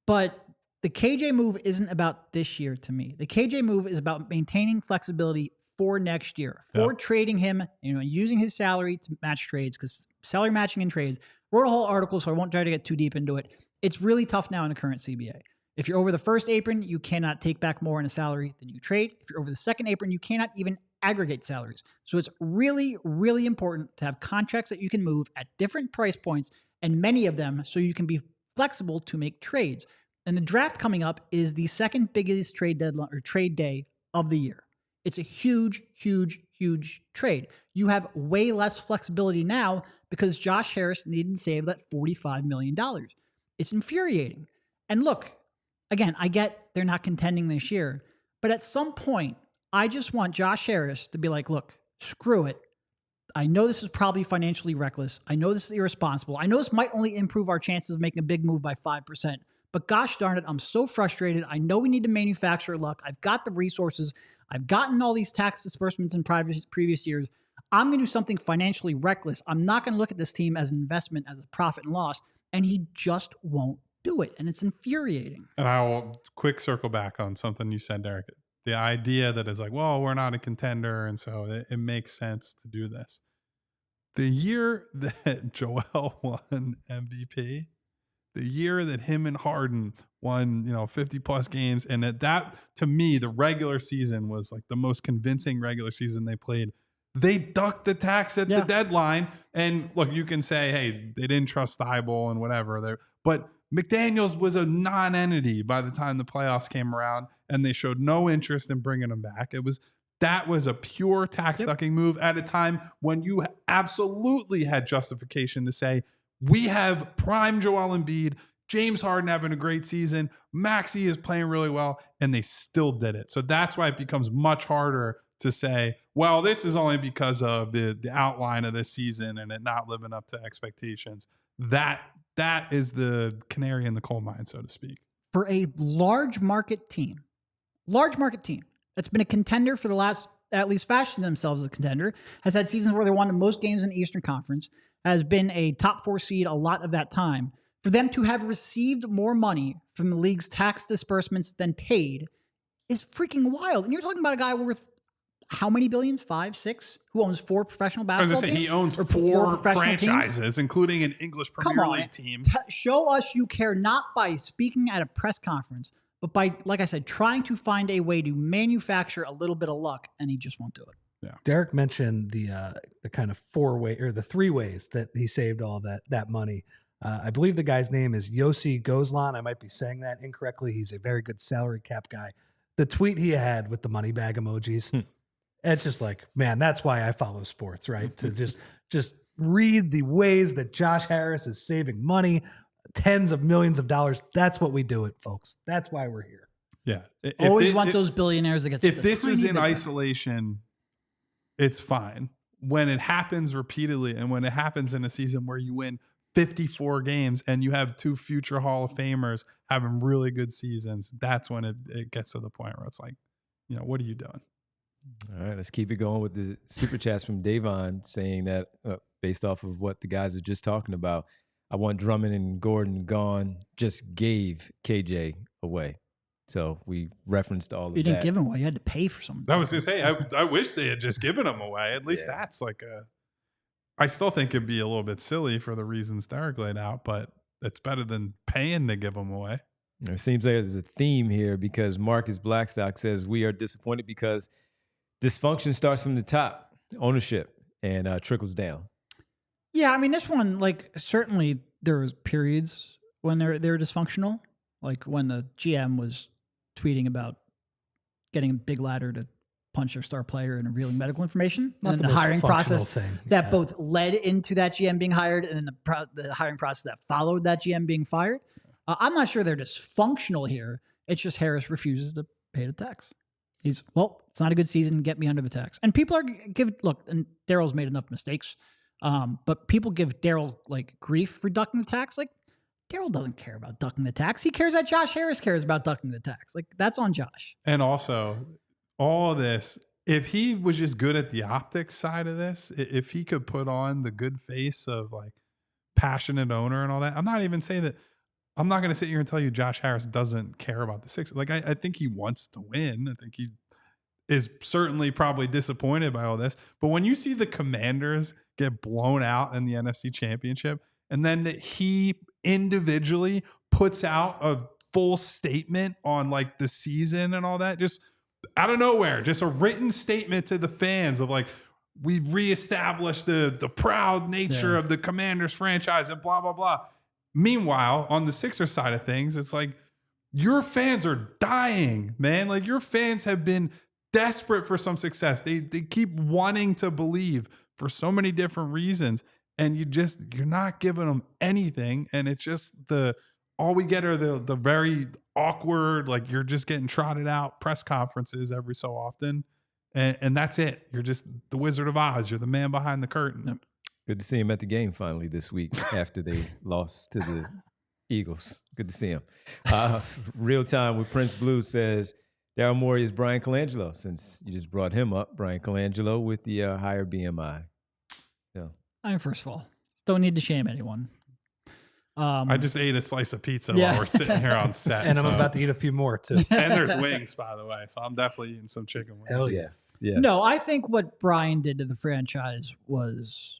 But the KJ move isn't about this year to me. The KJ move is about maintaining flexibility for next year, for trading him, using his salary to match trades, because salary matching and trades, wrote a whole article, so I won't try to get too deep into it. It's really tough now in the current CBA. If you're over the first apron, you cannot take back more in a salary than you trade. If you're over the second apron, you cannot even aggregate salaries. So it's really, really important to have contracts that you can move at different price points, and many of them, so you can be flexible to make trades. And the draft coming up is the second biggest trade deadline or trade day of the year. It's a huge, huge, huge trade. You have way less flexibility now because Josh Harris needed to save that $45 million. It's infuriating. And look, again, I get they're not contending this year, but at some point, I just want Josh Harris to be like, look, screw it. I know this is probably financially reckless. I know this is irresponsible. I know this might only improve our chances of making a big move by 5%, but gosh darn it, I'm so frustrated. I know we need to manufacture luck. I've got the resources. I've gotten all these tax disbursements in previous years. I'm going to do something financially reckless. I'm not going to look at this team as an investment, as a profit and loss, and he just won't do it, and it's infuriating. And I will quick circle back on something you said, Derek. The idea that it's like, well, we're not a contender, and so it makes sense to do this. The year that Joel won MVP, the year that him and Harden won, 50-plus games, and that, to me, the regular season was like the most convincing regular season they played. They ducked the tax at the deadline. And look, you can say, hey, they didn't trust Thibault and whatever. But McDaniels was a non-entity by the time the playoffs came around, and they showed no interest in bringing him back. That was a pure tax ducking move at a time when you absolutely had justification to say, we have prime Joel Embiid, James Harden having a great season, Maxey is playing really well, and they still did it. So that's why it becomes much harder to say, well, this is only because of the outline of this season and it not living up to expectations. that is the canary in the coal mine, so to speak. For a large market team that's been a contender for the last, at least fashioned themselves as a contender, has had seasons where they won the most games in the Eastern Conference, has been a top 4 seed a lot of that time. For them to have received more money from the league's tax disbursements than paid is freaking wild. And you're talking about a guy worth how many billions? 5, 6? Who owns 4 professional basketball teams? He owns Or 4 franchises, franchises, including an English Premier League team. Show us you care, not by speaking at a press conference, but by, like I said, trying to find a way to manufacture a little bit of luck, and he just won't do it. Yeah. Derek mentioned the kind of 4-way or the 3 ways that he saved all that money. I believe the guy's name is Yossi Gozlan. I might be saying that incorrectly. He's a very good salary cap guy. The tweet he had with the money bag emojis, it's just like, man, that's why I follow sports, right? To just read the ways that Josh Harris is saving money, tens of millions of dollars. That's what we do it, folks. That's why we're here. Yeah. Always want those billionaires that get. If this was in isolation, it's fine. When it happens repeatedly, and when it happens in a season where you win 54 games and you have 2 future Hall of Famers having really good seasons, that's when it gets to the point where it's like, what are you doing? All right, let's keep it going with the super chats from Davon saying that based off of what the guys are just talking about, I want Drummond and Gordon gone, just gave KJ away. So we referenced all of that. You didn't give him away. You had to pay for something. I was going to say, I wish they had just given him away. At least that's like I still think it'd be a little bit silly for the reasons Derek laid out, but it's better than paying to give them away. It seems like there's a theme here because Marcus Blackstock says we are disappointed because dysfunction starts from the top, ownership, and trickles down. Yeah, I mean, this one, certainly there was periods when they were dysfunctional, like when the GM was tweeting about getting a big ladder to punch their star player and revealing medical information, Not and the the hiring process thing. that both led into that GM being hired, and then the hiring process that followed that GM being fired. I'm not sure they're dysfunctional here. It's just Harris refuses to pay the tax. It's not a good season. Get me under the tax. And people are and Daryl's made enough mistakes, but people give Daryl grief for ducking the tax. Daryl doesn't care about ducking the tax. He cares that Josh Harris cares about ducking the tax. That's on Josh. And also, all this, if he was just good at the optics side of this, if he could put on the good face of passionate owner and all that, I'm not even saying that. I'm not going to sit here and tell you Josh Harris doesn't care about the Sixers. I think he wants to win. I think he is certainly probably disappointed by all this. But when you see the Commanders get blown out in the NFC Championship, and then that he individually puts out a full statement on the season and all that, just out of nowhere, just a written statement to the fans of we've reestablished the proud nature of the Commanders franchise and blah, blah, blah. Meanwhile, on the Sixers side of things, it's your fans are dying, man. Your fans have been desperate for some success. They keep wanting to believe for so many different reasons, and you're not giving them anything. And it's just all we get are the very awkward, you're just getting trotted out press conferences every so often, and that's it. You're just the Wizard of Oz. You're the man behind the curtain. Yep. Good to see him at the game finally this week after they lost to the Eagles. Good to see him. Real Time with Prince Blue says, Daryl Morey is Brian Colangelo, since you just brought him up. Brian Colangelo with the higher BMI. Yeah. First of all, don't need to shame anyone. I just ate a slice of pizza while we're sitting here on set. And I'm about to eat a few more, too. And there's wings, by the way. So I'm definitely eating some chicken wings. Hell yes. No, I think what Brian did to the franchise was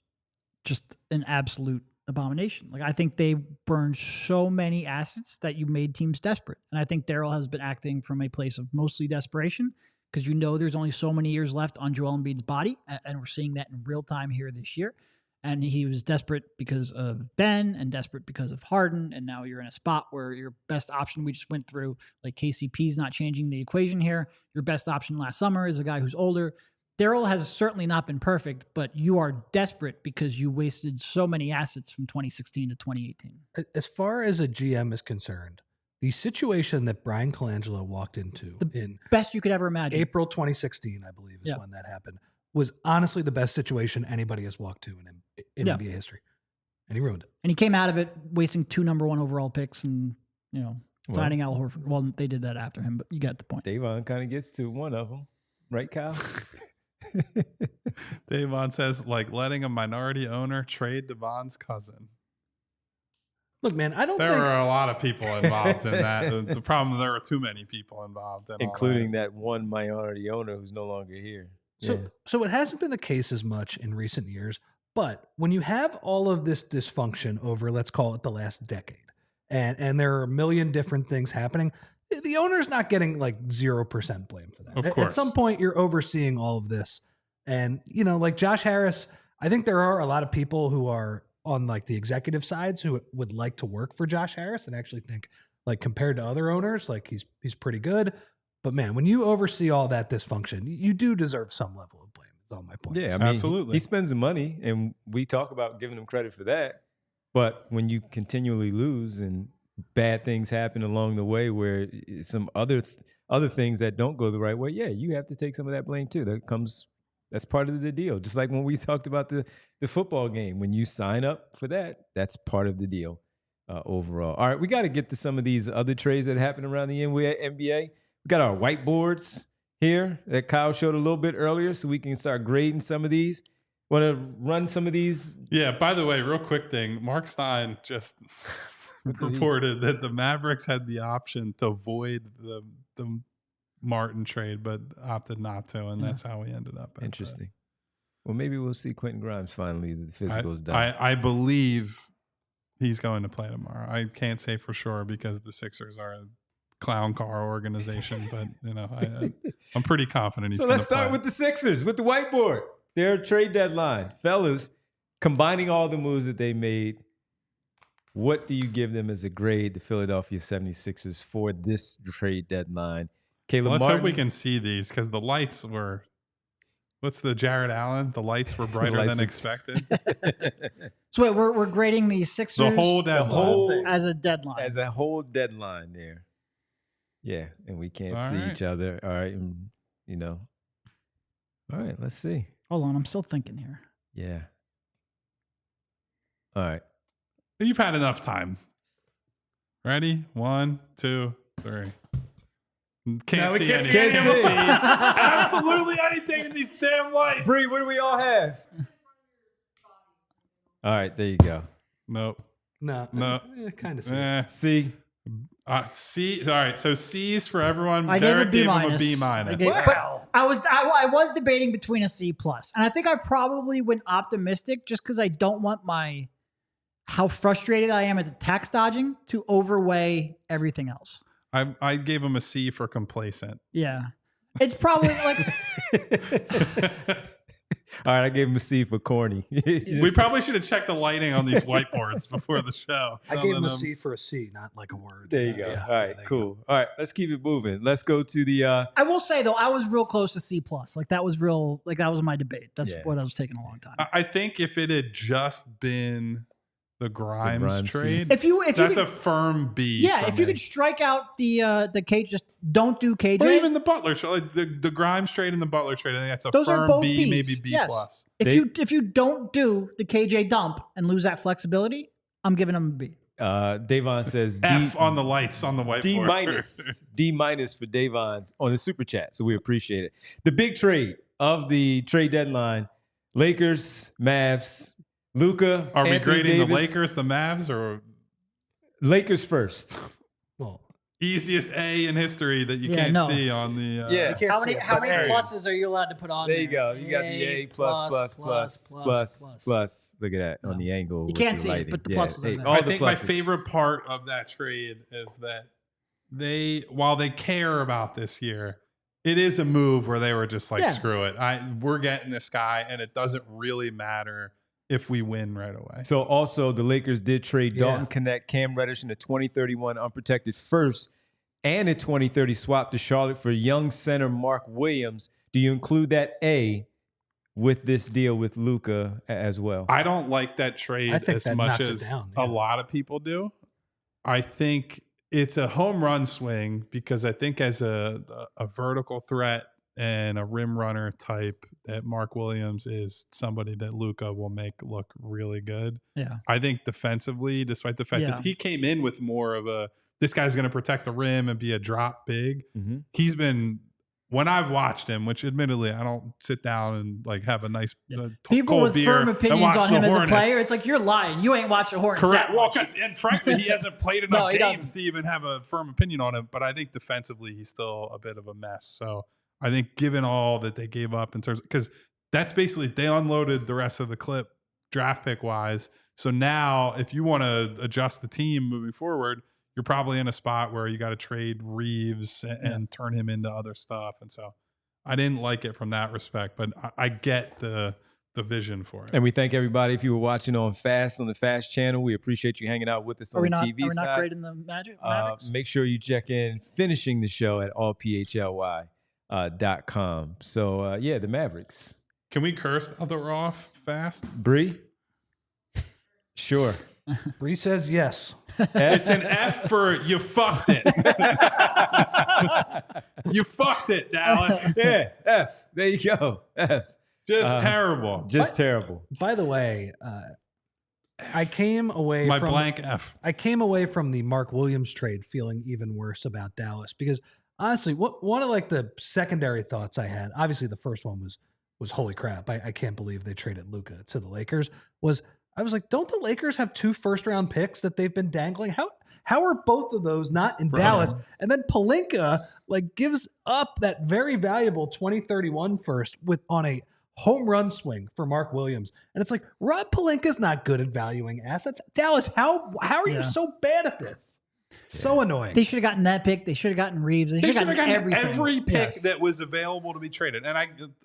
just an absolute abomination. I think they burned so many assets that you made teams desperate. And I think Daryl has been acting from a place of mostly desperation because there's only so many years left on Joel Embiid's body. And we're seeing that in real time here this year. And he was desperate because of Ben and desperate because of Harden. And now you're in a spot where your best option we just went through, KCP's not changing the equation here. Your best option last summer is a guy who's older. Daryl has certainly not been perfect, but you are desperate because you wasted so many assets from 2016 to 2018. As far as a GM is concerned, the situation that Brian Colangelo walked into in best you could ever imagine, April 2016, I believe, is when that happened, was honestly the best situation anybody has walked to in NBA history. And he ruined it. And he came out of it wasting 2 number 1 overall picks and, signing Al Horford. Well, they did that after him, but you got the point. Davon kind of gets to one of them. Right, Kyle? Davon says, like letting a minority owner trade Devon's cousin. Look, man, I don't There think... are a lot of people involved in that. The problem, there are too many people involved in including that one minority owner who's no longer here. So it hasn't been the case as much in recent years, but when you have all of this dysfunction over, let's call it the last decade, and there are a million different things happening, the owner's not getting like 0% blame for that. Of course. At some point, you're overseeing all of this. And, like Josh Harris, I think there are a lot of people who are on like the executive sides who would like to work for Josh Harris and actually think like compared to other owners, like he's pretty good. But man, when you oversee all that dysfunction, you do deserve some level of blame. Is all my point. Yeah, I mean, absolutely. He spends the money, and we talk about giving him credit for that. But when you continually lose and bad things happen along the way, where some other things that don't go the right way, yeah, you have to take some of that blame too. That's part of the deal. Just like when we talked about the football game, when you sign up for that, that's part of the deal overall. All right, we got to get to some of these other trades that happen around the NBA. We got our whiteboards here that Kyle showed a little bit earlier, so we can start grading some of these. Want to run some of these? Yeah, by the way, real quick thing. Mark Stein just reported that the Mavericks had the option to void the Martin trade, but opted not to, and that's how we ended up. Interesting. Well, maybe we'll see Quentin Grimes finally. The physical's done. I believe he's going to play tomorrow. I can't say for sure because the Sixers are a clown car organization, but I'm pretty confident he's going to play. So let's start with the Sixers, with the whiteboard. Their trade deadline. Fellas, combining all the moves that they made, what do you give them as a grade, the Philadelphia 76ers, for this trade deadline? Caleb Let's Martin. hope we can see these because the lights were, what's the Jared Allen? The lights were brighter than expected. So wait, we're grading the Sixers The whole deadline. as a deadline. As a whole deadline there. Yeah, and we can't see each other. All right, and, all right, let's see. Hold on, I'm still thinking here. Yeah. All right. You've had enough time. Ready? 1, 2, 3. Can't see anything. Can't see absolutely anything in these damn lights. Bree, what do we all have? All right, there you go. Nope. No. Kind of. C. C. All right, so C's for everyone. I Derek gave him a a B minus. But I was debating between a C plus, and I think I probably went optimistic just because I don't want how frustrated I am at the tax dodging to overweigh everything else. I gave him a C for complacent. Yeah. It's probably like... All right, I gave him a C for corny. We probably should have checked the lighting on these whiteboards before the show. I gave him a C for a C, not like a word. There you go. Yeah, all right, cool. All right, let's keep it moving. Let's go to the... I will say, though, I was real close to C+. Like, that was my debate. That's what I was taking a long time. I think if it had just been... The Grimes trade. That's a firm B. Yeah, if you could strike out the Cage, just don't do KJ. Or even the Butler trade, like the Grimes trade and the Butler trade. I think that's a Those are firm both B, Bs. maybe B yes. plus. If you don't do the KJ dump and lose that flexibility, I'm giving them a B. Davon says F on the lights on the whiteboard. D minus. D minus for Davon on the super chat. So we appreciate it. The big trade of the trade deadline: Lakers, Mavs. Luka, are we grading Davis, the Lakers, the Mavs, or Lakers first? Well, easiest A in history that you can't see on the. How many pluses are you allowed to put on? There you go. You got the A plus. Look at that on the angle. You can't see it, but the pluses are there. I think my favorite part of that trade is that while they care about this year, it is a move where they were just like, screw it. We're getting this guy, and it doesn't really matter if we win right away. So also the Lakers did trade Dalton Connect, Cam Reddish, and a 2031 unprotected first and a 2030 swap to Charlotte for young center Mark Williams. Do you include that A with this deal with Luka as well? I don't like that trade as much as a lot of people do. I think it's a home run swing because I think as a vertical threat and a rim runner type, that Mark Williams is somebody that Luka will make look really good. Yeah. I think defensively, despite the fact that he came in with more of this guy's going to protect the rim and be a drop big. Mm-hmm. He's been, when I've watched him, which admittedly I don't sit down and like have a nice people cold with beer firm opinions on him as a player. It's like, you're lying. You ain't watched the Hornets. Correct. Well, and frankly, he hasn't played enough games doesn't. to even have a firm opinion on him. But I think defensively, he's still a bit of a mess. So I think given all that they gave up in terms, because that's basically, they unloaded the rest of the clip draft pick wise. So now if you want to adjust the team moving forward, you're probably in a spot where you got to trade Reeves and turn him into other stuff. And so I didn't like it from that respect, but I get the vision for it. And we thank everybody. If you were watching on the Fast channel, we appreciate you hanging out with us on the TV side. Are we not great in the Mavericks? Make sure you check in finishing the show at allphly.com. So, the Mavericks. Can we curse now that we're off Fast? Bree? Sure. Bree says yes. It's an F for you fucked it. You fucked it, Dallas. Yeah, F. There you go. F. Just terrible. Terrible. By the way, I came away from blank F. I came away from the Mark Williams trade feeling even worse about Dallas because honestly, one of like the secondary thoughts I had, obviously the first one was holy crap. I can't believe they traded Luka to the Lakers. I was like, don't the Lakers have 2 first-round picks that they've been dangling? How are both of those not in Dallas? And then Pelinka like gives up that very valuable 2031 first on a home run swing for Mark Williams. And it's like, Rob Pelinka's not good at valuing assets. Dallas, how are you so bad at this? So annoying. They should have gotten that pick. They should have gotten Reeves. They should have gotten everything. Every pick that was available to be traded. And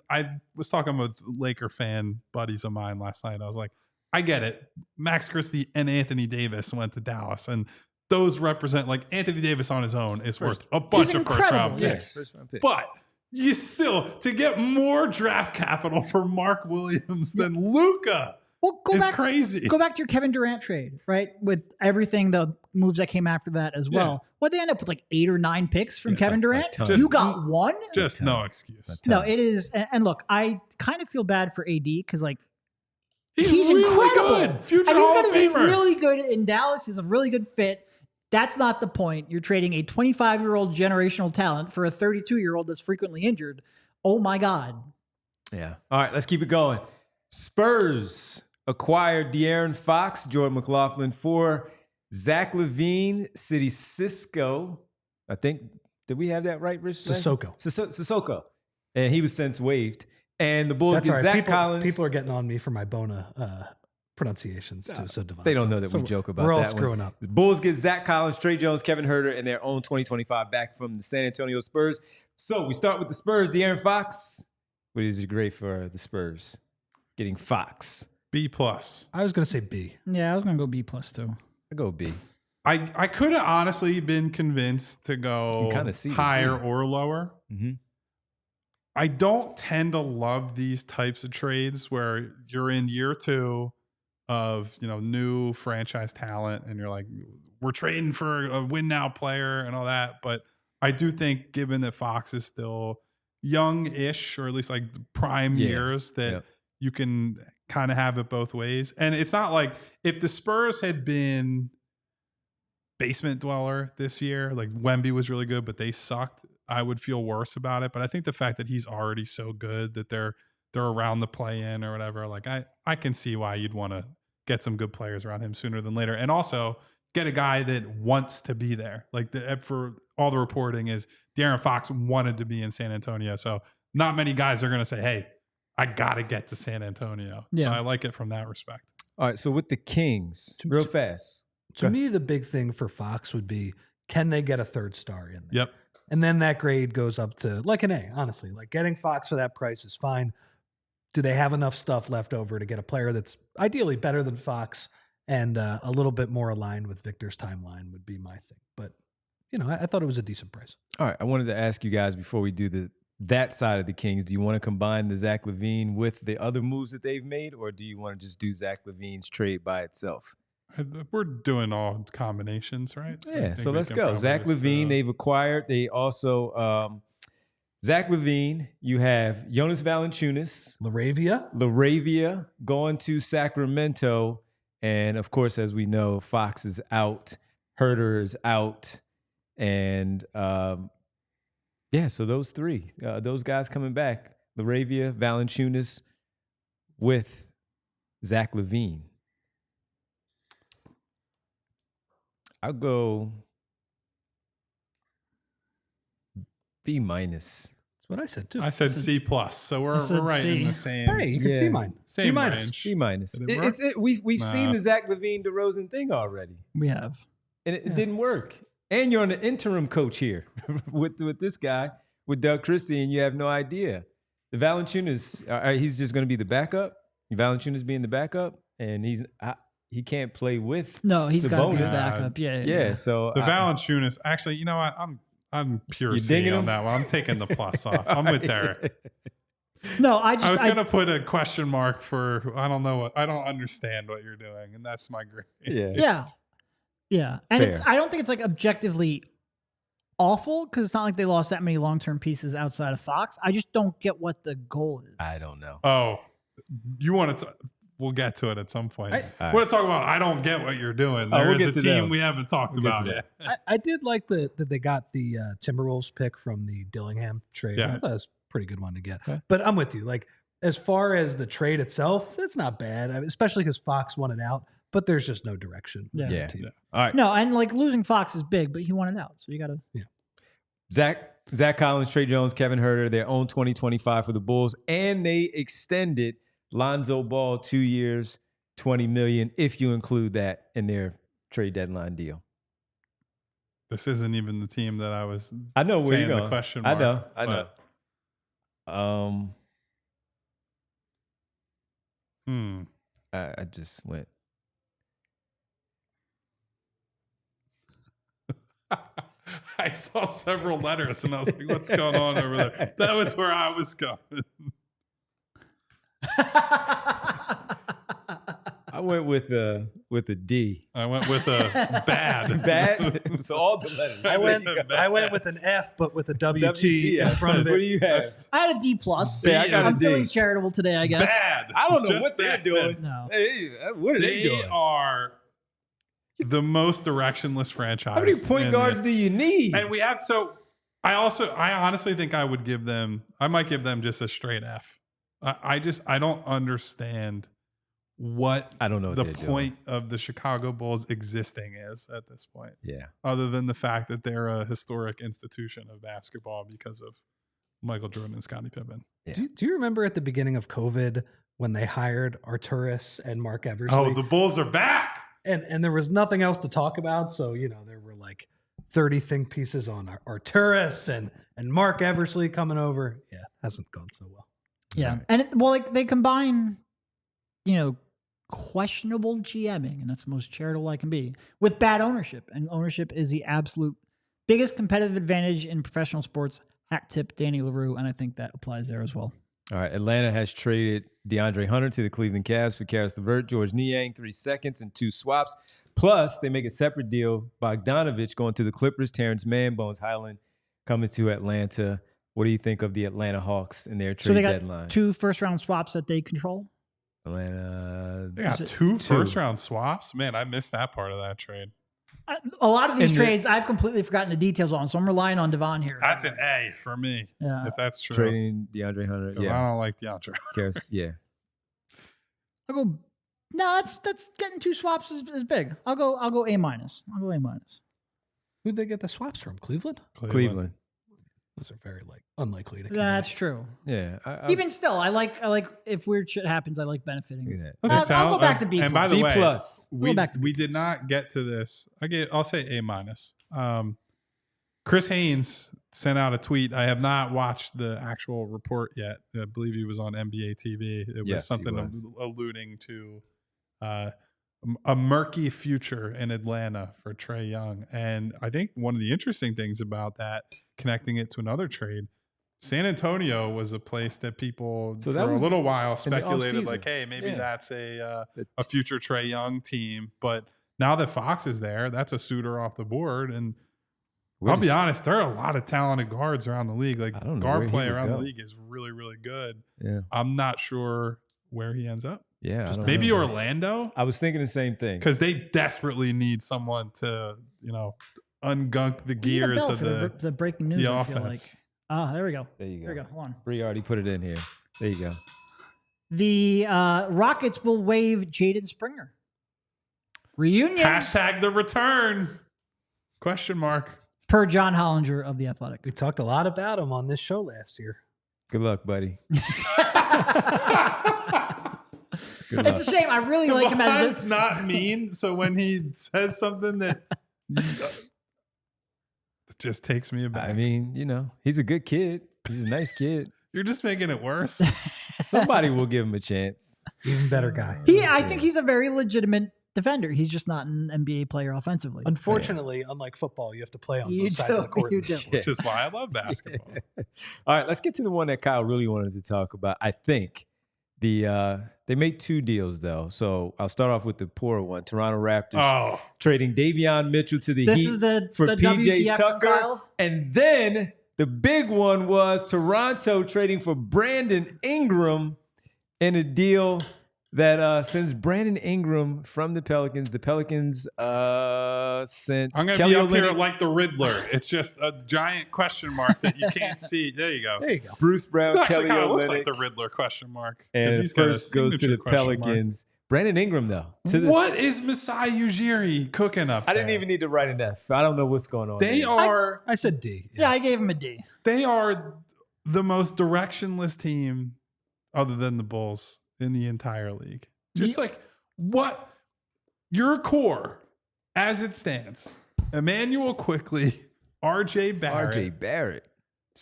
I was talking with Laker fan buddies of mine last night. I was like, I get it. Max Christie and Anthony Davis went to Dallas, and those represent, like, Anthony Davis on his own is worth a bunch of first-round picks. But you still, to get more draft capital for Mark Williams than Luka is crazy. Go back to your Kevin Durant trade, right? With everything, the moves that came after that as well. What they end up with, like 8 or 9 picks from Kevin Durant? You got one? Just no excuse. No, it is. And look, I kind of feel bad for AD because, like, He's really incredible. Good. Future and he's Hall going of to be Famer. really good in Dallas. He's a really good fit. That's not the point. You're trading a 25-year-old generational talent for a 32-year-old that's frequently injured. Oh, my God. Yeah. All right, let's keep it going. Spurs acquired De'Aaron Fox, Jordan McLaughlin for Zach LaVine, City Cisco. I think, did we have that right, Rich? Sissoko. And he was since waived. And the Bulls get Zach Collins. People are getting on me for my Bona pronunciations too. So Devon, they don't know that we joke about that. We're all screwing up. The Bulls get Zach Collins, Trey Jones, Kevin Huerter, and their own 2025 back from the San Antonio Spurs. So we start with the Spurs. De'Aaron Fox. What is it great for the Spurs? Getting Fox. B+. I was going to say B. Yeah, I was going to go B+ too. I go B. I could have honestly been convinced to go higher or lower. Mm-hmm. I don't tend to love these types of trades where you're in year 2 of, new franchise talent and you're like, we're trading for a win now player and all that. But I do think given that Fox is still young-ish, or at least like the prime years, that you can kind of have it both ways. And it's not like if the Spurs had been basement dweller this year, like Wemby was really good, but they sucked, I would feel worse about it. But I think the fact that he's already so good that they're around the play-in or whatever, like I can see why you'd want to get some good players around him sooner than later. And also get a guy that wants to be there. Like for all the reporting is De'Aaron Fox wanted to be in San Antonio. So not many guys are going to say, hey, I got to get to San Antonio. Yeah. So I like it from that respect. All right. So with the Kings, real fast. To me, the big thing for Fox would be, can they get a 3rd star in there? Yep. And then that grade goes up to like an A, honestly. Like getting Fox for that price is fine. Do they have enough stuff left over to get a player that's ideally better than Fox and a little bit more aligned with Victor's timeline would be my thing. But, I thought it was a decent price. All right. I wanted to ask you guys before we do that side of the Kings, do you want to combine the Zach LaVine with the other moves that they've made, or do you want to just do Zach LaVine's trade by itself? We're doing all combinations, right? So let's go. Zach LaVine, they've acquired. They also, Zach LaVine. You have Jonas Valanciunas. LaRavia going to Sacramento. And, of course, as we know, Fox is out. Herter is out. And, so those three. Those guys coming back. LaRavia, Valanciunas with Zach LaVine. I'll go B-. That's what I said too. I said C+. So we're right C. in the same. Hey, you can see mine. Same B-. range. B-. We've seen the Zach LaVine DeRozan thing already. We have. And it didn't work. And you're on the interim coach here with this guy, with Doug Christie, and you have no idea. The Valanciunas, he's just going to be the backup. Valanciunas being the backup, and he can't play with. No, he's got to be the Sabonis. backup. Yeah. So The Valanciunas, actually, you know what? I'm pure You C digging on him? that one. I'm taking the plus off. I'm with Derek. No, I was going to put a question mark for, I don't understand what you're doing. And that's my grade. Yeah. And Fair. I don't think it's like objectively awful because it's not like they lost that many long-term pieces outside of Fox. I just don't get what the goal is. I don't know. Oh, you want to, we'll get to it at some point. All We're right. going to talk about, I don't get what you're doing. Oh, There we'll is get a to team them. we haven't talked We'll get about to yet. I did like that they got the Timberwolves pick from the Dillingham trade. Yeah. I thought it was a pretty good one to get. Okay. But I'm with you. Like, as far as the trade itself, that's not bad. I mean, especially because Fox won it out. But there's just no direction. with Yeah. that team. All right. No, and like losing Fox is big, but he won it out. So you got to. Zach Collins, Trey Jones, Kevin Herter, their own 2025 for the Bulls, and they extended Lonzo Ball 2 years, $20 million, if you include that in their trade deadline deal. This isn't even the team that I was I know where saying you're the going. question I mark. know. I just went. I saw several letters and I was like, what's going on over there? That was where I was going. I went with a D. I went with a bad. Bad. So all the letters. I went with an F, but with a WT in WTF. front of What do it. you have? I had a D plus. Yeah, I got a I'm D. feeling charitable today, I guess. Bad. I don't know Just what they're bad. doing. No. Hey, what are they doing? are the most directionless franchise. How many point in guards the- do you need? And we have I honestly think I might give them just a straight F. I don't understand what I don't know what the they're doing. point of the Chicago Bulls existing is at this point. Yeah. Other than the fact that they're a historic institution of basketball because of Michael Jordan and Scottie Pippen. Yeah. Do you remember at the beginning of COVID when they hired Arturis and Mark Eversley? Oh, the Bulls are back. And there was nothing else to talk about. So, there were like 30 think pieces on Arturis and Mark Eversley coming over. Yeah, hasn't gone so well. Yeah. And they combine, questionable GMing, and that's the most charitable I can be, with bad ownership. And ownership is the absolute biggest competitive advantage in professional sports. Hat tip Danny LaRue, and I think that applies there as well. All right. Atlanta has traded DeAndre Hunter to the Cleveland Cavs for Karis LeVert, George Niang, 3 seconds and 2 swaps. Plus, they make a separate deal. Bogdanovich going to the Clippers, Terrence Mann, Bones Highland coming to Atlanta. What do you think of the Atlanta Hawks and their trade So they got deadline? 2 first-round swaps that they control. Atlanta. They got it 2 first-round swaps. Man, I missed that part of that trade. A lot of these And the- trades I've completely forgotten the details on, so I'm relying on Devon here. That's an A for me, Yeah. if that's true. Trading DeAndre Hunter. 'Cause I Yeah. don't like DeAndre. Karis, yeah. I'll go. No, that's getting 2 swaps is big. I'll go A minus. Who'd they get the swaps from? Cleveland? Cleveland. Those are very unlikely to. That's true. Yeah. Even still, I like if weird shit happens, I like benefiting. Look at Okay, I'll go back to B+. And by the B way, plus. we back to B+. did not get to this. I'll say A minus. Chris Haynes sent out a tweet. I have not watched the actual report yet. I believe he was on NBA TV. It was Yes, he something was. alluding to a murky future in Atlanta for Trae Young. And I think one of the interesting things about that, connecting it to another trade, San Antonio was a place that people So for that a was little while in the speculated offseason. like, hey, maybe Yeah. that's a future Trae Young team. But now that Fox is there, that's a suitor off the board. And I'll be honest, there are a lot of talented guards around the league. Like, I don't know guard where he play would around the go. league is really, really good. Yeah. I'm not sure where he ends up. Yeah. Maybe Orlando, I was thinking the same thing. because they desperately need someone to, ungunk the We need a gears bell of for the breaking news. the I feel like. offense. There we go. There you go. There we go. Hold on. Bree already put it in here. There you go. The Rockets will waive Jaden Springer. Reunion Hashtag the return? Question mark. per John Hollinger of The Athletic. We talked a lot about him on this show last year. Good luck, buddy. Good It's a luck. shame. I really like him as It's not mean. So when he says something that it just takes me aback. I mean, he's a good kid. He's a nice kid. You're just making it worse. Somebody will give him a chance. Even better guy. I think he's a very legitimate defender. He's just not an NBA player offensively. Unfortunately, unlike football, you have to play on You both sides of the do, court. you do. Which is why I love basketball. All right, let's get to the one that Kyle really wanted to talk about. I think they made 2 deals though. So I'll start off with the poorer one. Toronto Raptors trading Davion Mitchell to the This Heat is the for WTF PJ from Tucker. Kyle? And then the big one was Toronto trading for Brandon Ingram in a deal that sends Brandon Ingram from the Pelicans sent I'm going to Kelly be up here Olynyk, like the Riddler. It's just a giant question mark that you can't see. There you go. There you go. Bruce Brown, It actually Kelly kind of looks like Olynyk, the Riddler question mark. and He's got a first goes to signature the question mark. Pelicans. Brandon Ingram, though. What is Masai Ujiri cooking up I didn't there? even need to write an F. I don't know what's going on. They there. are I said D. Yeah, I gave him a D. they are the most directionless team other than the Bulls in the entire league. Just like what your core as it stands. Emmanuel Quickly, RJ Barrett,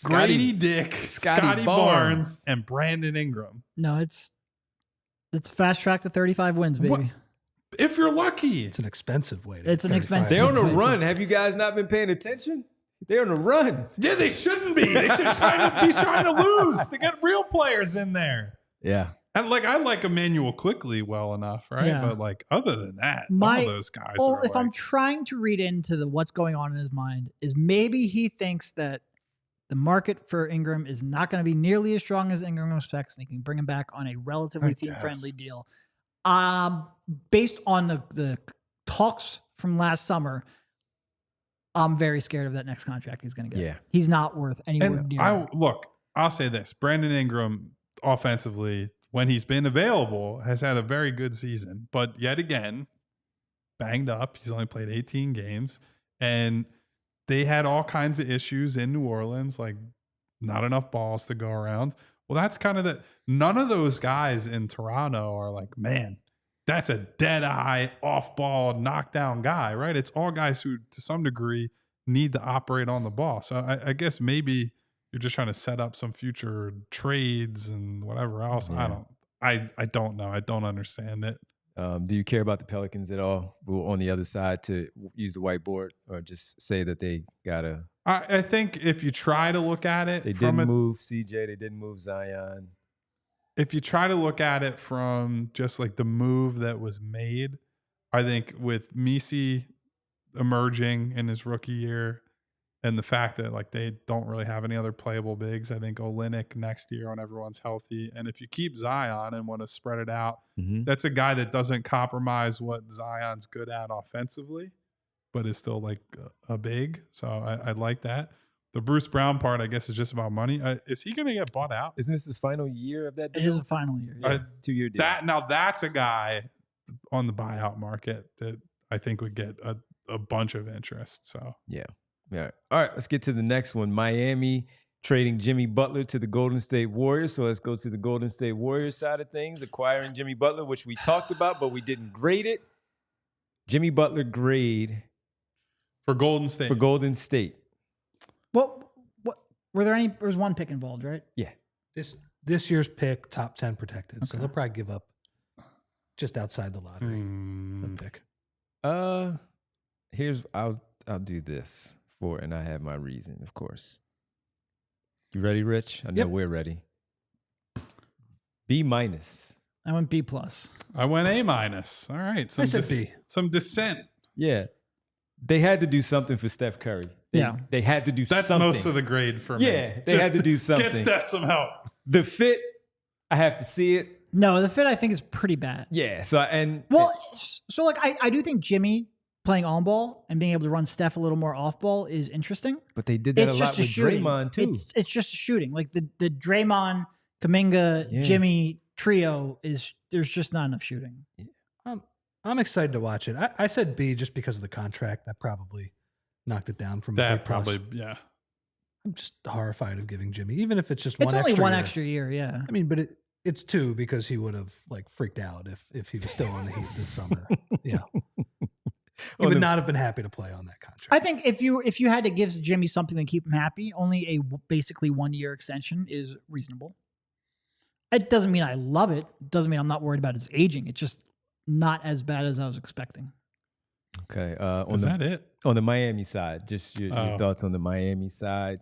Grady Dick, Scotty Barnes, and Brandon Ingram. No, it's fast track to 35 wins, baby. What? If you're lucky. It's an expensive way. It's an 35. expensive- They're on a run. Have you guys not been paying attention? They're on a run. Yeah, they shouldn't be. They should be trying to lose. They got real players in there. Yeah. And I like Emmanuel Quickly well enough, right? Yeah. But other than that, all of those guys are if I'm trying to read into what's going on in his mind, is maybe he thinks that the market for Ingram is not going to be nearly as strong as Ingram expects, and he can bring him back on a relatively team-friendly deal. Based on the talks from last summer, I'm very scared of that next contract he's going to get. Yeah. He's not worth anywhere And near. I'll say this: Brandon Ingram, offensively, when he's been available, has had a very good season. But yet again, banged up. He's only played 18 games, and they had all kinds of issues in New Orleans, like not enough balls to go around. Well, that's kind of none of those guys in Toronto are like, man, that's a dead eye, off ball, knockdown guy, right? It's all guys who, to some degree, need to operate on the ball. So I guess maybe you're just trying to set up some future trades and whatever else. Yeah. I don't know. I don't understand it. Do you care about the Pelicans at all? On the other side, to use the whiteboard, or just say that they gotta? I think if you try to look at it, They didn't move CJ. They didn't move Zion. If you try to look at it from just like the move that was made, I think with Misi emerging in his rookie year and the fact that they don't really have any other playable bigs, I think Olynyk next year when everyone's healthy. And if you keep Zion and want to spread it out, that's a guy that doesn't compromise what Zion's good at offensively, but is still a big. So I like that. The Bruce Brown part, I guess, is just about money. Is he going to get bought out? Isn't this the final year of that deal? It is a final year. Yeah, 2-year deal. That's a guy on the buyout market that I think would get a bunch of interest. So Yeah. All right. Let's get to the next one. Miami trading Jimmy Butler to the Golden State Warriors. So let's go to the Golden State Warriors side of things. Acquiring Jimmy Butler, which we talked about, but we didn't grade it. Jimmy Butler grade for Golden State. What were there any? There was one pick involved, right? Yeah. This year's pick, top 10 protected. So they'll probably give up just outside the lottery pick. I'll do this and I have my reason, of course. You ready, Rich? I know we're ready. B-. I went B+. I went A-. All right. I said B. Some dissent. Yeah. They had to do something for Steph Curry. They had to do That's something. most of the grade for me. Yeah, they had to do something. Get Steph some help. The fit, I have to see it. No, the fit I think is pretty bad. Yeah. So like I do think Jimmy playing on ball and being able to run Steph a little more off ball is interesting. But they did that a lot with shooting. Draymond too. It's just a shooting. Like the Draymond, Kuminga, Jimmy trio there's just not enough shooting. I'm excited to watch it. I said B just because of the contract. That probably knocked it down from a B+. Yeah. I'm just horrified of giving Jimmy, even if it's just It's one only extra one year. extra year, yeah. I mean, but it's 2 because he would have like freaked out if he was still on the Heat this summer. Yeah. He would not have been happy to play on that contract. I think if you had to give Jimmy something to keep him happy, only a basically 1 year extension is reasonable. It doesn't mean I love it. It doesn't mean I'm not worried about his aging. It's just not as bad as I was expecting. Okay. Is that it? On the Miami side, just your thoughts on the Miami side.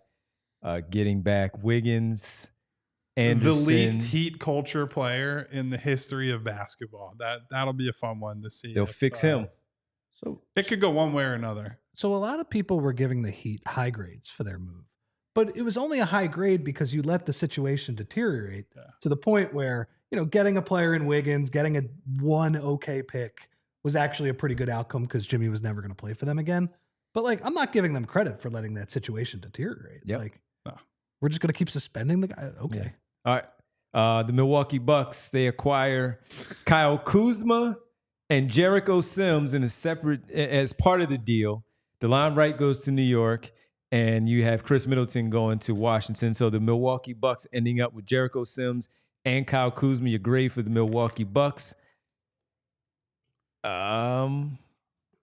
Getting back Wiggins, Anderson. The least Heat culture player in the history of basketball. That'll be a fun one to see. They'll fix him. So it could go one way or another. So a lot of people were giving the Heat high grades for their move. But it was only a high grade because you let the situation deteriorate to the point where, getting a player in Wiggins, getting a one okay pick was actually a pretty good outcome because Jimmy was never going to play for them again. But I'm not giving them credit for letting that situation deteriorate. Yep. We're just going to keep suspending the guy. Okay. Yeah. All right. The Milwaukee Bucks, they acquire Kyle Kuzma and Jericho Sims as part of the deal. DeLon Wright goes to New York, and you have Chris Middleton going to Washington. So the Milwaukee Bucks ending up with Jericho Sims and Kyle Kuzma. Your grade for the Milwaukee Bucks.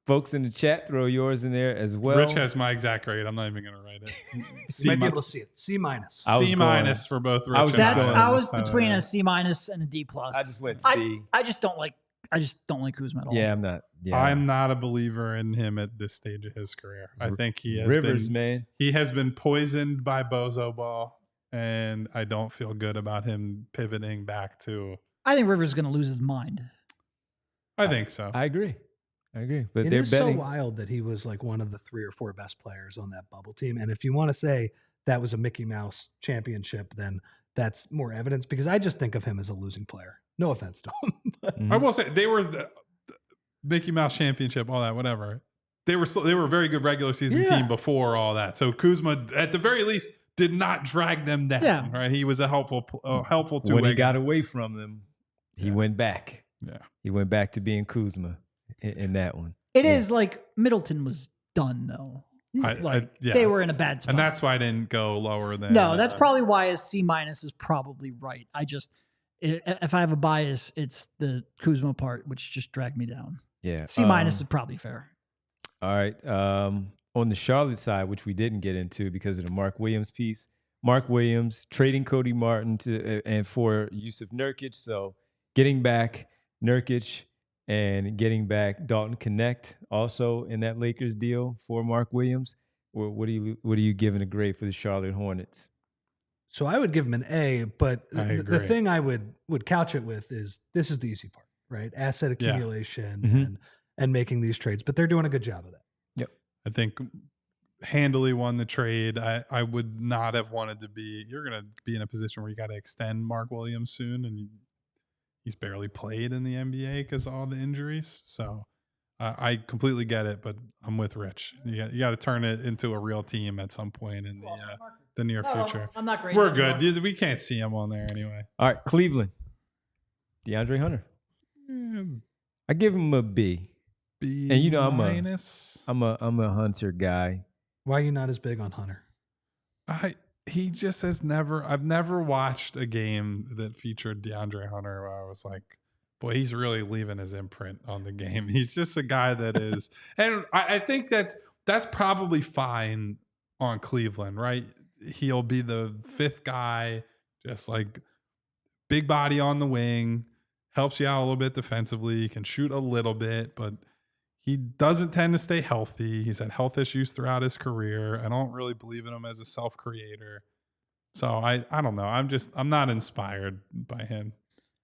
Folks in the chat, throw yours in there as well. Rich has my exact grade. I'm not even going to write it. You might be able to see it. C-. C- for both Rich I was between a C- and a D+. I just went C. I just don't like Kuzma at all. Yeah, I'm not. Yeah, I'm not a believer in him at this stage of his career. I think he has been poisoned by Bozo Ball, and I don't feel good about him pivoting back to. I think Rivers is going to lose his mind. I think so. I agree. But It they're is betting. so wild that he was like one of the 3 or 4 best players on that bubble team. And if you want to say that was a Mickey Mouse championship, then that's more evidence because I just think of him as a losing player. No offense to him. But I will say they were the Mickey Mouse championship, all that, whatever. They were a very good regular season team before all that. So Kuzma, at the very least, did not drag them down. Yeah. Right? He was a helpful two-way When he got guy. away from them, he went back. Yeah. He went back to being Kuzma in that one. It is like Middleton was done though. They were in a bad spot. And that's why I didn't go lower than. No, that's probably why a C- is probably right. If I have a bias, it's the Kuzma part, which just dragged me down. Yeah. C- is probably fair. All right. On the Charlotte side, which we didn't get into because of the Mark Williams piece, Mark Williams trading Cody Martin and for Yusuf Nurkic. So getting back Nurkic and getting back Dalton Connect also in that Lakers deal for Mark Williams. What are you giving a grade for the Charlotte Hornets? So I would give him an A, but the thing I would couch it with is this is the easy part, right? Asset accumulation and making these trades, but they're doing a good job of that. Yep. I think handily won the trade. I would not have wanted to be. You're going to be in a position where you got to extend Mark Williams soon, and he's barely played in the NBA because of all the injuries. So I completely get it, but I'm with Rich. You got to turn it into a real team at some point in the near future. I'm not great. We're good. We can't see him on there anyway. All right, Cleveland, DeAndre Hunter. I give him a B. B and minus. I'm a Hunter guy. Why are you not as big on Hunter? He just has never. I've never watched a game that featured DeAndre Hunter where I was like, boy, he's really leaving his imprint on the game. He's just a guy that is, and I think that's probably fine on Cleveland, right? He'll be the 5th guy, just like big body on the wing, helps you out a little bit defensively, can shoot a little bit, but he doesn't tend to stay healthy. He's had health issues throughout his career. I don't really believe in him as a self-creator. So I don't know. I'm not inspired by him.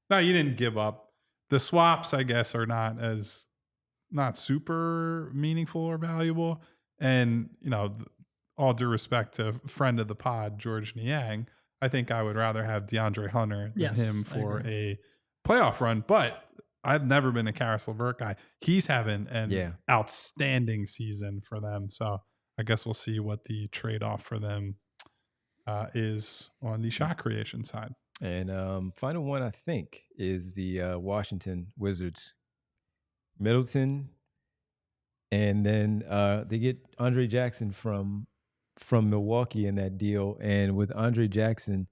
No, you didn't give up. The swaps, I guess, are not super meaningful or valuable. And, all due respect to friend of the pod, George Niang, I think I would rather have DeAndre Hunter than him for a playoff run. But I've never been a Karis LeVert guy. He's having an outstanding season for them. So I guess we'll see what the trade-off for them is on the shot creation side. And final one, I think, is the Washington Wizards. Middleton, and then they get Andre Jackson from Milwaukee in that deal. And with Andre Jackson,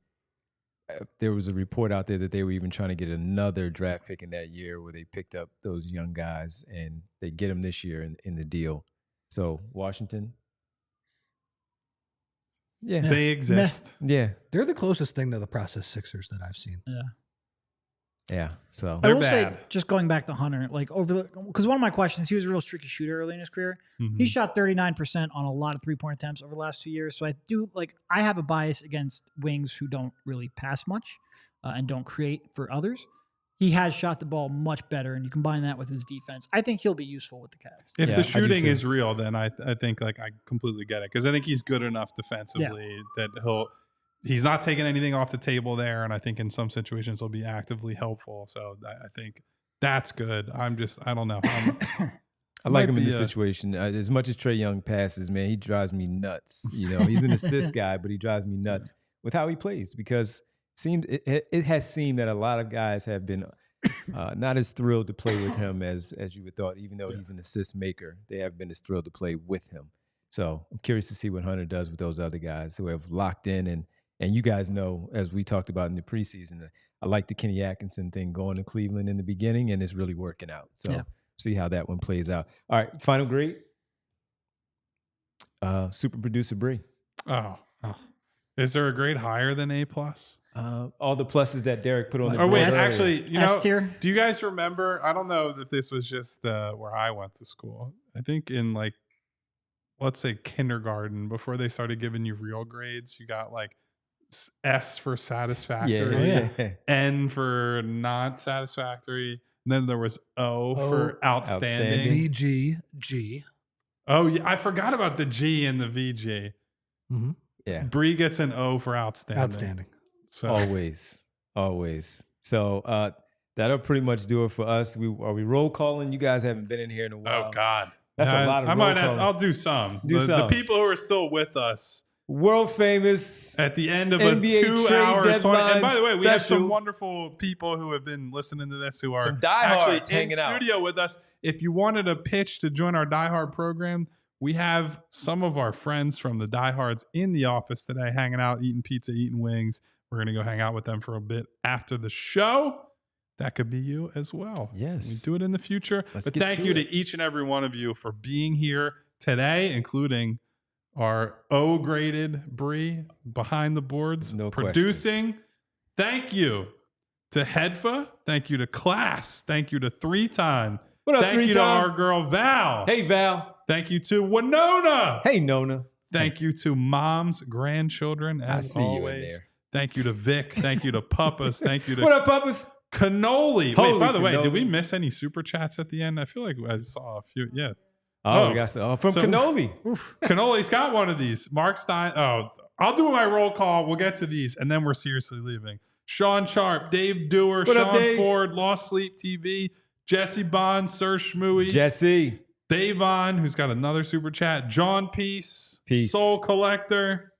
there was a report out there that they were even trying to get another draft pick in that year where they picked up those young guys, and they get them this year in the deal. So Washington. Yeah. They exist. Yeah. They're the closest thing to the process Sixers that I've seen. Yeah. Yeah. So I will say, just going back to Hunter, like because one of my questions, he was a real streaky shooter early in his career. Mm-hmm. He shot 39% on a lot of 3-point attempts over the last 2 years. So I have a bias against wings who don't really pass much and don't create for others. He has shot the ball much better, and you combine that with his defense, I think he'll be useful with the Cavs. If the shooting is real, then I think I completely get it, because I think he's good enough defensively that he's not taking anything off the table there, and I think in some situations he'll be actively helpful. So I think that's good. I don't know. I like him in this situation. As much as Trae Young passes, man, he drives me nuts. He's an assist guy, but he drives me nuts with how he plays, because it has seemed that a lot of guys have been not as thrilled to play with him as you would thought, even though he's an assist maker. They have been as thrilled to play with him. So I'm curious to see what Hunter does with those other guys who have locked in. And you guys know, as we talked about in the preseason, I like the Kenny Atkinson thing going to Cleveland in the beginning, and it's really working out. So see how that one plays out. All right, final grade. Super producer Bree. Oh. Is there a grade higher than A+? All the pluses that Derek put on the board. Oh, wait, actually, S-tier? Do you guys remember? I don't know if this was just where I went to school. I think in let's say kindergarten, before they started giving you real grades, you got S for satisfactory, N for not satisfactory. And then there was O for outstanding. VG, G. Oh, yeah. I forgot about the G and the VG. Mm-hmm. Yeah. Bree gets an O for outstanding. Outstanding. So Always. So that'll pretty much do it for us. Are we roll calling? You guys haven't been in here in a while. Oh, God. That's a lot of roll calling. I'll do some. The people who are still with us. World famous at the end of NBA a 2-hour 20. And by the way, we have some special. Wonderful people who have been listening to this, who are Some diehards actually in hanging out. studio with us. If you wanted a pitch to join our diehard program, we have some of our friends from the diehards in the office today, hanging out, eating pizza, eating wings. We're going to go hang out with them for a bit after the show. That could be you as well. Yes. We do it in the future. Let's but get thank to you it. to each and every one of you for being here today, including our O-graded Bree behind the boards, No producing. Question. Thank you to Hedfa. Thank you to Class. Thank you to 3-Time. What up, Thank you to our girl Val. Hey, Val. Thank you to Winona. Hey, Nona. Thank you to Mom's grandchildren, as see you in always. there. Thank you to Vic. Thank you to Puppas. Thank you to What up, Puppas? Cannoli. Holy Wait, by the way, cannoli. did we miss any super chats at the end? I feel like I saw a few. Yeah. Oh, we got some. From Cannoli. Cannoli's got one of these. Mark Stein. Oh, I'll do my roll call. We'll get to these, and then we're seriously leaving. Sean Sharp, Dave Dewar, What up, Sean Dave? Ford, Lost Sleep TV, Jesse Bond, Sir Schmooey, Jesse. Davon, who's got another super chat, John Peace, Peace. Soul Collector,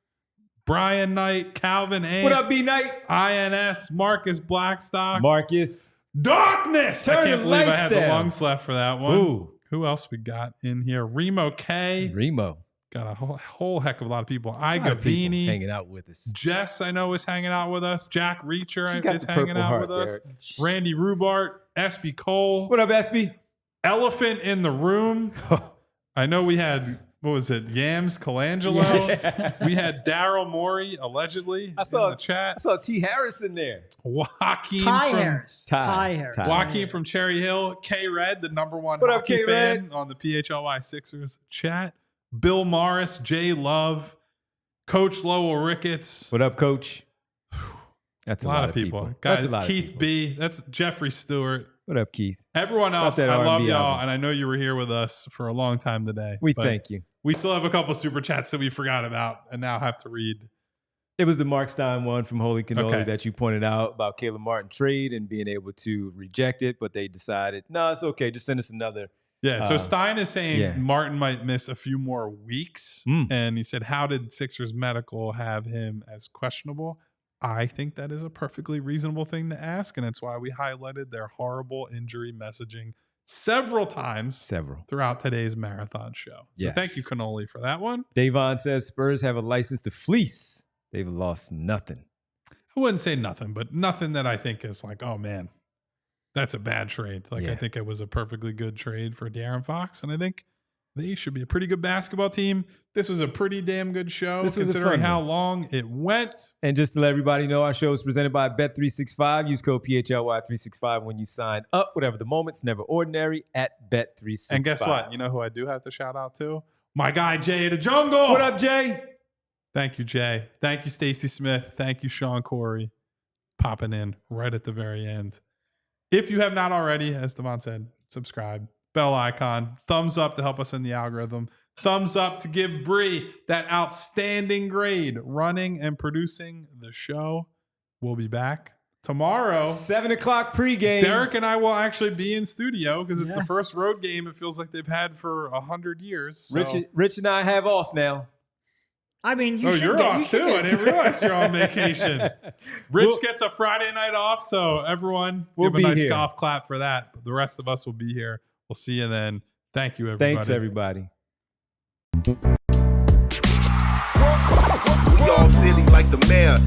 Brian Knight, Calvin A. What up, B Knight? INS, Marcus Blackstock, Marcus. Darkness. Turn I can't the believe I lights had down. the lungs left for that one. Ooh. Who else we got in here? Remo K. Remo. Got a whole heck of a lot of people. A lot of people Igavini. hanging out with us. Jess, I know, is hanging out with us. Jack Reacher She's got is the hanging Purple out Heart, with us. Derek. Randy Rubart, SB Cole. What up, SB? Elephant in the room. I know we had, what was it, Yams Colangelo. Yes. We had Daryl Morey, allegedly, in the chat. I saw T. Harris in there. Joaquin Ty from, Harris. Ty. Ty Harris. Ty. Joaquin from Cherry Hill. K-Red, the #1 What up, hockey K-Red? fan on the PHLY Sixers chat. Bill Morris, Jay Love, Coach Lowell Ricketts. What up, Coach? That's A lot of people. That's Guys, a lot Keith of people. B. That's Jeffrey Stewart. What up, Keith? Everyone else, that I love R&B y'all, album. and I know you were here with us for a long time today. We but thank you. We still have a couple super chats that we forgot about and now have to read. It was the Mark Stein one from Holy Cannoli Okay. that you pointed out about Caleb Martin trade and being able to reject it, but they decided, no, it's okay. Just send us another. Yeah, so Stein is saying yeah. Martin might miss a few more weeks. And he said, how did Sixers Medical have him as questionable? I think that is a perfectly reasonable thing to ask, and it's why we highlighted their horrible injury messaging several times throughout today's marathon show. So thank you, Cannoli, for that one. Davon says Spurs have a license to fleece. They've lost nothing. I wouldn't say nothing, but nothing that I think is like, oh, man, that's a bad trade. Like, I think it was a perfectly good trade for De'Aaron Fox, and I think they should be a pretty good basketball team. This was a pretty damn good show, considering how long it went. And just to let everybody know, our show is presented by Bet365. Use code PHLY365 when you sign up. Whatever the moment's never ordinary at Bet365. And guess what? You know who I do have to shout out to? My guy, Jay the Jungle. What up, Jay? Thank you, Jay. Thank you, Stacey Smith. Thank you, Sean Corey, popping in right at the very end. If you have not already, as Devon said, subscribe. Bell icon. Thumbs up to help us in the algorithm. Thumbs up to give Bree that outstanding grade running and producing the show. We'll be back tomorrow. 7 o'clock pregame. Derek and I will actually be in studio because it's the first road game it feels like they've had for 100 years. So. Rich and I have off now. I mean, you're off too. I didn't realize you're on vacation. Rich gets a Friday night off, so everyone give a nice golf clap for that. But the rest of us will be here. We'll see you then. Thank you, everybody. Thanks, everybody. We all silly like the mayor.